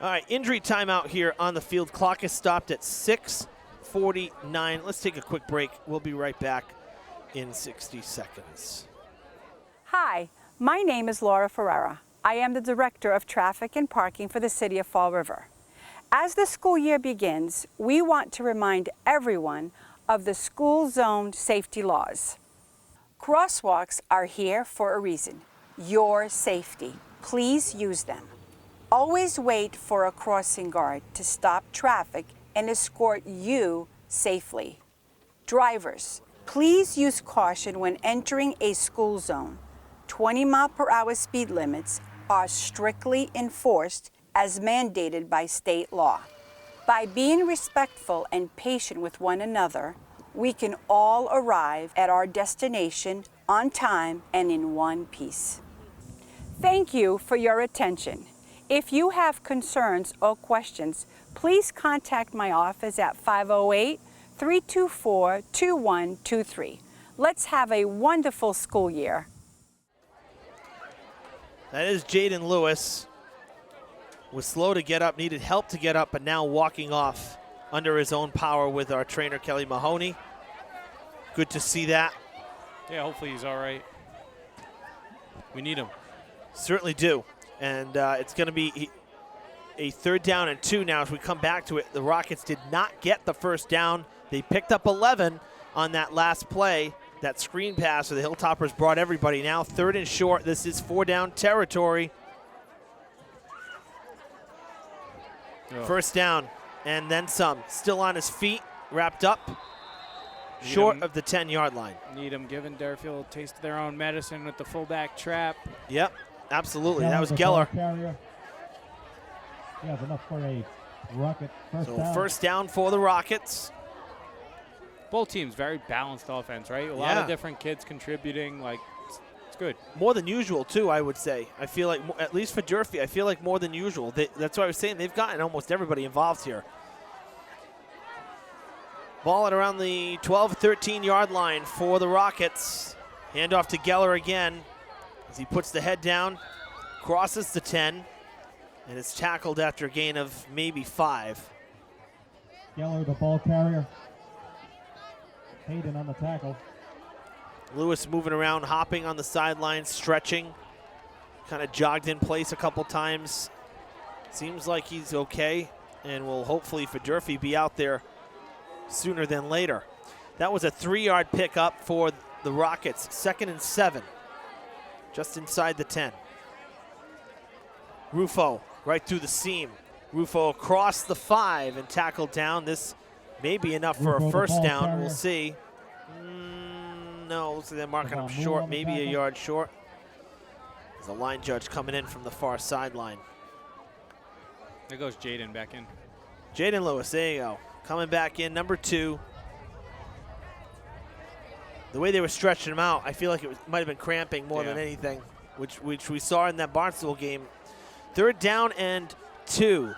All right, injury timeout here on the field. Clock is stopped at 6:49. Let's take a quick break. We'll be right back in 60 seconds. Hi, my name is Laura Ferreira. I am the Director of Traffic and Parking for the City of Fall River. As the school year begins, we want to remind everyone of the school zone safety laws. Crosswalks are here for a reason, your safety. Please use them. Always wait for a crossing guard to stop traffic and escort you safely. Drivers, please use caution when entering a school zone. 20-mile-per-hour speed limits are strictly enforced as mandated by state law. By being respectful and patient with one another, we can all arrive at our destination on time and in one piece. Thank you for your attention. If you have concerns or questions, please contact my office at 508-324-2123. Let's have a wonderful school year. That is Jaden Lewis. Was slow to get up, needed help to get up, but now walking off under his own power with our trainer, Kelly Mahoney. Good to see that. Yeah, hopefully he's all right. We need him. Certainly do. And it's going to be a 3rd down and 2 now as we come back to it. The Rockets did not get the first down. They picked up 11 on that last play. That screen pass, so the Hilltoppers brought everybody. Now 3rd and short. This is 4-down territory. Oh. First down and then some. Still on his feet, wrapped up, short of the 10-yard line. Needham giving Durfee a taste of their own medicine with the fullback trap. Yep, absolutely. That was Geller. He has enough for a Rocket first down. First down for the Rockets. Both teams, very balanced offense, right? A lot of different kids contributing. Like, it's good. More than usual, too, I would say. I feel like, at least for Durfee, I feel like more than usual. That's why I was saying they've gotten almost everybody involved here. Ball at around the 12, 13-yard line for the Rockets. Handoff to Geller again as he puts the head down, crosses the 10, and it's tackled after a gain of maybe 5. Geller, the ball carrier. Hayden on the tackle. Lewis moving around, hopping on the sideline, stretching. Kind of jogged in place a couple times. Seems like he's okay and will hopefully for Durfee be out there sooner than later. That was a 3-yard pickup for the Rockets. 2nd and 7, just inside the 10. Rufo right through the seam. Rufo across the 5 and tackled down. This may be enough for a first down. Carrier. We'll see. No, looks like they're marking him short, maybe a yard short. There's a line judge coming in from the far sideline. There goes Jaden back in. Jaden Lewis, there you go. Coming back in, number 2. The way they were stretching him out, I feel like it might have been cramping more than anything, which we saw in that Barnstable game. 3rd down and 2.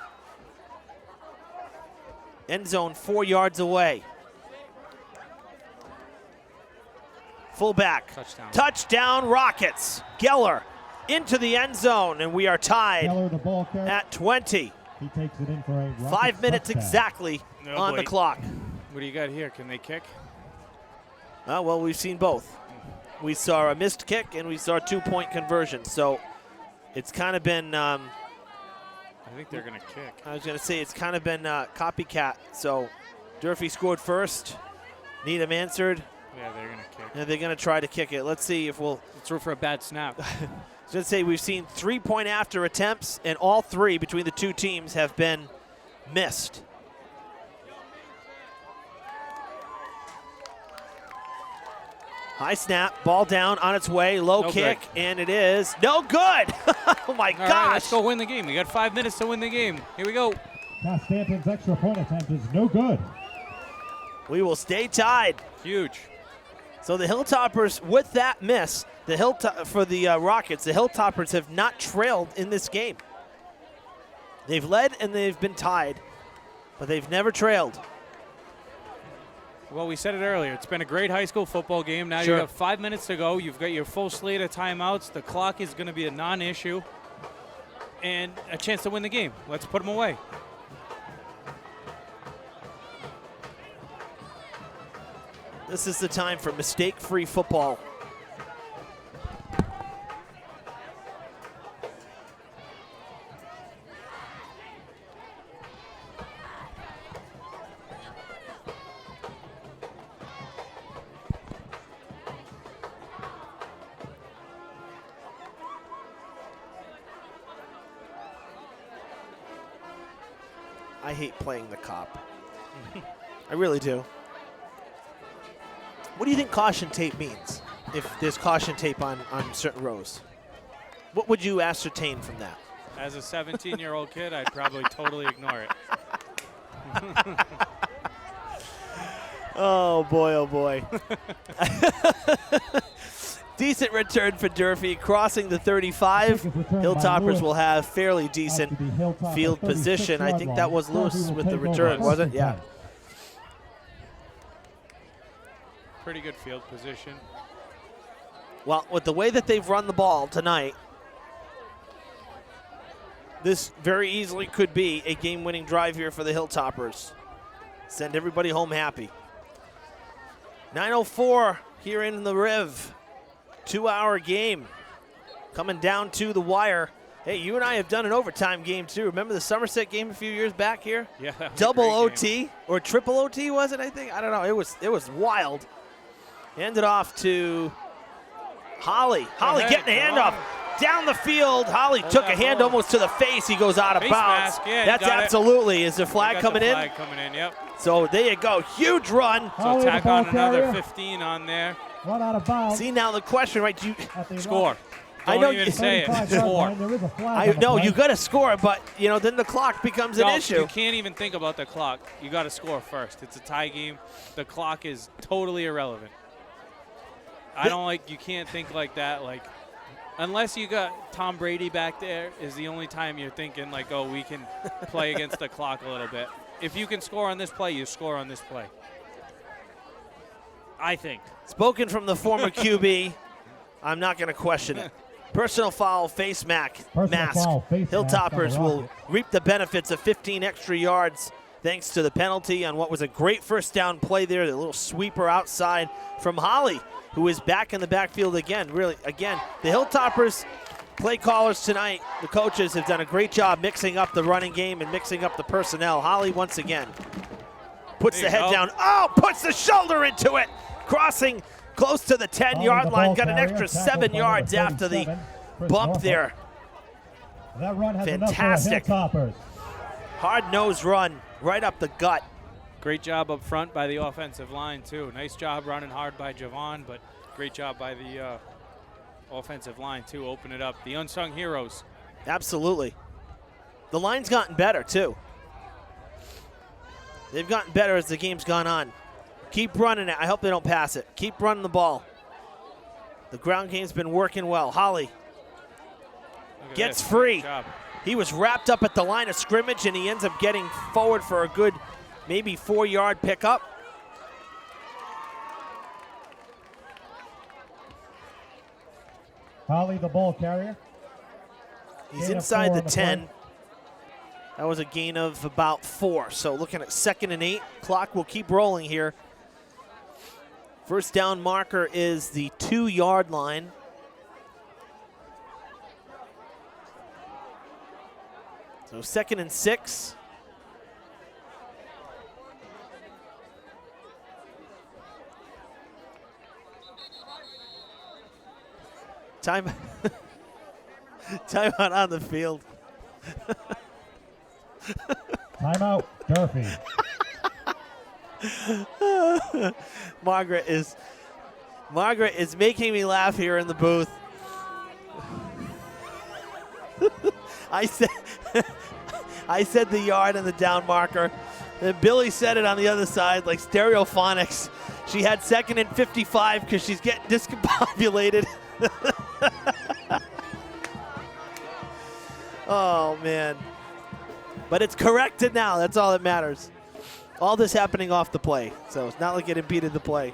End zone 4 yards away. Fullback. Touchdown Rockets. Geller into the end zone, and we are tied at 20. He takes it in for a 5 minutes touchdown. Exactly on the clock. What do you got here? Can they kick? Well, we've seen both. We saw a missed kick and we saw a 2-point conversion. So it's kind of been. I think they're going to kick. I was going to say it's kind of been copycat. So Durfee scored first. Needham answered. Yeah, they're going to kick. And they're going to try to kick it. Let's see if we'll. Let's root for a bad snap. I was going to say we've seen 3-point after attempts, and all 3 between the 2 teams have been missed. High snap, ball down, on its way, low kick, and it is no good. Oh my gosh. Right, let's go win the game. We got 5 minutes to win the game. Here we go. Cass Stanton's extra point attempt is no good. We will stay tied. Huge. So the Hilltoppers, with that miss, for the Rockets, the Hilltoppers have not trailed in this game. They've led and they've been tied, but they've never trailed. Well, we said it earlier. It's been a great high school football game. Now Sure. you have 5 minutes to go. You've got your full slate of timeouts. The clock is going to be a non-issue. And a chance to win the game. Let's put them away. This is the time for mistake-free football. I hate playing the cop. I really do. What do you think caution tape means if there's caution tape on certain rows? What would you ascertain from that? As a 17-year-old kid, I'd probably totally ignore it. Oh, boy, oh, boy. Decent return for Durfee, crossing the 35. Hilltoppers will have fairly decent field position. I think that was Lewis with the return, wasn't it? Yeah. Pretty good field position. Well, with the way that they've run the ball tonight, this very easily could be a game-winning drive here for the Hilltoppers. Send everybody home happy. 9:04 here in the Riv. 2-hour game coming down to the wire. Hey, you and I have done an overtime game too. Remember the Somerset game a few years back here? Yeah. Double OT or triple OT was it? I think. I don't know. It was wild. Handed off to Holly. Holly getting the handoff down the field. Holly took a hand almost to the face. He goes out of bounds. Yeah, that's absolutely. Is the flag coming in? Flag coming in. Yep. So there you go. Huge run. So tack on another 15 on there. Run out of bounds. See now the question, right? You score. I know even say it. Score. I know you got to score, but then the clock becomes an issue. You can't even think about the clock. You got to score first. It's a tie game. The clock is totally irrelevant. You can't think like that. Like, unless you got Tom Brady back there, is the only time you're thinking like, oh, we can play against the clock a little bit. If you can score on this play, you score on this play. I think. Spoken from the former QB, I'm not going to question it. Personal foul, face mask. Hilltoppers will reap the benefits of 15 extra yards thanks to the penalty on what was a great first down play there. The little sweeper outside from Holly, who is back in the backfield again. Really, again, the Hilltoppers play callers tonight, the coaches have done a great job mixing up the running game and mixing up the personnel. Holly once again puts the head down. Oh, puts the shoulder into it. Crossing close to the 10-yard line. Got an extra 7 yards after the bump there. That run has fantastic. Hard-nosed run right up the gut. Great job up front by the offensive line, too. Nice job running hard by Javon, but great job by the offensive line, too. Open it up. The unsung heroes. Absolutely. The line's gotten better, too. They've gotten better as the game's gone on. Keep running it. I hope they don't pass it. Keep running the ball. The ground game's been working well. Holly gets free. He was wrapped up at the line of scrimmage, and he ends up getting forward for a good maybe 4-yard pickup. Holly, the ball carrier. He's inside the 10. That was a gain of about 4. So looking at 2nd and 8. Clock will keep rolling here. First down marker is the 2-yard line. So 2nd and 6. Timeout on the field. Timeout, Durfee. Margaret is making me laugh here in the booth. I said the yard and the down marker. And Billy said it on the other side like stereophonics. She had 2nd and 55 because she's getting discombobulated. Oh, man. But it's corrected now. That's all that matters. All this happening off the play. So it's not like it impeded the play.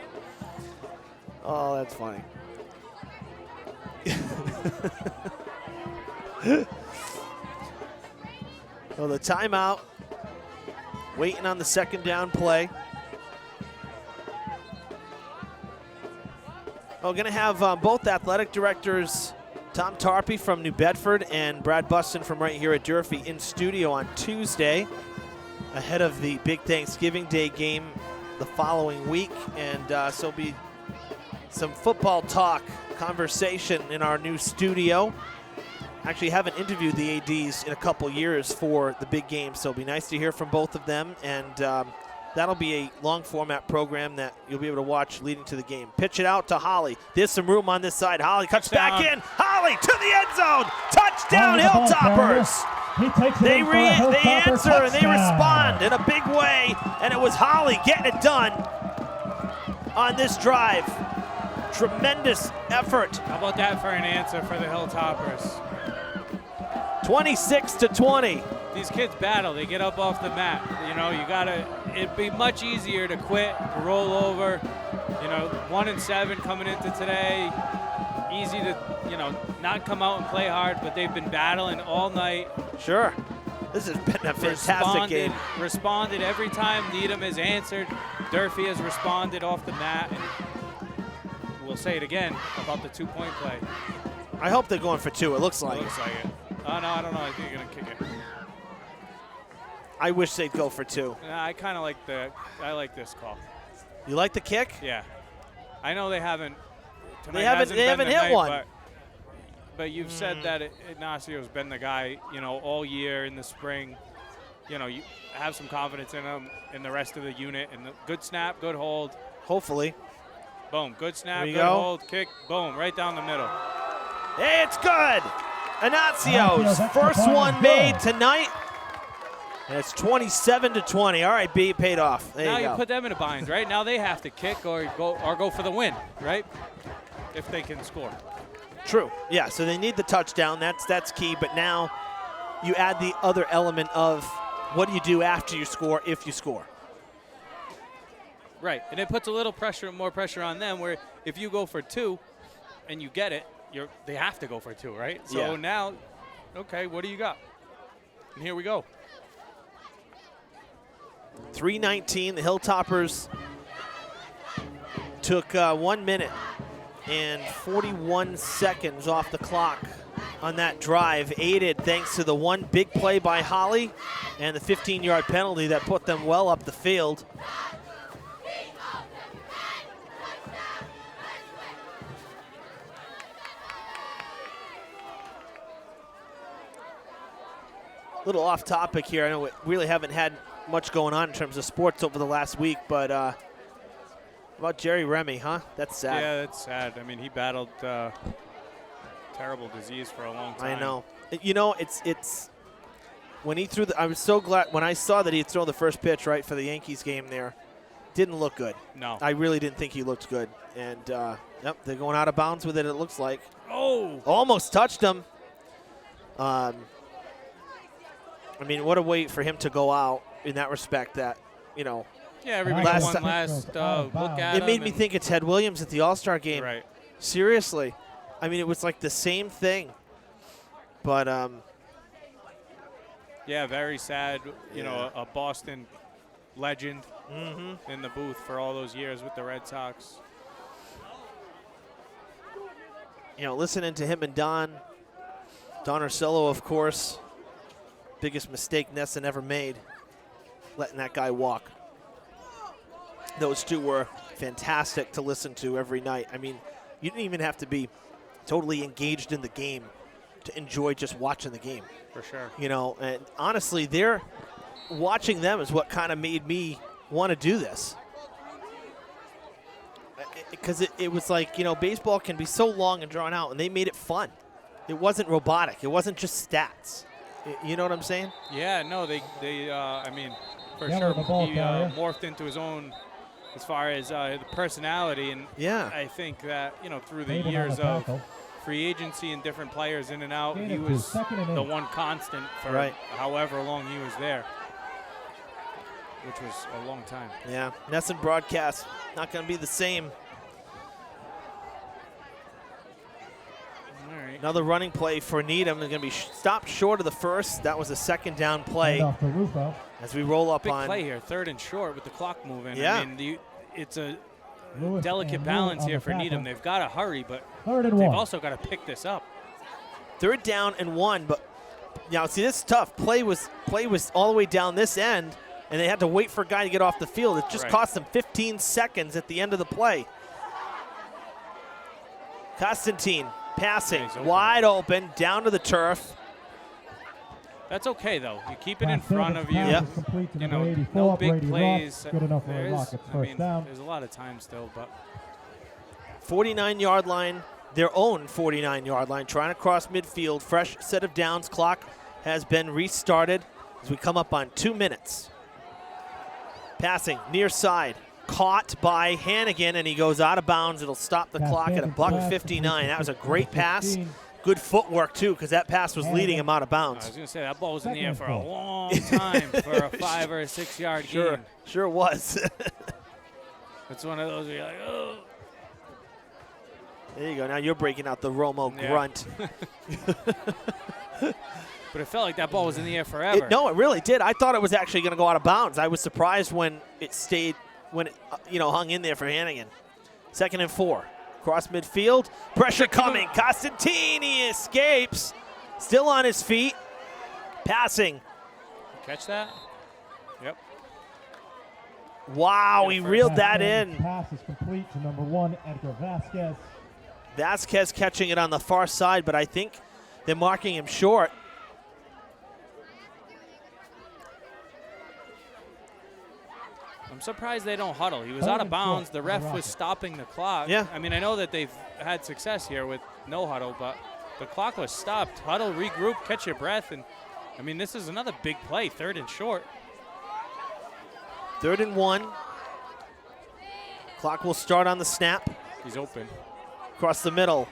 Oh, that's funny. So the timeout. Waiting on the 2nd down play. We're going to have both athletic directors, Tom Tarpey from New Bedford and Brad Buston from right here at Durfee, in studio on Tuesday ahead of the big Thanksgiving Day game the following week. And so be some football talk, conversation in our new studio. Actually haven't interviewed the ADs in a couple years for the big game, so it'll be nice to hear from both of them. And that'll be a long format program that you'll be able to watch leading to the game. Pitch it out to Holly. There's some room on this side. Holly cuts back in. Holly to the end zone. Touchdown, Hilltoppers. They answer and they respond in a big way, and it was Holly getting it done on this drive. Tremendous effort. How about that for an answer for the Hilltoppers? 26-20. These kids battle. They get up off the mat. You know, it'd be much easier to quit, to roll over. You know, 1-7 coming into today. Easy to, not come out and play hard, but they've been battling all night. Sure. This has been a fantastic game. Responded every time Needham has answered. Durfee has responded off the mat. And we'll say it again about the 2-point play. I hope they're going for 2. It looks like. It looks like it. Oh, no, I don't know. I think they're going to kick it. I wish they'd go for 2. I kind of like I like this call. You like the kick? Yeah. I know they haven't. They haven't hit one. But you've said that Ignacio's been the guy, all year in the spring. You have some confidence in him and the rest of the unit. And good snap, good hold. Hopefully. Boom. Good snap, good hold, kick. Boom. Right down the middle. Hey, it's good. Ignacio's first one made tonight. And it's 27-20. All right, B, paid off. There now you go. You put them in a bind, right? Now they have to kick or go for the win, right? If they can score. True. Yeah, so they need the touchdown. That's key. But now you add the other element of what do you do after you score if you score. Right, and it puts a little more pressure on them where if you go for 2 and you get it, they have to go for 2, right? So now, okay, what do you got? And here we go. 3:19. The Hilltoppers took 1 minute and 41 seconds off the clock on that drive, aided thanks to the one big play by Holly and the 15-yard penalty that put them well up the field. A little off topic here. I know we really haven't had much going on in terms of sports over the last week, but about Jerry Remy, huh? That's sad. Yeah, that's sad. I mean, he battled terrible disease for a long time. I know. It's when he threw I was so glad when I saw that he had thrown the first pitch right for the Yankees game there. didn't look good. No. I really didn't think he looked good. And, yep, they're going out of bounds with it, it looks like. Oh! Almost touched him. I mean, what a way for him to go out in that respect that, you know. Yeah, everybody Last one last look at it him. made me think it's Ted Williams at the All-Star game. Right. Seriously. I mean, it was like the same thing. But, yeah, very sad. You know, a Boston legend in the booth for all those years with the Red Sox. you know, listening to him and Don Orsillo, of course, biggest mistake Nesson ever made, letting that guy walk. Those two were fantastic to listen to every night. I mean, you didn't even have to be totally engaged in the game to enjoy just watching the game. For sure. You know, and honestly, watching them is what kind of made me want to do this. Because it was like, you know, baseball can be so long and drawn out, and they made it fun. It wasn't robotic. It wasn't just stats. You know what I'm saying? Yeah, no, they I mean, for Yeah, sure, the ball he carrier. morphed into his own as far as the personality. And Yeah. I think that, you know, through the Made it on years the of tackle. free agency and different players in and out, Gain he of two, was second and the 8. one constant for Right. however long he was there, which was a long time. Yeah. Nesson broadcast, not going to be the same. All right. Another running play for Needham. They're going to be stopped short of the first. That was a second down play Hand off to Rufo. as we roll up Big on. play here, 3rd and short with the clock moving. Yeah. I mean, it's a Lewis delicate and balance Lewis here on the for tackle. Needham. They've got to hurry, but 3rd and they've 1. also got to pick this up. 3rd down and 1, but now see, this is tough. Play was all the way down this end, and they had to wait for a guy to get off the field. It just Right. cost them 15 seconds at the end of the play. Constantine passing, He's open. wide open, down to the turf. That's okay, though. You keep it in Pass front Davis of you. pass Yep. is complete to You number know, 84, no big Brady plays. Rock. Good enough for There a is- Rockets I first mean, down. there's a lot of time still, but 49-yard line, their own 49-yard line, trying to cross midfield. Fresh set of downs. Clock has been restarted as we come up on 2 minutes. Passing near side, caught by Hannigan, and he goes out of bounds. It'll stop the Pass clock at Davis, $1:59. That was a great pass. Good footwork, too, because that pass was leading him out of I bounds. was going to say that ball was in the air Second for a and goal. long time for a 5 or a 6 yard gain. Sure was. It's one of those where you're like, oh. There you go. Now you're breaking out the Romo Yeah. grunt. But it felt like that ball was in the air forever. No, it really did. I thought it was actually going to go out of bounds. I was surprised when it hung in there for Hannigan. 2nd and 4. Cross midfield. Pressure coming. Constantine, he escapes. Still on his feet. Passing. Catch that? Yep. Wow, Yeah, he first reeled Pass that Davis in. Pass is complete to number 1, Edgar Vasquez. Vasquez catching it on the far side, but I think they're marking him short. I'm surprised they don't huddle. He was Third out of and bounds. short The for the ref was Rockets. stopping the clock. Yeah. I mean, I know that they've had success here with no huddle, but the clock was stopped. Huddle, regroup, catch your breath. And, I mean, this is another big play, 3rd and short. 3rd and 1. Clock will start on the snap. He's open. Across the middle.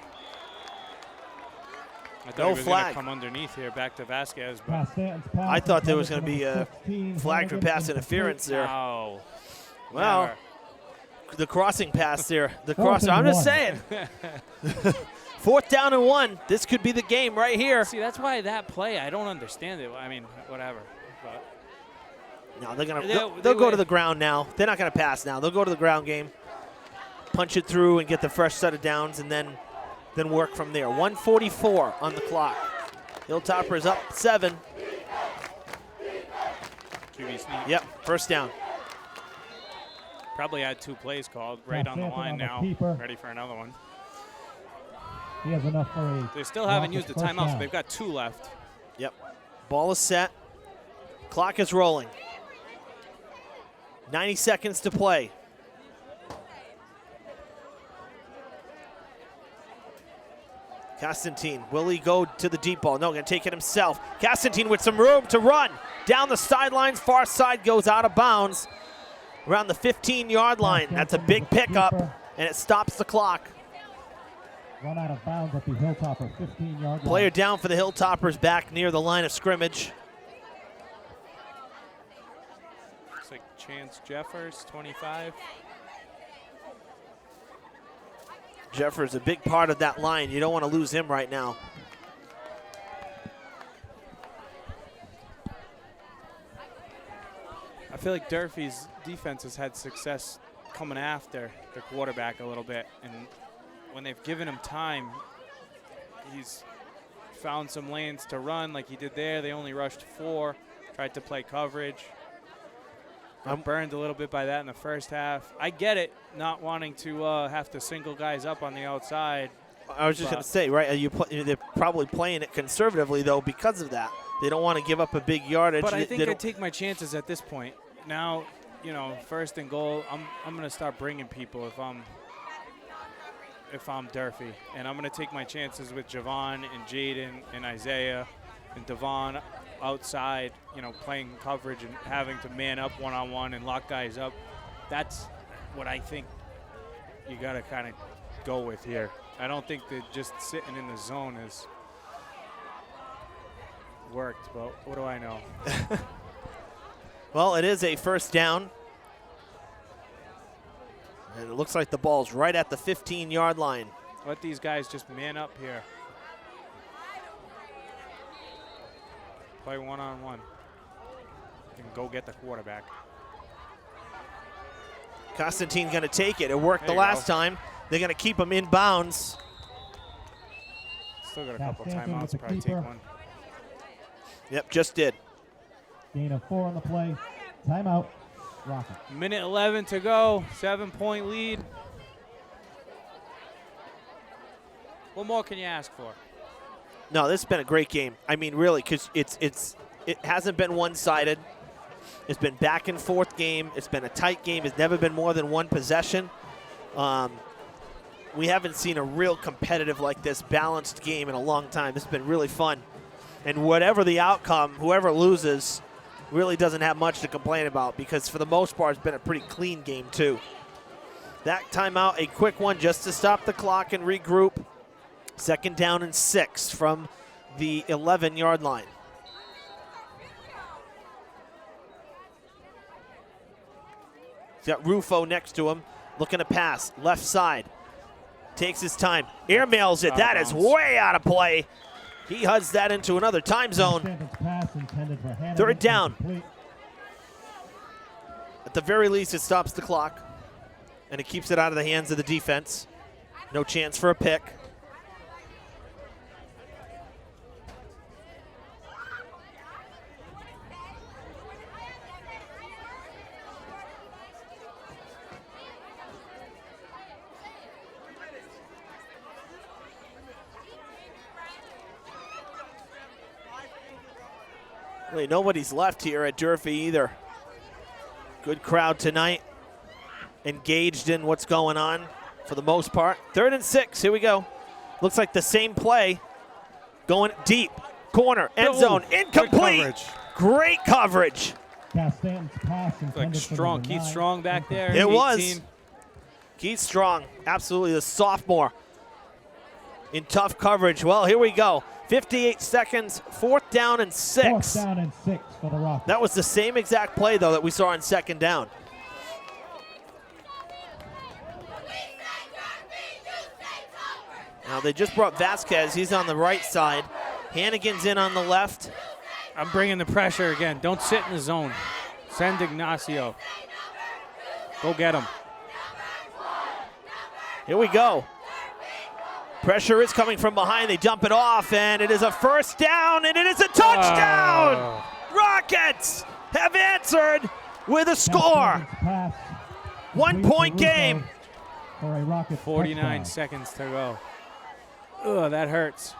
I thought No he was going flag. to come underneath here back to Vasquez. But Pass Stanton's pass I thought is there was headed going to be number a 16, flag for Hannigan, pass incomplete. interference there. no. Well, Never. the crossing pass there. The Fourth crosser. and I'm just 1. saying. 4th down and 1. This could be the game right here. See, that's why that play, I don't understand it. I mean, whatever. But No, they're gonna. They- They'll they go to win. the ground now. They're not gonna pass now. They'll go to the ground game, punch it through, and get the fresh set of downs, and then work from there. 1:44 on the clock. Hilltopper is up 7. QB sneak. Yep, first down. Probably had 2 plays called right on the Stanton line on the now. keeper. Ready for another one. He has enough for a They still haven't Rockets used the first timeout, so down. they've got 2 left. Yep. Ball is set. Clock is rolling. 90 seconds to play. Constantine, will he go to the deep ball? No, going to take it himself. Constantine with some room to run. Down the sidelines, far side goes out of bounds. around the 15-yard line. That's a big pickup, and it stops the clock. Run out of bounds at the Hilltopper 15-yard line. Player down for the Hilltoppers back near the line of scrimmage. Looks like Chance Jeffers, 25. Jeffers a big part of that line. You don't want to lose him right now. I feel like Durfee's defense has had success coming after the quarterback a little bit, and when they've given him time, he's found some lanes to run like he did there. They only rushed 4, tried to play coverage. I'm burned a little bit by that in the first half. I get it, not wanting to have to single guys up on the outside. I was just going to say, right, they're probably playing it conservatively, though, because of that. They don't want to give up a big yardage. But I think I take my chances at this point. Now, you know, 1st and goal, I'm going to start bringing people if I'm Durfee. And I'm going to take my chances with Javon and Jaden and Isaiah and Devon outside, you know, playing coverage and having to man up one-on-one and lock guys up. That's what I think you got to kind of go with here. I don't think that just sitting in the zone has worked, but what do I know? Well, it is a 1st down. And it looks like the ball's right at the 15-yard line. Let these guys just man up here. Play one-on-one. And go get the quarterback. Constantine's going to take it. It worked the last time. They're going to keep him in bounds. Still got a couple timeouts. Probably take one. Yep, just did. Gain of 4 on the play. Timeout. Rocket. Minute 11 to go. 7-point lead. What more can you ask for? No, this has been a great game. I mean, really, because it hasn't been one-sided. It's been back and forth game. It's been a tight game. It's never been more than one possession. We haven't seen a real competitive like this, balanced game in a long time. This has been really fun. And whatever the outcome, whoever loses really doesn't have much to complain about, because for the most part, it's been a pretty clean game too. That timeout, a quick one just to stop the clock and regroup. 2nd down and 6 from the 11-yard line. He's got Rufo next to him, looking to pass, left side. Takes his time, airmails it. That is way out of play. He heads that into another time zone. 3rd down. At the very least, it stops the clock, and it keeps it out of the hands of the defense. No chance for a pick. Really, nobody's left here at Durfee either. Good crowd tonight. Engaged in what's going on for the most part. 3rd and 6, here we go. Looks like the same play. Going deep, corner, end zone, incomplete. Great coverage. Like strong, Keith Strong back there. It 18. Was. Keith Strong, absolutely the sophomore in tough coverage. Well, here we go. 58 seconds, 4th down and 6. 4th down and 6 for the Rockets. That was the same exact play, though, that we saw on 2nd down. Now, they just brought Vasquez. He's on the right side. Hannigan's in on the left. I'm bringing the pressure again. Don't sit in the zone. Send Ignacio. Go get him. Here we go. Pressure is coming from behind. They dump it off, and it is a 1st down, and it is a touchdown! Rockets have answered with a score. 1-point game. 49 seconds to go. Ugh, that hurts.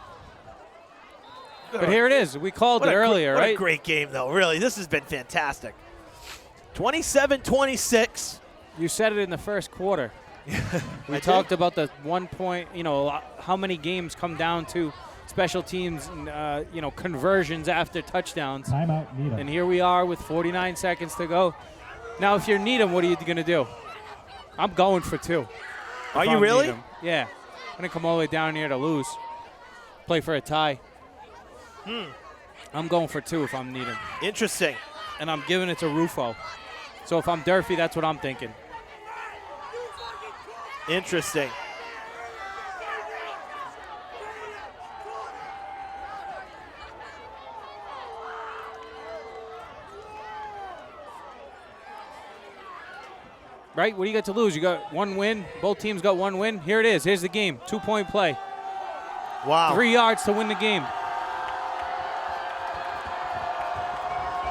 But here it is. We called it earlier, right? What a great game, though. Really, this has been fantastic. 27-26. You said it in the first quarter. We talked about the 1 point, you know, how many games come down to special teams and, you know, conversions after touchdowns. Timeout, Needham. And here we are with 49 seconds to go. Now, if you're Needham, what are you going to do? I'm going for 2. Are you really? Needham. Yeah. I'm going to come all the way down here to lose. Play for a tie. I'm going for 2 if I'm Needham. Interesting. And I'm giving it to Rufo. So if I'm Durfee, that's what I'm thinking. Interesting. Right? What do you got to lose? You got 1 win. Both teams got 1 win. Here it is. Here's the game. 2-point play. Wow. 3 yards to win the game.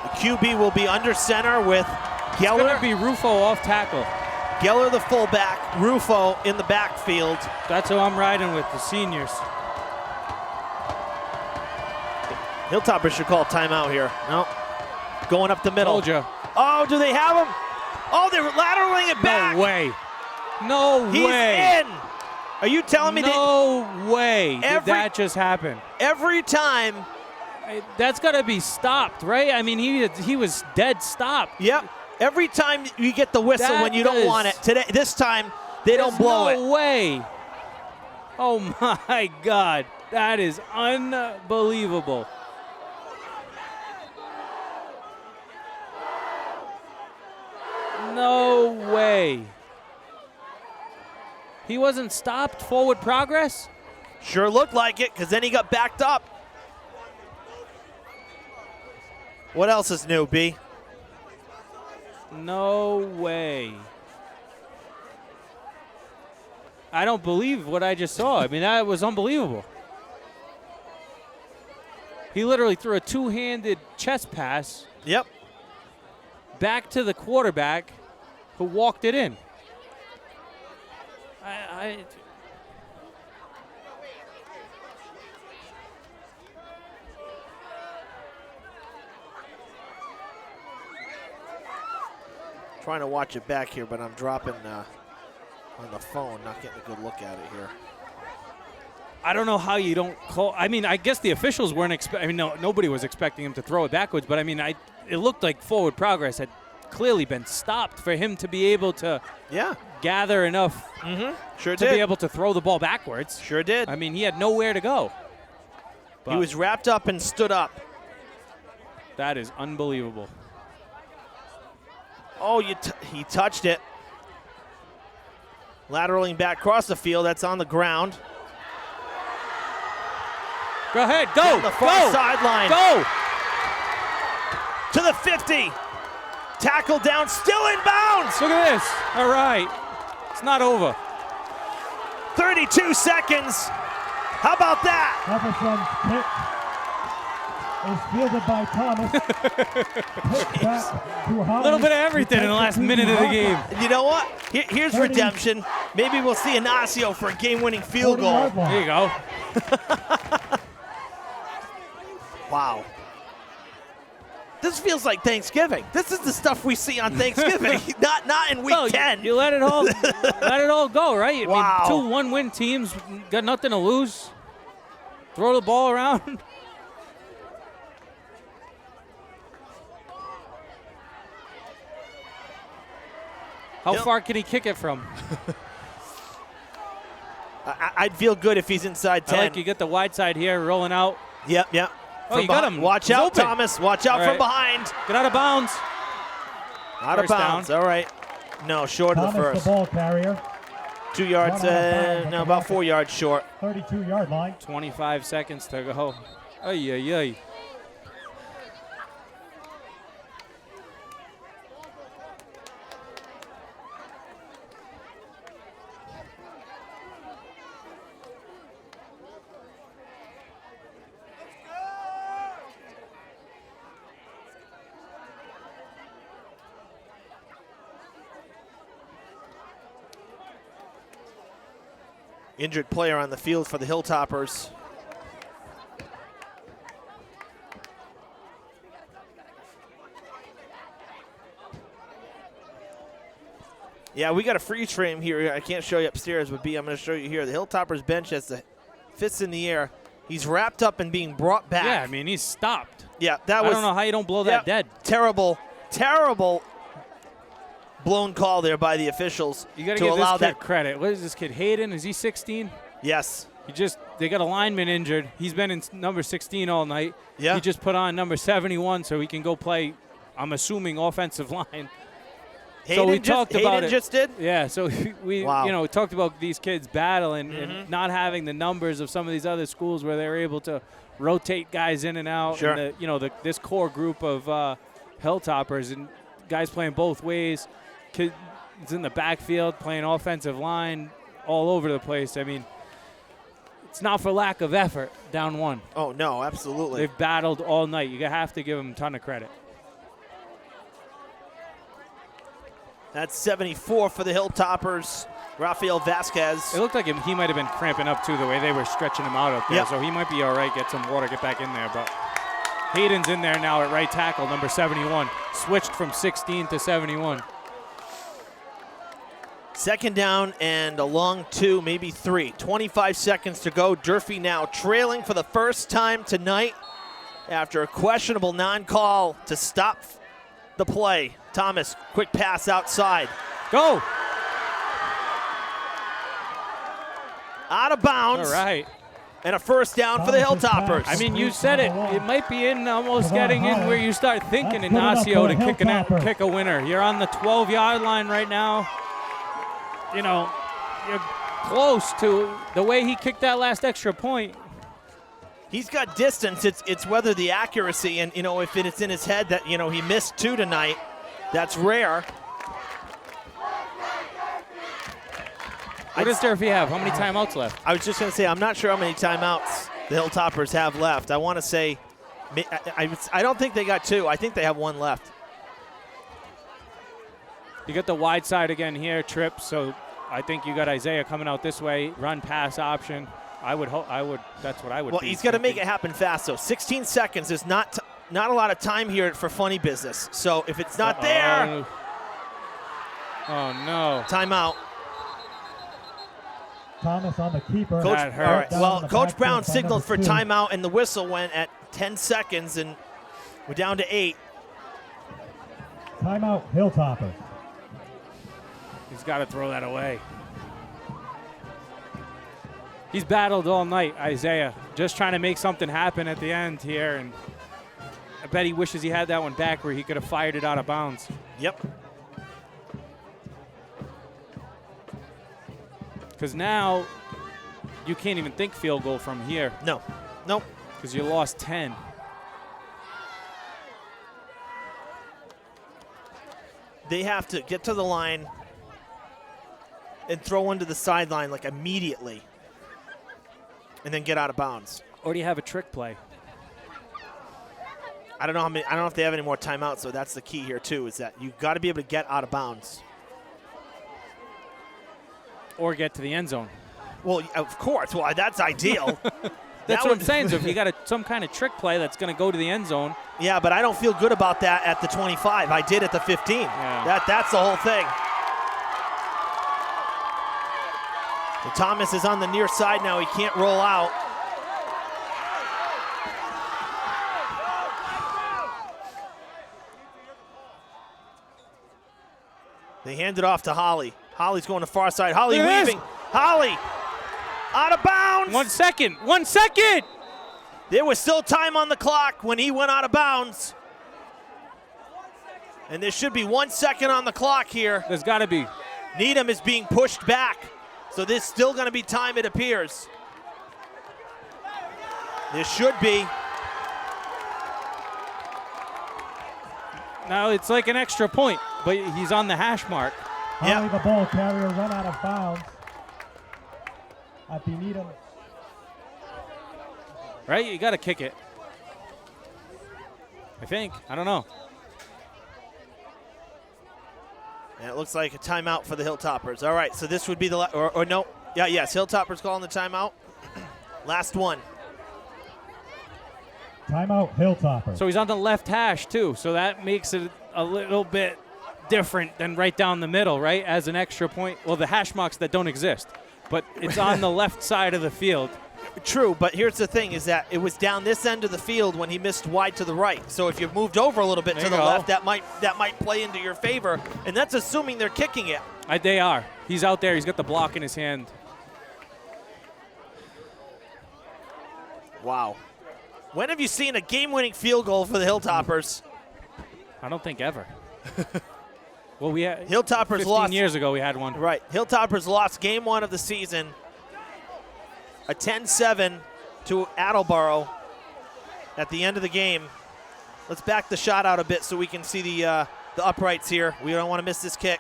The QB will be under center with It's going Geller. to be Rufo off tackle. Geller the fullback, Rufo in the backfield. That's who I'm riding with, the seniors. Hilltoppers should call timeout here. No. Going up the middle. Told you. Oh, do they have him? Oh, they're lateraling it back. No way. No He's way. in. Are you telling me No way did that just happen? every time? That's got to be stopped, right? I mean, he was dead stopped. Yep. Every time you get the whistle That when you don't is- want it. This time, they don't blow no it. way. Oh, my God. That is unbelievable. No way. He wasn't stopped. Forward progress? Sure looked like it, because then he got backed up. What else is new, B? No way. I don't believe what I just saw. I mean, that was unbelievable. He literally threw a 2-handed chest pass Yep. back to the quarterback who walked it in. Trying to watch it back here, but I'm dropping on the phone, not getting a good look at it here. I don't know how you don't call. I mean, I guess the officials weren't expecting. I mean, nobody was expecting him to throw it backwards. But I mean, it looked like forward progress had clearly been stopped for him to be able to gather enough Sure to did. be able to throw the ball backwards. Sure did. I mean, he had nowhere to go. He But was wrapped up and stood up. that is unbelievable. Oh, he touched it. Lateraling back across the field. That's on the ground. Go ahead, go, Down the far go, sideline. go. To the 50. Tackle down, still in bounds. Look at this. All right, it's not over. 32 seconds. How about that? Hutchinson's kick is fielded by Thomas. Picked back to Hollis. A little bit of everything in the last minute of the game. You know what? Here's 30. redemption. Maybe we'll see Ignacio for a game-winning field goal. 40-yard line. There you go. Wow. This feels like Thanksgiving. This is the stuff we see on Thanksgiving, not in week Well, 10. You let it all go, right? Wow. I mean, 2 one-win teams got nothing to lose. Throw the ball around. How Yep. far can he kick it from? I'd feel good if he's inside 10. I like you get the wide side here, rolling out. Yep. Oh, From you got behind. him. Watch He's out, open. Thomas. Watch out All from right. behind. Get out of bounds. Out of First bounds. down. All right. No, short of Thomas, the the first. ball carrier. 2 yards. Not out of bounds, No, about 4 yards short. 32-yard line. 25 seconds to go. Ay, ay, ay. Injured player on the field for the Hilltoppers. Yeah, we got a freeze frame here. I can't show you upstairs, but B, I'm going to show you here. The Hilltoppers bench has the fists in the air. He's wrapped up and being brought back. Yeah, I mean, he's stopped. Yeah, that was. I don't know how you don't blow that dead. Terrible blown call there by the officials You got to give allow this kid that credit. What is this kid, Hayden? Is he 16? Yes. They got a lineman injured. He's been in number 16 all night. Yeah. He just put on number 71 so he can go play, I'm assuming, offensive line. So we talked about it. Just did? Yeah, so we talked about these kids battling and not having the numbers of some of these other schools where they're able to rotate guys in and out. Sure. And this core group of Hilltoppers and guys playing both ways, kids in the backfield playing offensive line all over the place. I mean, it's not for lack of effort, down one. Oh, no, absolutely. They've battled all night. You have to give them a ton of credit. That's 74 for the Hilltoppers. Rafael Vasquez. It looked like he might have been cramping up, too, the way they were stretching him out there. Yep. So he might be all right, get some water, get back in there. But Hayden's in there now at right tackle, number 71. Switched from 16 to 71. Second down and a long 2, maybe 3. 25 seconds to go. Durfee now trailing for the first time tonight after a questionable non-call to stop the play. Thomas, quick pass outside. Go! Out of bounds. All right. And a first down for the Hilltoppers. I mean, you said it. It might be in almost getting in where you start thinking, Ignacio, to kick a winner. You're on the 12-yard line right now. You're close to the way he kicked that last extra point. He's got distance. It's whether the accuracy and, if it's in his head that, he missed 2 tonight. That's rare. What does Durfee have? How many timeouts left? I was just going to say, I'm not sure how many timeouts the Hilltoppers have left. I want to say, I don't think they got 2. I think they have 1 left. You got the wide side again here, trip. So I think you got Isaiah coming out this way, run pass option. That's what I would. Well, he's got to make it happen fast, though. 16 seconds is not a lot of time here for funny business. So if it's not there. Oh, no. Timeout. Thomas on the keeper. That hurt. All right. Well, Coach Brown signaled for timeout, and the whistle went at 10 seconds, and we're down to 8. Timeout, Hilltoppers. He's got to throw that away. He's battled all night, Isaiah, just trying to make something happen at the end here, and I bet he wishes he had that one back where he could have fired it out of bounds. Yep. Because now you can't even think field goal from here. No. Nope. Because you lost 10. They have to get to the line and throw one to the sideline like immediately and then get out of bounds. Or do you have a trick play? I don't know if they have any more timeouts, so that's the key here too, is that you've got to be able to get out of bounds. Or get to the end zone. Well, of course. Well, that's ideal. That's what I'm saying. So if you got some kind of trick play that's going to go to the end zone. Yeah, but I don't feel good about that at the 25. I did at the 15. Yeah. That's the whole thing. So Thomas is on the near side now. He can't roll out. They hand it off to Holly. Holly's going to far side. Holly weaving. Holly out of bounds. 1 second. 1 second. There was still time on the clock when he went out of bounds. And there should be 1 second on the clock here. There's got to be. Needham is being pushed back. So there's still going to be time, it appears. There should be. Now it's like an extra point, but he's on the hash mark. Holly, the ball carrier, run out of bounds at the Needham. Right? You got to kick it. I think. I don't know. And it looks like a timeout for the Hilltoppers. All right, so this would be the or no. Yeah, yes, Hilltoppers calling the timeout. Last one. Timeout, Hilltopper. So he's on the left hash, too. So that makes it a little bit different than right down the middle, right? As an extra point. Well, the hash marks that don't exist. but it's on the left side of the field. True, but here's the thing, is that it was down this end of the field when he missed wide to the right. So if you've moved over a little bit to the left, that might play into your favor, and that's assuming they're kicking it. They are. He's out there. He's got the block in his hand. Wow. When have you seen a game-winning field goal for the Hilltoppers? I don't think ever. Well, we had Hilltoppers 15 lost years ago. We had one. Right. Hilltoppers lost game 1 of the season, a 10-7 to Attleboro at the end of the game. Let's back the shot out a bit so we can see the uprights here. We don't want to miss this kick.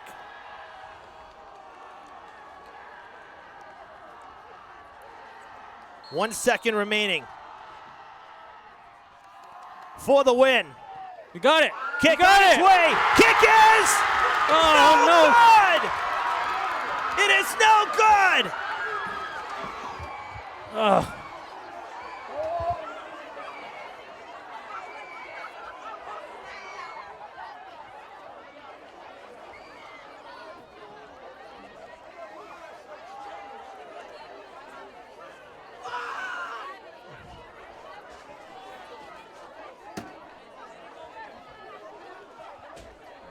One second remaining for the win. You got it. Kick on its way. Kick is no good. It is no good.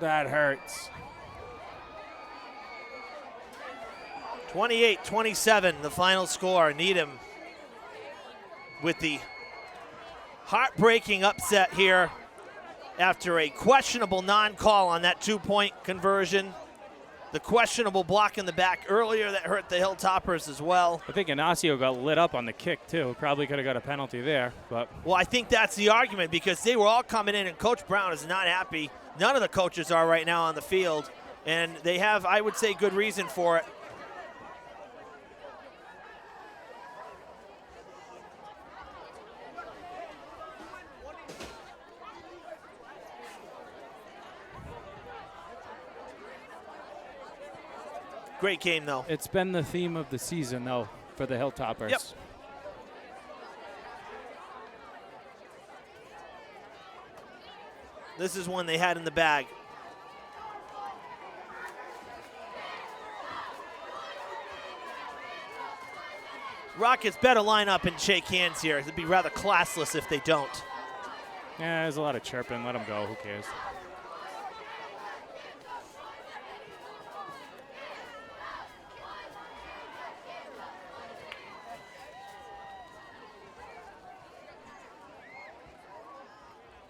That hurts. 28-27, the final score. Needham with the heartbreaking upset here after a questionable non-call on that 2-point conversion. The questionable block in the back earlier that hurt the Hilltoppers as well. I think Ignacio got lit up on the kick, too. Probably could have got a penalty there. But well, I think that's the argument, because they were all coming in, and Coach Brown is not happy. None of the coaches are right now on the field, and they have, I would say, good reason for it. Great game, though. It's been the theme of the season, though, for the Hilltoppers. Yep. This is one they had in the bag. Rockets better line up and shake hands here. It'd be rather classless if they don't. Yeah, there's a lot of chirping. Let them go. Who cares?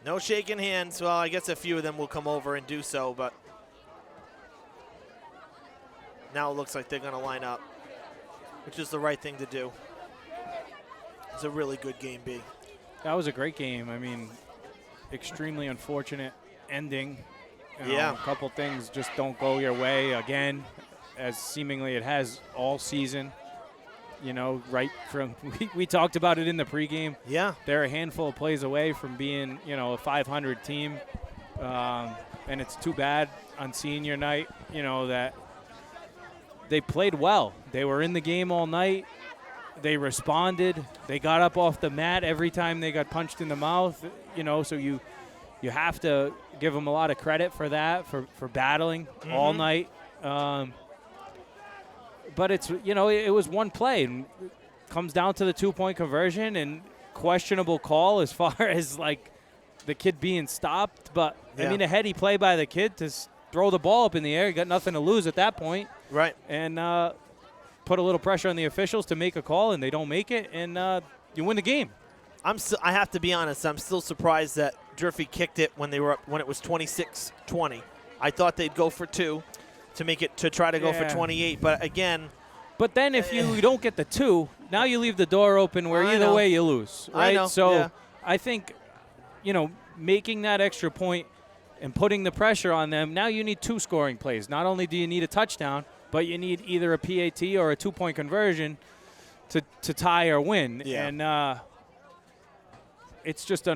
No shaking hands. Well, I guess a few of them will come over and do so, but now it looks like they're going to line up, which is the right thing to do. It's a really good game, B. That was a great game. I mean, extremely unfortunate ending. Yeah. A couple things just don't go your way again, as seemingly it has all season. You know, right from we talked about it in the pregame. Yeah. They're a handful of plays away from being, you know, a 500 team. And it's too bad on senior night, you know, that they played well. They were in the game all night. They responded. They got up off the mat every time they got punched in the mouth, you know, so you have to give them a lot of credit for that, for battling all night. But it's, you know, it was one play, and it comes down to the 2-point conversion and questionable call as far as, like, the kid being stopped. But, I mean, a heady play by the kid to throw the ball up in the air. You got nothing to lose at that point. Right. And put a little pressure on the officials to make a call, and they don't make it, and you win the game. I have to be honest, I'm still surprised that Durfee kicked it when they were up, when it was 26-20. I thought they'd go for 2. To make it, to try to go for 28, but again. But then if you don't get the 2, now you leave the door open where either way you lose, right? I know. So I think, you know, making that extra point and putting the pressure on them, now you need 2 scoring plays. Not only do you need a touchdown, but you need either a PAT or a 2-point conversion to tie or win. Yeah. And it's just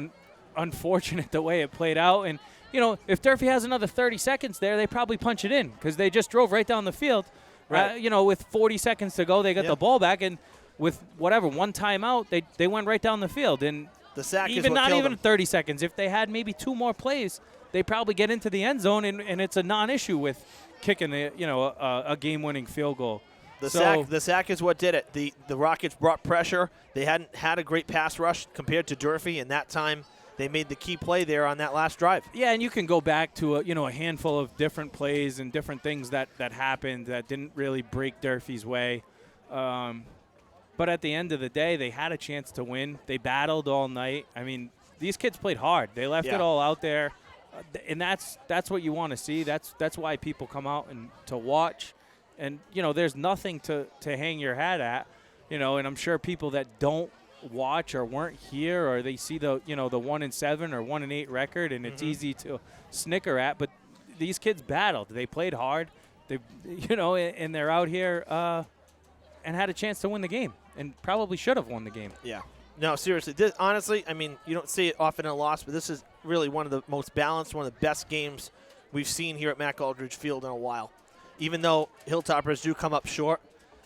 unfortunate the way it played out. And you know, if Durfee has another 30 seconds there, they probably punch it in because they just drove right down the field. Right. You know, with 40 seconds to go, they got the ball back, and with whatever, one timeout, they went right down the field. And the sack even is what not killed even them. 30 seconds. If they had maybe 2 more plays, they probably get into the end zone, and it's a non-issue with kicking a game-winning field goal. The sack is what did it. The Rockets brought pressure. They hadn't had a great pass rush compared to Durfee, and that time they made the key play there on that last drive. Yeah, and you can go back to a handful of different plays and different things that happened that didn't really break Durfee's way. But at the end of the day, they had a chance to win. They battled all night. I mean, these kids played hard. They left it all out there, and that's what you want to see. That's why people come out and to watch. And there's nothing to hang your hat at, and I'm sure people that don't watch or weren't here, or they see the 1-7 or 1-8 record, and it's easy to snicker at. But these kids battled. They played hard. They, and they're out here and had a chance to win the game, and probably should have won the game. Yeah. No, seriously. Honestly, I mean, you don't see it often in a loss, but this is really one of the most balanced, one of the best games we've seen here at Mac Aldridge Field in a while. Even though Hilltoppers do come up short,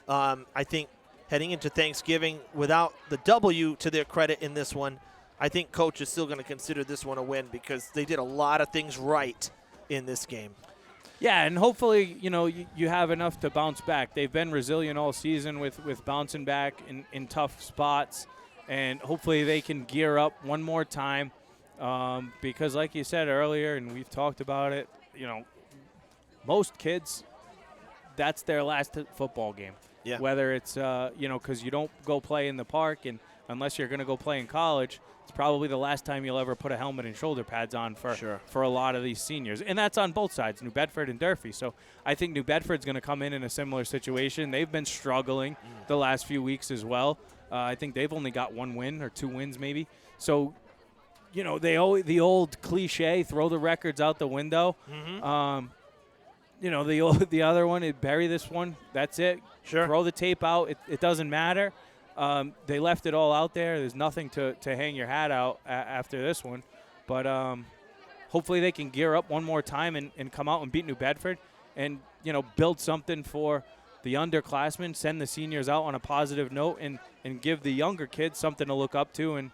I think heading into Thanksgiving without the W to their credit in this one, I think Coach is still going to consider this one a win because they did a lot of things right in this game. Yeah, and hopefully, you have enough to bounce back. They've been resilient all season with bouncing back in tough spots, and hopefully they can gear up one more time because like you said earlier, and we've talked about it, most kids, that's their last football game. Yeah. Whether it's, because you don't go play in the park, and unless you're going to go play in college, it's probably the last time you'll ever put a helmet and shoulder pads on for a lot of these seniors. And that's on both sides, New Bedford and Durfee. So I think New Bedford's going to come in a similar situation. They've been struggling the last few weeks as well. I think they've only got 1 win or 2 wins maybe. So, the old cliche, throw the records out the window. The other one, bury this one. That's it. Sure. Throw the tape out. It doesn't matter. They left it all out there. There's nothing to hang your hat out after this one. But hopefully they can gear up one more time and come out and beat New Bedford and, build something for the underclassmen, send the seniors out on a positive note and give the younger kids something to look up to. And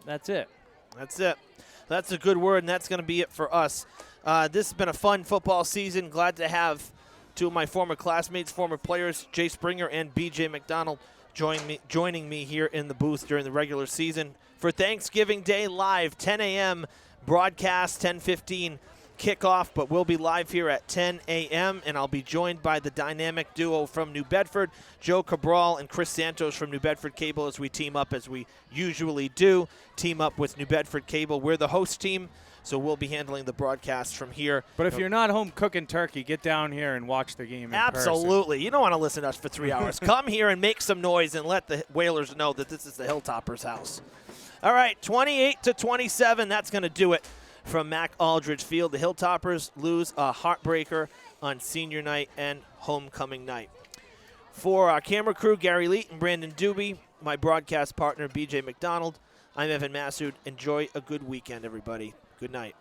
that's it. That's it. That's a good word, and that's going to be it for us. This has been a fun football season. Glad to have 2 of my former classmates, former players, Jay Springer and B.J. McDonald, joining me here in the booth during the regular season for Thanksgiving Day live, 10 a.m. broadcast, 10:15 kickoff, but we'll be live here at 10 a.m., and I'll be joined by the dynamic duo from New Bedford, Joe Cabral and Chris Santos from New Bedford Cable, as we team up as we usually do, team up with New Bedford Cable. We're the host team, so we'll be handling the broadcast from here. But if you're not home cooking turkey, get down here and watch the game in Absolutely. person. You don't want to listen to us for 3 hours. Come here and make some noise and let the Whalers know that this is the Hilltoppers' house. All right, 28-27, that's going to do it from Mac Aldridge Field. The Hilltoppers lose a heartbreaker on senior night and homecoming night. For our camera crew, Gary Leet and Brandon Doobie, my broadcast partner, B.J. McDonald, I'm Evan Massoud. Enjoy a good weekend, everybody. Good night.